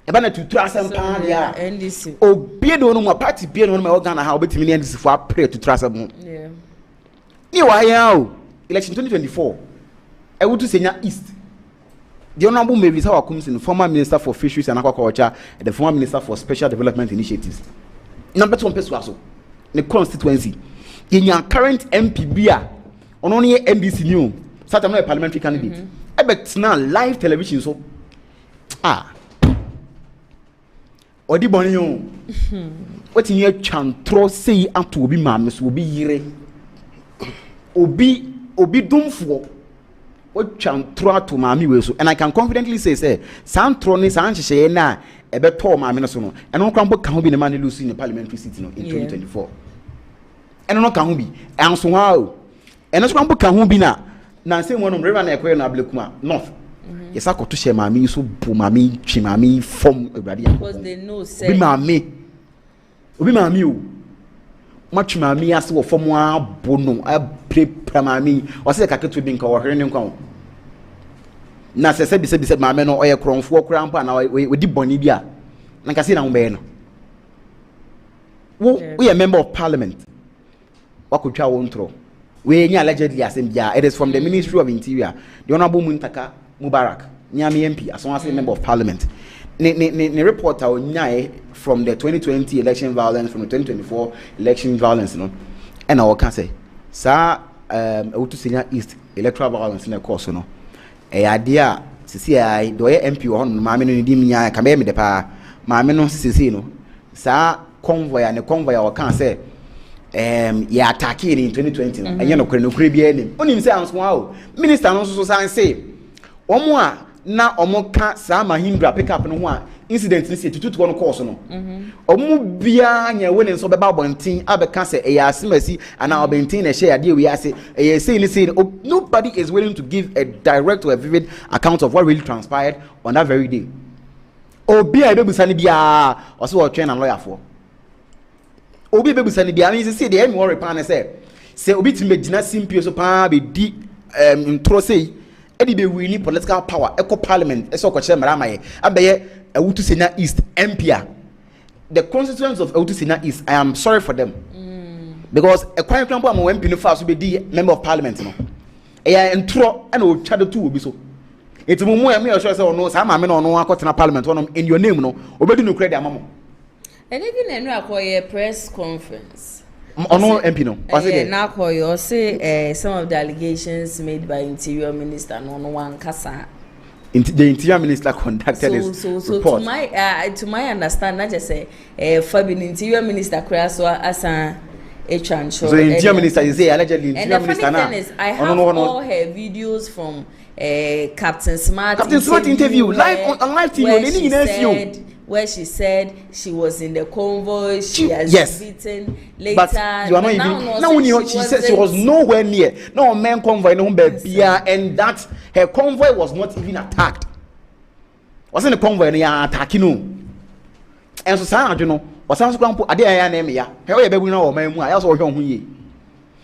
e ba na tutu asem pa ya NDC obi do no ma party bi no ma organ ha obetimi ne NDC for pray to trust am ni wa ya o election 2024 Ewutu Senya East. The Honorable Mavis Hawakumsin, former Minister for Fisheries and Aquaculture, and the former Minister for Special Development Initiatives. Number 2 Peswaso, the constituency. In your current MPBA, on only NDC new, such a parliamentary candidate. I bet now live television so Odi Bonio. What in your chantro say up to Obi Mamas will be yere. Obi Dumfo. To Mammy Wilson, and I can confidently say, Santroni Sanchez na a better Maminosono, and no crumble can be the money losing in the parliamentary seat in 2024. And no can be, and so how, and no crumble can be now. Nancy one of River Aquarium Ablekuma North. Yes, I got to share Mammy, so Pumami, Chimami, from a radio. Because they know, say, Mammy, much Mammy as well from one bono, I play Pramami, or say I could be in our na se said my men or a crown for cramp and we did Bonibia. Like I said, I'm Ben. We are member of parliament. What could you want throw? We allegedly as it is from the Ministry of Interior, the Honorable Muntaka Mubarak, Nyami MP, as long as a member of parliament. The report from the 2020 election violence, from the 2024 election violence, and I can say, sir, Ewutu Senya East electoral violence in the course, a idea CCI do MP on Mammy no Dimia can be me the pa Mammy no Sicino sa convoy and a convoy or can say ya attacking in 2020 and you know cribby only sounds wow minister also say omwa na omoka sa Mahindra pick up no one incident this to one course no omu bia nya when so beba bontin abeka say e asimasi and now bentin a share dey we say e say nobody is willing to give a direct or a vivid account of what really transpired on that very day obi a bebusa ne bia o se wo twen na lawyer for obi bebusa ne bia me say the worry pan say obi ti medina simpio so pa be di intro say edi be win political power eco parliament eso ko chere mara maye abeye awutu senya east empia the constituents of awutu senya east I am sorry for them because a kwan krampo am wan pinu fa so be di member of parliament no eya intro na o twa de to obi so eti mu ya me sure say ono sa ma me no ono akotena parliament ono in your name no obedi no credit amamo and even enu akoye press conference ono MP no na akoye say some of the allegations made by interior minister no one kasa the interior minister conducted his report. To my understand not just say Fabin interior minister Kraso asa so the interior minister is say allegedly interior minister now I have all her videos from Captain Smart interview live on live TV where she said she was in the convoy, she has beaten later. But you are not even now she said she was nowhere near. No man convoy no baby and that her convoy was not even attacked. Wasn't the convoy attacking no. And so say you know, was am so kwan ade aya na me ya. He we be na o man mu a ya so hwe ho yi.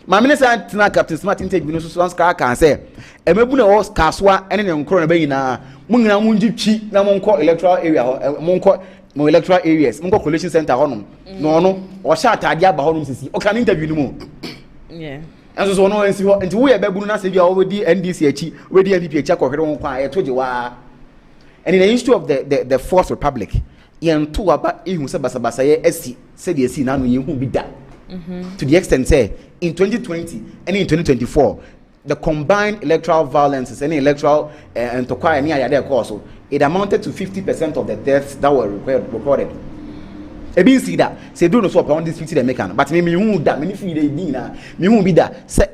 My minister tina Captain Smart interview no so ska kan say e mebu na o kasoa ene ne nkoro na bayi na mungina munji twi na monko electoral area monko mo electoral areas monko collation center honom no o sha atade aba honom sisi o kan interview no mo and so no ensi ho enti wo ye bebu na se bia wo di NDC achi we di NPP achi akohwere won kwa e toje wa and in the history of the fourth republic yen to aba ehun se basabasa ye asi se de asi na no yen hu bi da to the extent say in 2020 and in 2024 the combined electoral violences and electoral and to acquire near their course, it amounted to 50% of the deaths that were recorded. A being see that say do no swap on this 50 they make but me who that many feel they dina me who be that say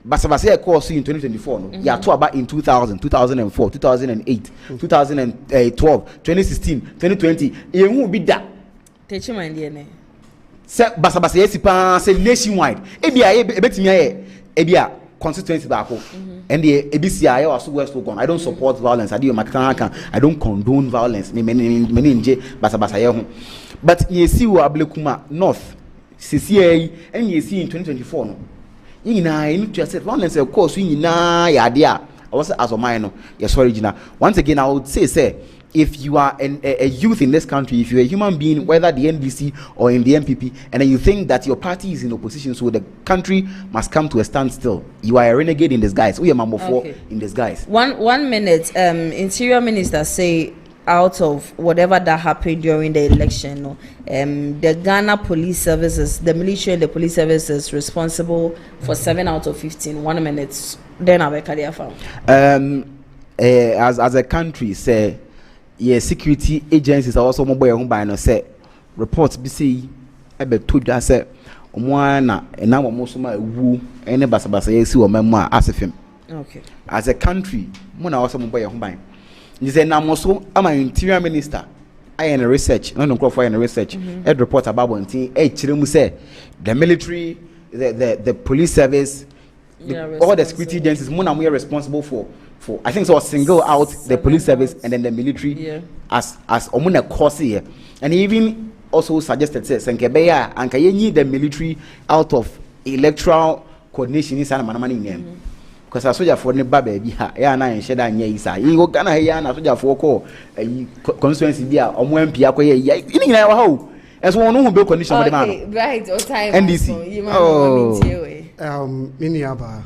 basabase course in 2024 no ya to about in 2000 2004 2008 2012 2016 2020 e who be that teach my DNA say basabase sipa say nationwide e bia e betimi aye e bia constituency back and the ABCI I West Logan. I don't support violence. I don't condone violence. But you see what Ablekuma North CCA and you see in 2024 no. You need to accept violence of course you idea. I was as a minor yes original. Once again I would say if you are a youth in this country, if you're a human being, whether the NDC or in the MPP, and then you think that your party is in opposition, so the country must come to a standstill, you are a renegade in disguise. We are Mambo 4 in disguise. 1 minute. Interior Minister say out of whatever that happened during the election, the Ghana Police Services, the military and the police services responsible for 7 out of 15. 1 minute. Then I will carry as a country, say. Security agencies are also mobile home by no say reports be see ebe to dwa say omwana na mo ma wu ene basabasa yesi o memma asefem as a country mo na also mobile home by ni say na mo so ama interior minister I in research no crop for in research head report about bontin kire mu say the military the police service all the security agencies mo na we are responsible for I think so single out the police service and then the military as omuna course here and he even also suggested say senkebeya anka yenyi the military out of electoral coordination in sana manamani name because asoja for ne ba bi ha ya na enhye da nya isa yi go Ghana ya na asoja for ko constituency dia omo MP akoye ya ni nyina wa ho eso wonu hu be condition with the man right o time NDC mini aba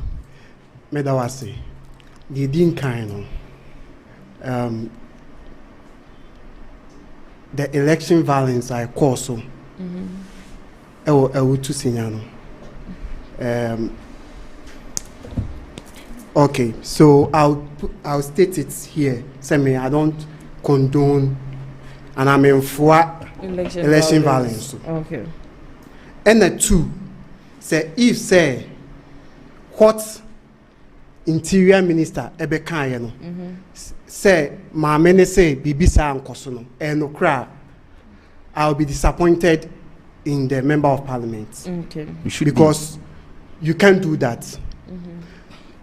medawase the din kind the election violence I cause so to signal okay, so I'll state it here. Say me, I don't condone, and I'm in for election violence. Okay. And the two, say if say what interior minister Ebeka no, say my many say bibisa ankoso no, no cry, I'll be disappointed in the member of parliament. Okay. Because you can't do that.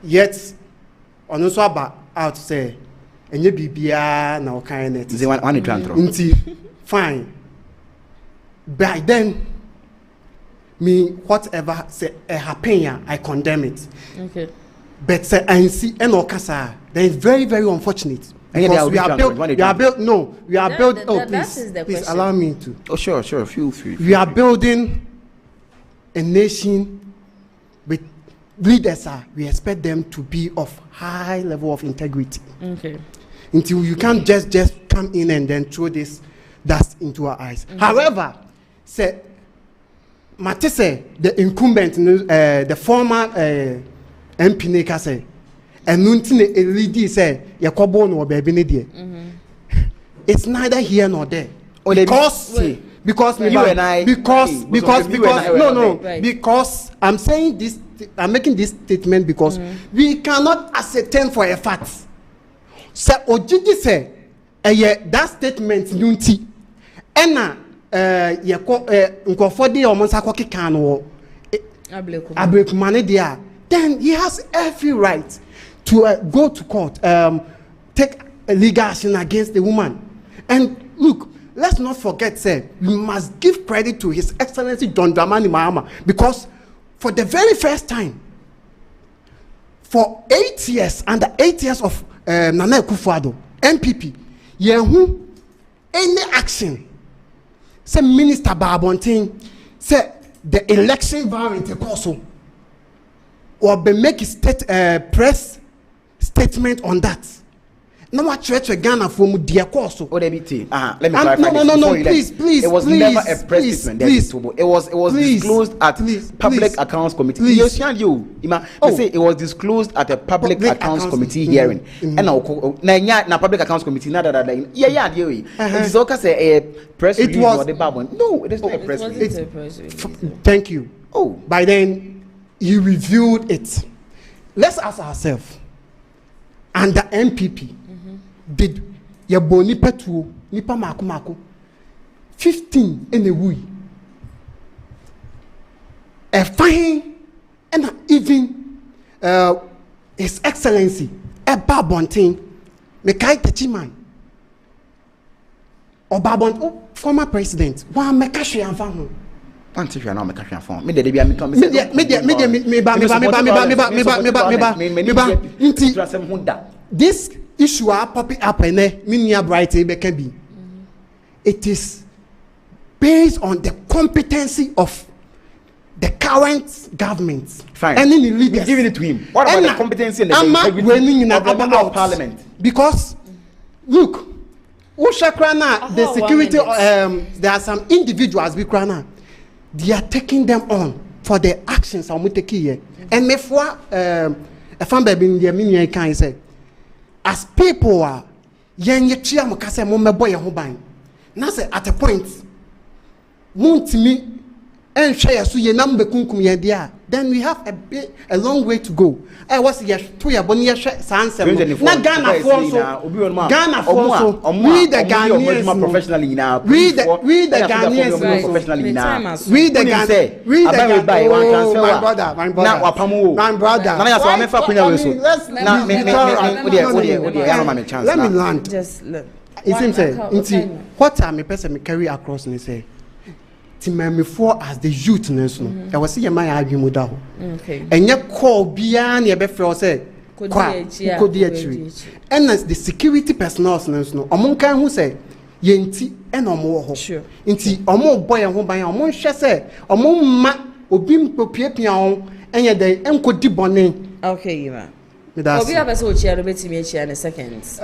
Yet, on also about out say enye bibia na okan net nti one trantro nti fine by then me whatever say happen I condemn it. Okay. But say I see and okasa then it's very very unfortunate. Because we are built. We are built. Oh, please allow me to. Oh, sure. Feel free. We are building a nation with leaders. We expect them to be of high level of integrity. Okay. Until you can't just come in and then throw this dust into our eyes. Mm-hmm. However, say, Matisse, the incumbent, the former MP Neka say. And nothing a lady say Yakobo no baby nedia. It's neither here nor there. Because I'm saying this, I'm making this statement because we cannot ascertain for a fact. So Ojiji say that statement nunti ena nkofodi omonsa kwaki kan wo abrekumane dia, then he has every right to go to court, take a legal action against the woman. And look, let's not forget, sir, we must give credit to His Excellency John Dramani Mahama, because for the very first time, for 8 years, under 8 years of Nana Akufo-Addo, MPP, yehu any action, say Minister Babontin, say the election variant also, or be make a press statement on that. No what church Ghana from dear course. Oh, let me clarify. No, please. It was never a press statement. It was disclosed at Public Accounts Committee. You say it was disclosed at a Public Accounts Committee hearing. And now Public Accounts Committee. It's okay say a press release or the Babon. No, it is not a press release. Thank you. Oh, by then you reviewed it. Let's ask ourselves. Under MPP, did yabo nipa tuo nipa mako 15 in a way. A fine and even His Excellency a Babontin Mekai Techiman or Babon former president one mekashi and family. Until you are not making phone. Me this issue are popping up and minia bright can be. It is based on the competency of the current government. Fine. And in leaders. Giving it to him. What about the competency and the integrity of the member of parliament? Because look, Ushakrana, the security there are some individuals Bikrana. They are taking them on for their actions. And before a fan baby in the mini can say, as people are young, at a point, won't me and share so your number kunkum dia. Then we have a long way to go. I was yes to your bonnier sans not Ghana for Ghana for we the Ghanaians professionally now. We the Ghanaians professionally now. We the Ghanaians. We the my brother. Let me land. Just look. It seems what time a person carry across and say. Before as the youth no I was see my argument that and you call beyond your before say and as the security personnel no among can who say yenti and omo sure inti omo boy and home by omo hwe say omo ma obi mpopiapia on enye den enko di bone okay yima obi abese o chia no betimi chia in seconds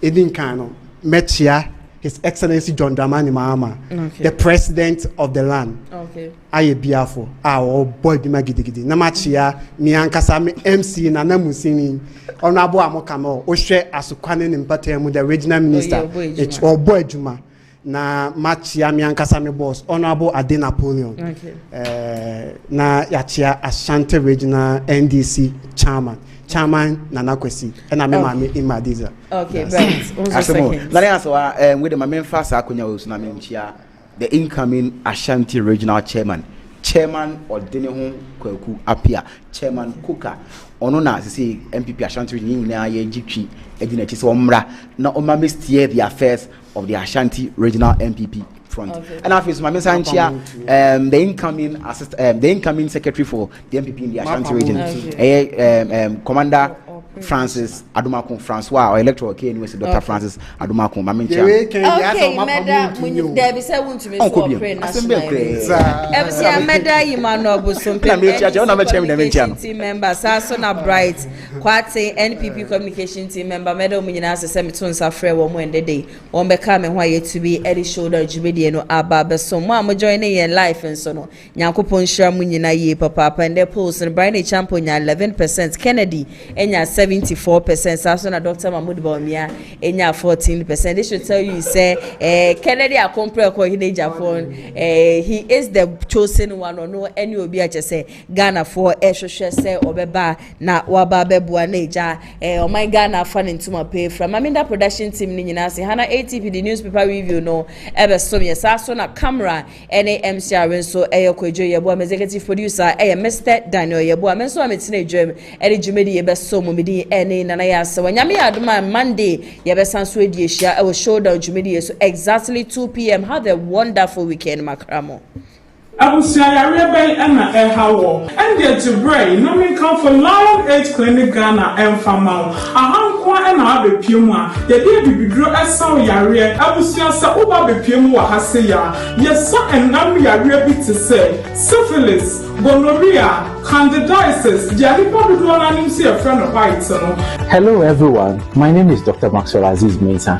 edin kan no mechia His Excellency John Dramani Mahama, the president of the land. Okay. Aye biafo. Our boy bima gidigidi. Namachia mi ankasa mi MC na namusini. Honorable Amokamo. Oshe asukwane nimpate the regional minister. It's our boy Juma. Na machia mi ankasa mi boss. Honorable Ade Napoleon. Okay. Na yachia Ashanti regional NDC chairman Nana Kwesi and I mama Imadiza. Okay, right. With the main fast the incoming Ashanti regional chairman chairman Odene ho Kwaku Apia, chairman Kuka. Ono na say MPP Ashanti region nyina ye gitwi edi na chi se omra na omame steer the affairs of the Ashanti regional MPP front. Okay. And after Mame Sanchia the incoming secretary for the MPP in the Ashanti region, Commander Francis Adumako Francois or electoral K University Dr. Francis Adumako Mamincha. Okay, Meda Debbie said won't to me so pray national. Every Meda Imano Busum team member Sasona Bright Kwate NPP communication team member Meadow Minas Semitun Safre one day one become and why to be Eddie Shoulder Jubidiano Abba so mama joining in life and so no Yankopon Shamunina ye papa and their polls and Brian Champion 11% Kennedy and 74%. Sasona Dr. Mahmoud Bawumia enya 14%. They should tell you say Kennedy a compare ko in Japan. He is the chosen one or no any obi a say Ghana for ehwehwe say obeba na waba bebua neja o my Ghana fan into my pay from Aminda production team ni nyina say Hana ATP the newspaper review no ebe so me Sasona camera NAMCR so Kwejo Yebo executive producer Mr. Daniel Yebo menso ametina dwem eri jumedi yebe so mo any nana yasa wanyame aduma Monday yebesan so ediehia our showdown jumedi so exactly 2 p.m. have a wonderful weekend makramo Abusia Yarebe Emma Ehawo and get to brain no me come for Lion 8 Clinic Ghana and Famau ahankwa and abe piumwa ye dey bibidro esan yare abusia sa oba be piumu wa hase ya yesa enam yare bi te say syphilis gonorrhea candidiasis jalipo do na nim see a friend of white no. Hello everyone, my name is Dr. Maxwell Aziz Mensah.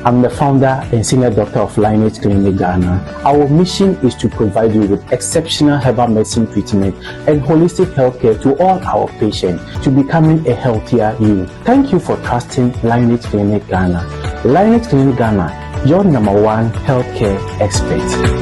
I'm the founder and senior doctor of Lion 8 Clinic Ghana. Our mission is to provide you with exceptional herbal medicine treatment and holistic healthcare to all our patients to becoming a healthier you. Thank you for trusting Lion 8 Clinic Ghana. Lion 8 Clinic Ghana, your #1 healthcare expert.